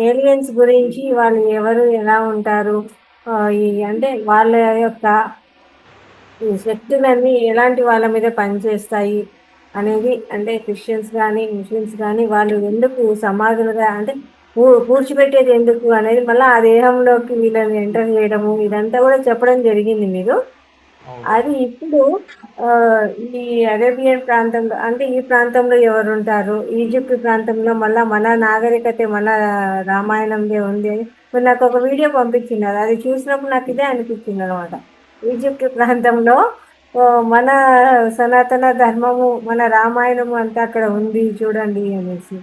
ఏలియన్స్ గురించి, వాళ్ళు ఎవరు, ఎలా ఉంటారు, అంటే వాళ్ళ యొక్క ఈ శక్తులన్నీ ఎలాంటి వాళ్ళ మీద పనిచేస్తాయి అనేది, అంటే క్రిస్టియన్స్ కానీ ముస్లిమ్స్ కానీ వాళ్ళు ఎందుకు సమాధులుగా అంటే పూడ్చిపెట్టేది ఎందుకు అనేది, మళ్ళీ ఆ దేహంలోకి వీళ్ళని ఎంటర్ చేయడము, ఇదంతా కూడా చెప్పడం జరిగింది మీరు. అది ఇప్పుడు ఈ అరేబియన్ ప్రాంతంలో అంటే ఈ ప్రాంతంలో ఎవరు ఉంటారు, ఈజిప్ట్ ప్రాంతంలో మళ్ళీ మన నాగరికత మన రామాయణంలో ఉంది అని మీరు నాకు ఒక వీడియో పంపించినారు. అది చూసినప్పుడు నాకు ఇదే అనిపించింది అనమాట. ఈజిప్ట్ ప్రాంతంలో మన సనాతన ధర్మము, మన రామాయణము అంతా అక్కడ ఉంది చూడండి అనేసి.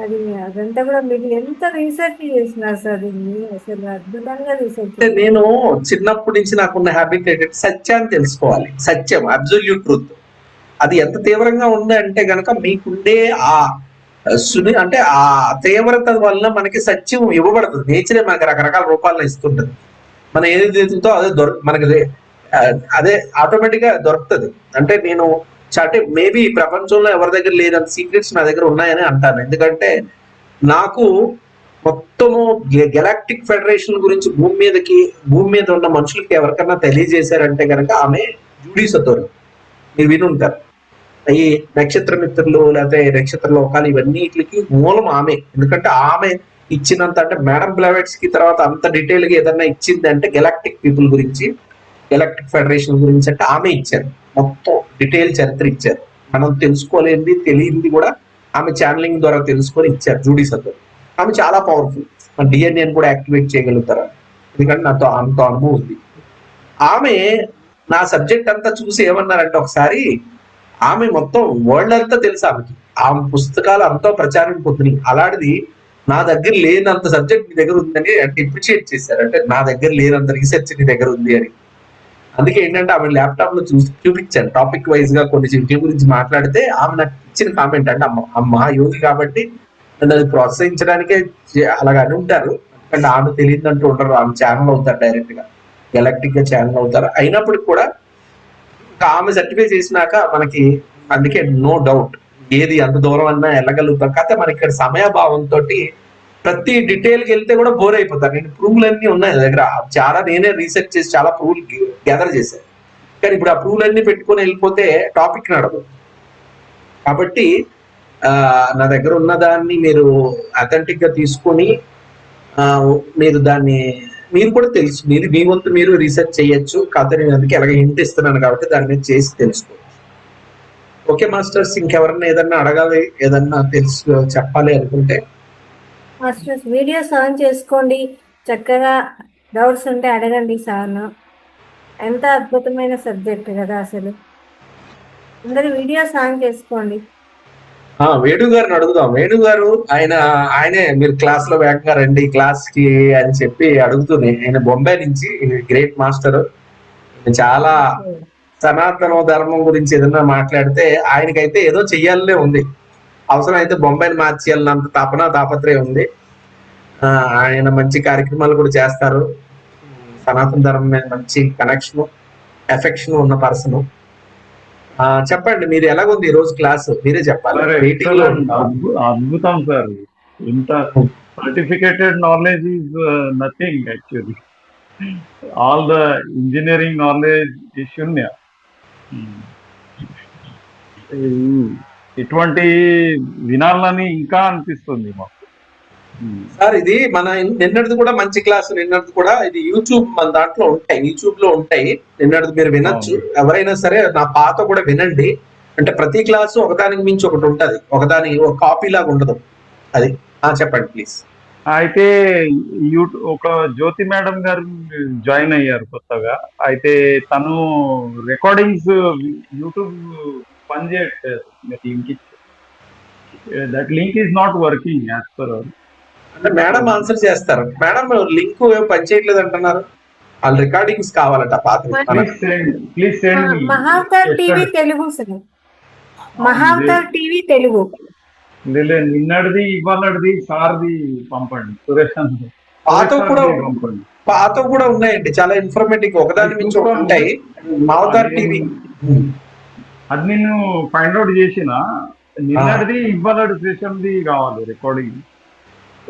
అది అదంతా కూడా మీరు ఎంత రీసెర్చ్ చేసినారు సార్, అసలు అద్భుతంగా రీసెర్చ్. నేను చిన్నప్పటి నుంచి నాకున్న హ్యాబిట్ ఏంటంటే సత్యాన్ని తెలుసుకోవాలి. సత్యం, అబ్సల్యూట్ ట్రూత్, అది ఎంత తీవ్రంగా ఉంది అంటే గనక మీకుండే ఆ అంటే ఆ తీవ్రత వల్ల మనకి సత్యం ఇవ్వబడుతుంది. నేచరే మనకి రకరకాల రూపాల్లో ఇస్తుంటది. మనం ఏది ఎదుగుతో అదే మనకి అదే ఆటోమేటిక్ గా దొరుకుతుంది. అంటే నేను అంటే మేబీ ప్రపంచంలో ఎవరి దగ్గర లేనంత సీక్రెట్స్ నా దగ్గర ఉన్నాయని అంటాను. ఎందుకంటే నాకు మొత్తము గెలాక్టిక్ ఫెడరేషన్ గురించి భూమి మీద ఉన్న మనుషులకి ఎవరికన్నా తెలియజేశారంటే కనుక ఆమె జూడీ సతోరి. మీరు వినుంటారు. ఈ నక్షత్ర మిత్రులు లేకపోతే నక్షత్ర లోకాలు ఇవన్నిటికి మూలం ఆమె. ఎందుకంటే ఆమె ఇచ్చినంత, అంటే మేడం బ్లవెట్స్ కి తర్వాత అంత డీటెయిల్ గా ఏదన్నా ఇచ్చింది అంటే గెలాక్టిక్ పీపుల్ గురించి, గెలాక్టిక్ ఫెడరేషన్ గురించి అంటే ఆమె ఇచ్చారు. మొత్తం డీటెయిల్ చరిత్ర ఇచ్చారు. మనం తెలుసుకోలేనిది తెలియంది కూడా ఆమె ఛానలింగ్ ద్వారా తెలుసుకొని ఇచ్చారు జూడీ సతోరి. ఆమె చాలా పవర్ఫుల్. మన డిఎన్ఏని కూడా యాక్టివేట్ చేయగలుగుతారు. ఎందుకంటే నాతో అంత అనుభవం ఉంది. ఆమె నా సబ్జెక్ట్ అంతా చూసి ఏమన్నారంటే ఒకసారి, ఆమె మొత్తం వరల్డ్ అంతా తెలుసు ఆమెకి. ఆమె పుస్తకాలు అంతా ప్రచారం పొందినాయి. అలాంటిది నా దగ్గర లేనంత సబ్జెక్ట్ మీ దగ్గర ఉందని అంటే అప్రిషియేట్ చేశారు. అంటే నా దగ్గర లేనంత రీసెర్చ్ నీ దగ్గర ఉంది అని. అందుకే ఏంటంటే ఆమె ల్యాప్టాప్ లో చూపించాను టాపిక్ వైజ్ గా కొన్ని వీటి గురించి మాట్లాడితే ఆమె నాకు ఇచ్చిన కామెంట్ అంటే అమ్మ యోగి కాబట్టి నన్ను అది ప్రోత్సహించడానికే అలాగా అని ఉంటారు. అంటే ఆమె తెలియదంటూ ఉంటారు. ఆమె ఛానల్ అవుతారు, డైరెక్ట్ గా గెలాక్టిక్ గా ఛానల్ అవుతారు. అయినప్పటికీ కూడా ఆమె సర్టిఫై చేసినాక మనకి అందుకే నో డౌట్ ఏది అంత దూరం అన్నా వెళ్ళగలుగుతాం. కాకపోతే మనకి ఇక్కడ సమయభావంతో ప్రతి డీటెయిల్కి వెళ్తే కూడా బోర్ అయిపోతారు. నేను ప్రూఫ్లు అన్ని ఉన్నాయి నా దగ్గర, చాలా నేనే రీసెర్చ్ చేసి చాలా ప్రూఫ్లు గ్యాదర్ చేశాను. కానీ ఇప్పుడు ఆ ప్రూఫ్లు అన్ని పెట్టుకొని వెళ్ళిపోతే టాపిక్ నడదు. కాబట్టి నా దగ్గర ఉన్న దాన్ని మీరు అథెంటిక్ గా తీసుకొని మీరు దాన్ని మీరు కూడా తెలుసు, మీ వంతు మీరు రీసెర్చ్ చేయొచ్చు. కాకపోతే నేను అందుకే ఎలాగ హింట్ ఇస్తున్నాను కాబట్టి దాని మీద చేసి తెలుసుకోవచ్చు. ఓకే మాస్టర్స్, ఇంకెవరన్నా ఏదన్నా అడగాలి, ఏదన్నా తెలుసు చెప్పాలి అనుకుంటే మాస్టర్స్ వీడియోస్ ఆన్ చేసుకోండి, చక్కగా డౌట్స్ ఉంటే అడగండి సార్ను. ఎంత అద్భుతమైన సబ్జెక్ట్ కదా అసలు. అందరు వీడియోస్ ఆన్ చేసుకోండి. వేణు గారిని అడుగుదాం. వేణు గారు ఆయనే మీరు క్లాస్ లో వేగంగా రండి క్లాస్ కి అని చెప్పి అడుగుతూనే, ఆయన బొంబాయి నుంచి గ్రేట్ మాస్టర్. చాలా సనాతన ధర్మం గురించి ఏదన్నా మాట్లాడితే ఆయనకైతే ఏదో చెయ్యాలనే ఉంది. అవసరం అయితే బొంబాయిని మార్చేయాలన్నంత తాపత్రయం ఉంది. ఆయన మంచి కార్యక్రమాలు కూడా చేస్తారు. సనాతన ధర్మం మీద మంచి కనెక్షన్, ఎఫెక్షన్ ఉన్న పర్సన్. చెప్పండి, మీరు ఎలాగుంది ఈ రోజు క్లాస్ మీరే చెప్పాలి. అద్భుతం సార్. ఇంత certificated knowledge is nothing actually. All the engineering knowledge ఈ శూన్య. ఇటువంటి వినాలని ఇంకా అనిపిస్తుంది మాకు సార్. ఇది మన నిన్నటిది కూడా మంచి క్లాస్. నిన్నటిది కూడా ఇది యూట్యూబ్ మన దాంట్లో ఉంటాయి, యూట్యూబ్ లో ఉంటాయి. నిన్నటిది మీరు వినొచ్చు. ఎవరైనా సరే నా పాత కూడా వినండి. అంటే ప్రతి క్లాసు ఒకదానికి మించి ఒకటి ఉంటది, ఒకదాని ఒక కాపీ లాగా ఉండదు. అది చెప్పండి ప్లీజ్. అయితే ఒక జ్యోతి మేడం గారు జాయిన్ అయ్యారు కొత్తగా. అయితే తను రికార్డింగ్స్ యూట్యూబ్ పనిచేయట్లేదు. Link that link is not working as per. అంటే మేడం ఆన్సర్ చేస్తారు. మేడం లింక్ పనిచేయట్లేదు అంటున్నారు. వాళ్ళ రికార్డింగ్స్ కావాలంట పాత. Please send me Mahavatar TV Telugu sir. Mahavatar TV Telugu నిన్నటిది ఇవాళది సార్ది పంపండి. సురేష్ పాత కూడా ఉన్నాయండి, చాలా ఇన్ఫర్మేటివ్. ఒకదాని నుంచి ఒకటి ఉంటాయి. మహావతార్ టీవీ అది నేను ఫైండ్ అవుట్ చేసిన. నిన్నటిది ఇవాళ సెషన్ది కావాలి రికార్డింగ్.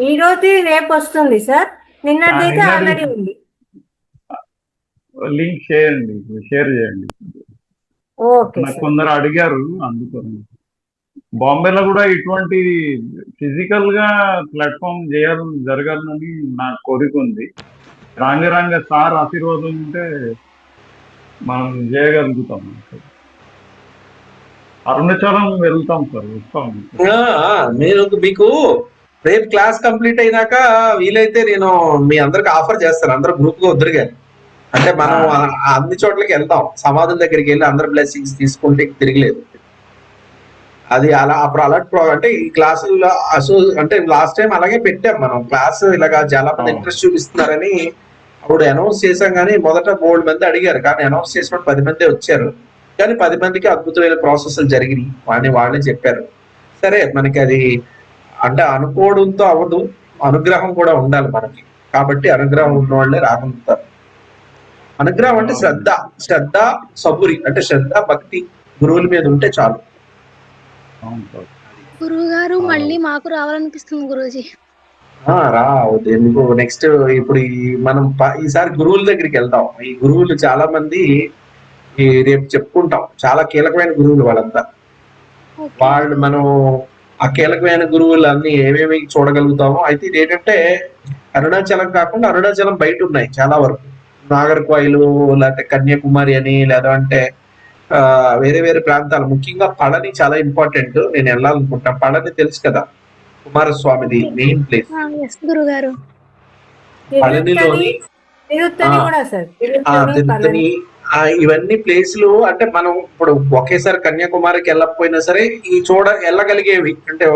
ఈ రోజు రేపు వస్తుంది సార్. నిన్నటిదైతే ఆల్రెడీ ఉంది. లింక్ చేయండి, షేర్ చేయండి. ఓకే. నాకు కొందరు అడిగారు, అందుకని. బాంబేలో కూడా ఇటువంటి ఫిజికల్ గా ప్లాట్ఫామ్ జరగాలని నా కోరిక ఉంది. రాంగ సార్ ఆశీర్వాదం ఉంటే మనం చేయగలుగుతాం. అరుణాచలం వెళ్తాం సార్, వస్తాం. మీకు రేపు క్లాస్ కంప్లీట్ అయినాక వీలైతే నేను మీ అందరికి ఆఫర్ చేస్తాను. అందరూ గ్రూప్ గా వద్దరు. అంటే మనం అన్ని చోట్లకి వెళ్తాం, సమాధుల దగ్గరికి వెళ్ళి అందరు బ్లెస్సింగ్స్ తీసుకుంటే తిరగలేదు. అది అప్పుడు అలర్ట్ అంటే ఈ క్లాసుల్లో అంటే లాస్ట్ టైం అలాగే పెట్టాం మనం క్లాస్. ఇలాగా చాలా మంది ఇంట్రెస్ట్ చూపిస్తున్నారని అప్పుడు అనౌన్స్ చేశాం. కానీ మొదట 3 మంది అడిగారు, కానీ అనౌన్స్ చేసినప్పుడు 10 మంది వచ్చారు. కానీ 10 మందికి అద్భుతమైన ప్రాసెస్లు జరిగినాయి. వాళ్ళే చెప్పారు. సరే, మనకి అది అంటే అనుకోవడంతో అవ్వదు, అనుగ్రహం కూడా ఉండాలి మనకి. కాబట్టి అనుగ్రహం ఉన్న వాళ్ళే రాగలుగుతారు. అనుగ్రహం అంటే శ్రద్ధ సబురి, అంటే శ్రద్ధ భక్తి గురువుల మీద ఉంటే చాలు. అవును సార్. గురువు గారు మళ్ళీ మాకు రావాలనిపిస్తుంది గురూజీ. రా ఎందుకు నెక్స్ట్ ఇప్పుడు మనం ఈసారి గురువుల దగ్గరికి వెళ్దాం. ఈ గురువులు చాలా మంది రేపు చెప్పుకుంటాం, చాలా కీలకమైన గురువులు వాళ్ళంతా. వాళ్ళు మనం ఆ కీలకమైన గురువులు అన్ని ఏమేమి చూడగలుగుతామో. అయితే ఇది ఏంటంటే అరుణాచలం కాకుండా అరుణాచలం బయట ఉన్నాయి చాలా వరకు, నాగర్కోయిలు లేకపోతే కన్యాకుమారి అని, లేదంటే వేరే వేరే ప్రాంతాలు, ముఖ్యంగా పళని చాలా ఇంపార్టెంట్. నేను వెళ్ళాలనుకుంటా. పళని తెలుసు కదా, కుమారస్వామిది మెయిన్ ప్లేస్. గురుగారు పళనిలోని తిరుత్తని కూడా సార్, తిరుత్తని ఇవన్నీ ప్లేసులు. అంటే మనం ఇప్పుడు ఒకేసారి కన్యాకుమారికి వెళ్ళకపోయినా సరే ఈ వెళ్ళగలిగేవి. అంటే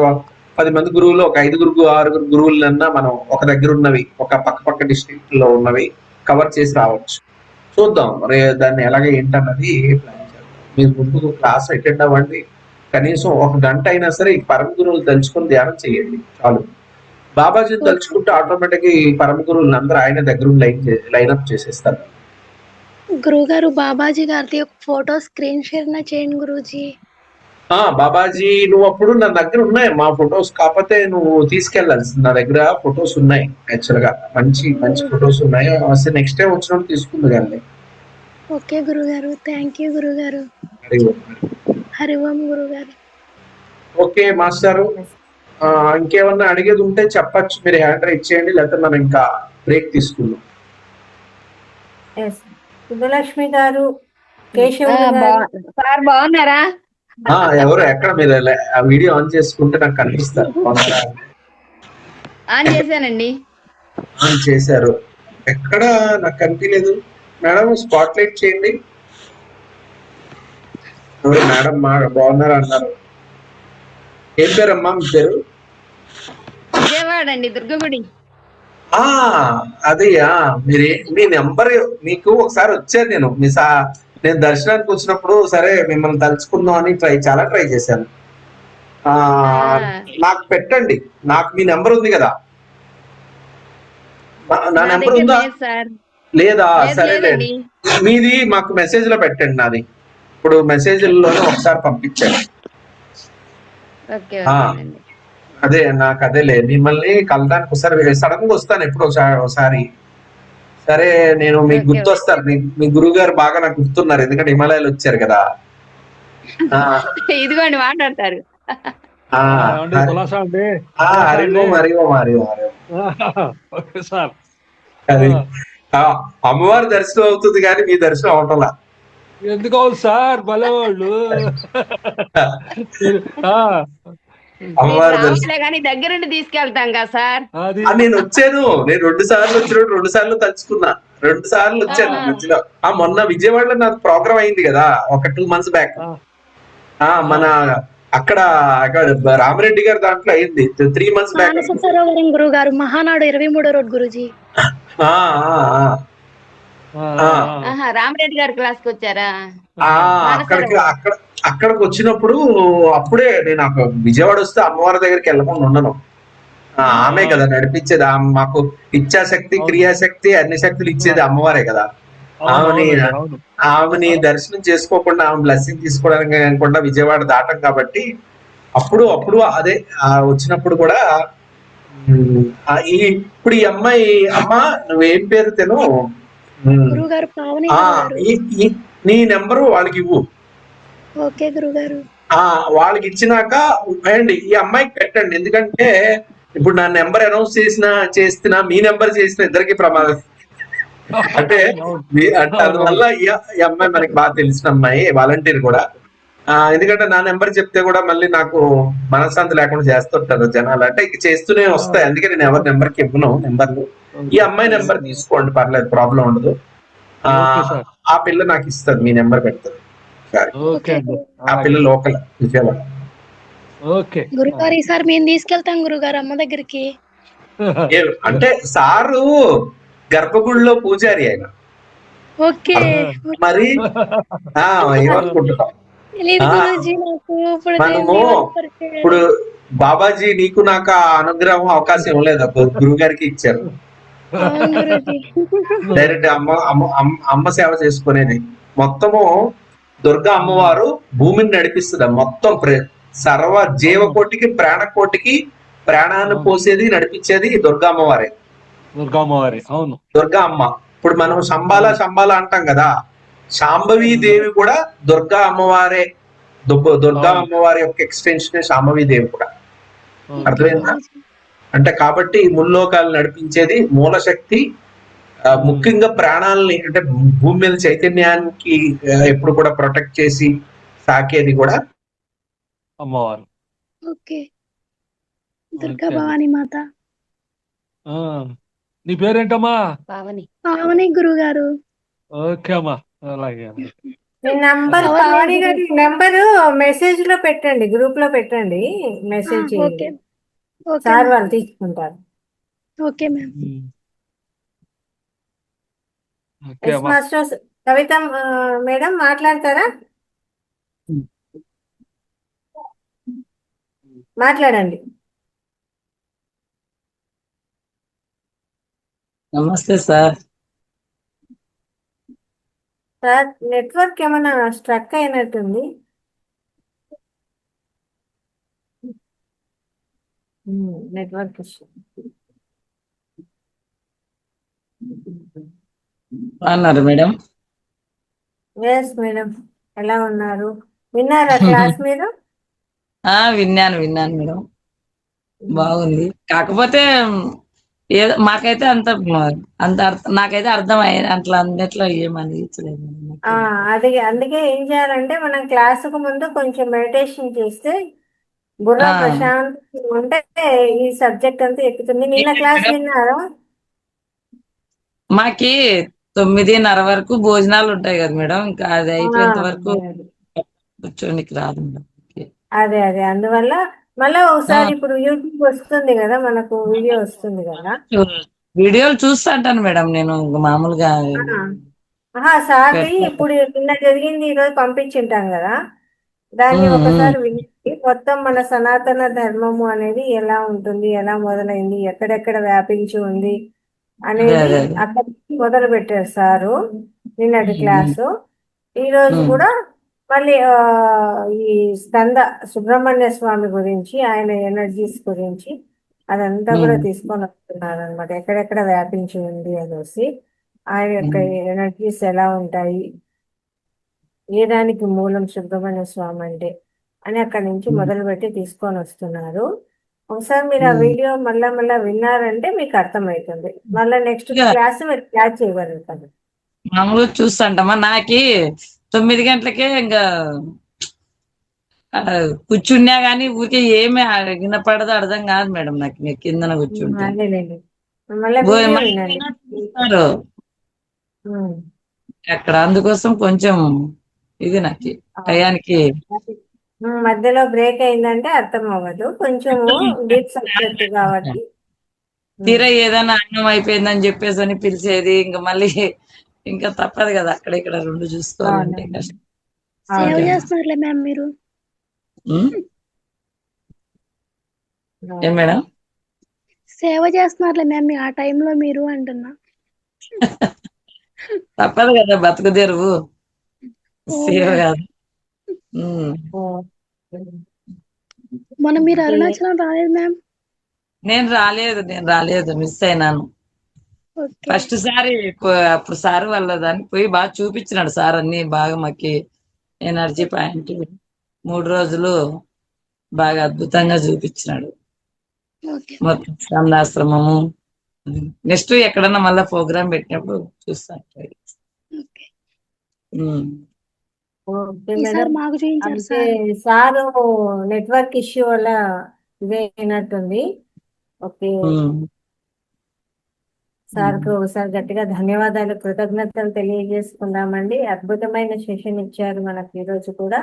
10 మంది గురువులు, ఒక 5 6 గురువులన్నా మనం ఒక దగ్గర ఉన్నవి, ఒక పక్క డిస్ట్రిక్ట్ లో ఉన్నవి కవర్ చేసి రావచ్చు. చూద్దాం మరి దాన్ని ఎలాగ ఏంటన్నది ప్లాన్ చేద్దాం. మీరు ముందు క్లాస్ అటెండ్ అవ్వండి, కనీసం 1 గంట అయినా సరే ఈ పరమ గురువులు తలుచుకొని ధ్యానం చేయండి చాలు. బాబాజీని తలుచుకుంటే ఆటోమేటిక్ ఈ పరమ గురువులు అందరూ ఆయన దగ్గర లైన్అప్ చేసేస్తారు. గురువు గారు బాబాజీ గారిది ఒక ఫోటో స్క్రీన్ షేర్ చేయండి గురూజీ. బాబాజీ నువ్వు అప్పుడు నా దగ్గర ఉన్నాయి మా ఫొటోస్, కాకపోతే నువ్వు తీసుకెళ్లాల్సింది. నా దగ్గర ఫొటోస్ ఉన్నాయి యాక్చువల్ గా, మంచి ఫొటోస్ ఉన్నాయి. అసలు నెక్స్ట్ టైం వచ్చినప్పుడు తీసుకుంది కానీ. ఓకే గురుగారు, థ్యాంక్ యూ గురుగారు. హరి ఓం గురుగారు. ఓకే మాస్టారు, ఇంకేమన్నా అడిగేది ఉంటే చెప్పచ్చు, మీరు హ్యాండ్ రైజ్ చేయండి, లేకపోతే మనం ఇంకా బ్రేక్ తీసుకుందాం. శుభలక్ష్మి గారు, కేశవులు గారు. సార్ బాగున్నారా? ఎవరు ఎక్కడ? మీరు ఆ వీడియో ఆన్ చేసుకుంటే నాకు కనిపిస్తారు. ఆన్ చేశానండి. ఆన్ చేశారు? ఎక్కడ నాకు కనిపించలేదు మేడం. స్పాట్ లైట్ చేయండి. మేడం బాగున్నారా అన్నారు. ఏం పేరమ్మా మీ పేరు? విజయవాడ అండి, దుర్గగుడి. అది మీరు మీ నెంబర్ మీకు ఒకసారి వచ్చాను నేను దర్శనానికి వచ్చినప్పుడు. సరే మిమ్మల్ని తలుచుకుందాం అని చాలా ట్రై చేశాను. నాకు పెట్టండి, నాకు మీ నెంబర్ ఉంది కదా. నా నెంబర్ ఉందా లేదా? సరే మీది మాకు మెసేజ్ లో పెట్టండి. నాది ఇప్పుడు మెసేజ్ లోనే ఒకసారి పంపించండి. అదే నాకు అదేలే, మిమ్మల్ని కలడానికి ఒకసారి సడన్ గా వస్తాను ఎప్పుడు ఒకసారి. సరే నేను మీకు గుర్తొస్తాను. మీ గురువు గారు బాగా నాకు గుర్తున్నారు, ఎందుకంటే హిమాలయాలు వచ్చారు కదా. ఇదిగోండి మాట్లాడతారు. అమ్మవారి దర్శనం అవుతుంది కానీ మీ దర్శనం అవటంలా. ఎందుకు అవుతుంది సార్ బలవాళ్ళు? అమ్మవారి దర్శనం కానీ దగ్గరుండి తీసుకెళ్తాం కదా సార్. నేను వచ్చాను, నేను 2 సార్లు వచ్చినప్పుడు 2 సార్లు తలుచుకున్నా, 2 సార్లు వచ్చాను మధ్యలో. మొన్న విజయవాడలో నాకు ప్రోగ్రామ్ అయింది కదా ఒక 2 months బ్యాక్. మన అక్కడ రామరెడ్డి గారి దాంట్లో అయింది 3 months బ్యాక్. గురువు గారు మహానాడు 23వ రోడ్ గురుజీ. రామరెడ్డి గారి క్లాస్ కి వచ్చారా? అక్కడికి వచ్చినప్పుడు అప్పుడే నేను విజయవాడ వస్తే అమ్మవారి దగ్గరికి వెళ్ళకుండా ఉండను. ఆమె కదా నడిపించేది. మాకు ఇచ్చాశక్తి, క్రియాశక్తి, అన్ని శక్తులు ఇచ్చేది అమ్మవారే కదా. ఆమెని దర్శనం చేసుకోకుండా, ఆమె బ్లెస్సింగ్ తీసుకోవడానికి అనుకుండా విజయవాడ దాటం కాబట్టి అప్పుడు అదే వచ్చినప్పుడు కూడా ఇప్పుడు ఈ అమ్మాయి, అమ్మ నువ్వేం పేరు తెను, నీ నెంబరు వాళ్ళకి ఇవ్వు. ఓకే గురుగారు. వాళ్ళకి ఇచ్చినాక అండి ఈ అమ్మాయికి పెట్టండి. ఎందుకంటే ఇప్పుడు నా నెంబర్ అనౌన్స్ చేస్తున్నా మీ నెంబర్ చేసిన ఇద్దరికి ప్రమాదం. అంటే అందువల్ల ఈ అమ్మాయి మనకి బాగా తెలిసిన అమ్మాయి, వాలంటీర్ కూడా. ఎందుకంటే నా నెంబర్ చెప్తే కూడా మళ్ళీ నాకు మనశ్శాంతి లేకుండా చేస్తుంటారు జనాలు. అంటే ఇక చేస్తూనే వస్తాయి, అందుకే నేను ఎవరి నెంబర్కి ఇవ్వను నెంబర్లు. ఈ అమ్మాయి నెంబర్ తీసుకోండి, పర్లేదు, ప్రాబ్లం ఉండదు. ఆ పిల్ల నాకు ఇస్తుంది, మీ నెంబర్ పెడుతుంది. ఆ పిల్ల లోకల్ విజయవాడ. గురుగారు ఈసారి మేము తీసుకెళ్తాం గురుగారు అమ్మ దగ్గరికి. అంటే సారు గర్భగుడిలో పూజారి ఆయన. ఓకే మరి ఏమనుకుంటున్నాం మనము ఇప్పుడు బాబాజీ నీకు నాకు ఆ అనుగ్రహం అవకాశం ఇవ్వలేదు, గురువు గారికి ఇచ్చారు. అవును గురూజీ. డైరెక్ట్ అమ్మ సేవ చేసుకునేది. మొత్తము దుర్గా అమ్మవారు భూమిని నడిపిస్తుంది. మొత్తం సర్వ జీవకోటికి ప్రాణకోటికి ప్రాణాన్ని పోసేది నడిపించేది దుర్గా అమ్మవారే. దుర్గామ్మవారి, అవును. దుర్గా అమ్మ. ఇప్పుడు మనం శంబాల అంటాం కదా, శాంభవి దేవి కూడా దుర్గా అమ్మవారే. దుర్గా అమ్మవారి యొక్క ఎక్స్టెన్షన్ శాంభవి దేవి కూడా. అర్థమైందా? అంటే కాబట్టి ముల్లోకాలు నడిపించేది మూలశక్తి, ముఖ్యంగా ప్రాణాలని అంటే భూమి మీద చైతన్యానికి ఎప్పుడు కూడా ప్రొటెక్ట్ చేసి సాకేది కూడా అమ్మవారు. ఓకే. దుర్గా భవానీ మాత. ఆ, నీ పేరేంటమ్మా? పావని. పావని గురుగారు. ఓకే అమ్మా, అలాగే. మీ నంబర్ పావని గారి నంబరు మెసేజ్ లో పెట్టండి, గ్రూప్ లో పెట్టండి, మెసేజ్ ఓకే చేయండి. ఓకే సార్ వాళ్ళు తీసుకుంటారు. Okay ma'am. ఓకే ఎస్ అమ్మా. మాస్టర్స్ కవిత మేడం మాట్లాడతారా? మాట్లాడండి. నమస్తే సార్. సార్ నెట్వర్క్ ఏమైనా స్ట్రక్ అయినట్టుంది. Network issue. అన్నారు మేడం. ఎస్ మేడం, ఎలా ఉన్నారు? విన్నారా క్లాస్ మీరు? విన్నాను మేడం. బాగుంది. కాకపోతే ఏదో మాకైతే అంత నాకైతే అర్థం అయ్యేది అట్లా అన్నిట్లో ఏమని అందుకే ఏం చేయాలంటే మనం క్లాసుకు ముందు కొంచెం మెడిటేషన్ చేస్తే బుర్ర ప్రశాంతంగా ఉంటే ఈ సబ్జెక్ట్ అంతా ఎక్కుతుంది. నిన్న క్లాస్ విన్నారా? మాకి 9:30 వరకు భోజనాలు ఉంటాయి కదా మేడం, ఇంకా అది అయిపోయేంత వరకు కూర్చోనికి రాదు మేడం. అదే అందువల్ల మళ్ళీ ఒకసారి ఇప్పుడు యూట్యూబ్ వస్తుంది కదా, మనకు వీడియో వస్తుంది కదా, వీడియోలు చూస్తుంటాను మేడం నేను మామూలుగా. సార్ది ఇప్పుడు నిన్న జరిగింది ఈరోజు పంపించింటాం కదా, దాన్ని ఒకసారి విని మొత్తం మన సనాతన ధర్మము అనేది ఎలా ఉంటుంది, ఎలా మొదలైంది, ఎక్కడెక్కడ వ్యాపించి ఉంది అనేది అక్కడ మొదలు పెట్టారు సారు నిన్నటి క్లాసు. ఈ రోజు కూడా మళ్ళీ ఈ స్కంద సుబ్రహ్మణ్య స్వామి గురించి, ఆయన ఎనర్జీస్ గురించి అదంతా కూడా తీసుకొని వస్తున్నారు అనమాట. ఎక్కడెక్కడ వ్యాపించి ఉంది అనేసి, ఆయన యొక్క ఎనర్జీస్ ఎలా ఉంటాయి, ఏ దానికి మూలం సుబ్రహ్మణ్య స్వామి అంటే అని అక్కడి నుంచి మొదలుపెట్టి తీసుకొని వస్తున్నారు. ఒకసారి మీరు ఆ వీడియో మళ్ళా విన్నారంటే మీకు అర్థమవుతుంది. మళ్ళీ నెక్స్ట్ క్లాస్ మీరు క్లాస్ చేయగలుగుతారు. మామూలుగా చూస్తుంటామా. నాకి 9 గంటలకే ఇంకా కూర్చున్నా గానీ ఊరికే ఏమి వినపడదు, అర్థం కాదు మేడం నాకు. మీరు కిందన కూర్చుంటే చూస్తారు అక్కడ, అందుకోసం కొంచెం ఇది నాకు టయానికి మధ్యలో బ్రేక్ అయిందంటే అర్థం అవ్వదు, కొంచెం డీప్ సబ్జెక్ట్ కాబట్టి. తీరా ఏదైనా అన్నం అయిపోయిందని చెప్పేసి అని పిలిచేది, ఇంకా మళ్ళీ ఇంకా తప్పదు కదా, అక్కడ ఇక్కడ రెండు చూసుకోవాలంటే కష్టం. సేవ చేస్తున్నారులే మ్యామ్ మీరు. ఏం మేడం? సేవ చేస్తున్నారులే మ్యామ్ ఆ టైంలో మీరు అంటున్నా. తప్పదు కదా, బతుకు తెరువు సేవ కాదు. మొన్న మీరు అరుణాచలం రాలేదు మ్యామ్? నేను రాలేదు, మిస్ అయినాను. ఫస్ట్ సారి అప్పుడు సార్ వాళ్ళ దానికి పోయి బాగా చూపించినాడు సార్, అన్ని బాగా మాకి ఎనర్జీ పాయింట్ 3 రోజులు బాగా అద్భుతంగా చూపించినాడు. మొత్తం స్కందాశ్రమము. నెక్స్ట్ ఎక్కడన్నా మళ్ళా ప్రోగ్రామ్ పెట్టినప్పుడు చూస్తాను. సారు నెట్వర్క్ ఇష్యూ వల్ల ఇదే అయినట్టుంది. ఓకే సార్కు ఒకసారి గట్టిగా ధన్యవాదాలు, కృతజ్ఞతలు తెలియజేసుకుందామండి. అద్భుతమైన సెషన్ ఇచ్చారు మనకు ఈరోజు కూడా.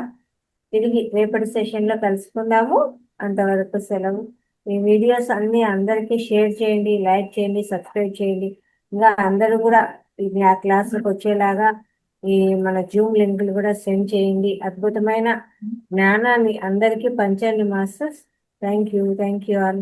తిరిగి రేపటి సెషన్ లో కలుసుకుందాము. అంతవరకు సెలవు. ఈ వీడియోస్ అన్ని అందరికీ షేర్ చేయండి, లైక్ చేయండి, సబ్స్క్రైబ్ చేయండి. ఇంకా అందరూ కూడా ఆ క్లాసులకు వచ్చేలాగా ఈ మన జూమ్ లింకులు కూడా సెండ్ చేయండి. అద్భుతమైన జ్ఞానాన్ని అందరికీ పంచండి మాస్టర్స్. Thank you all.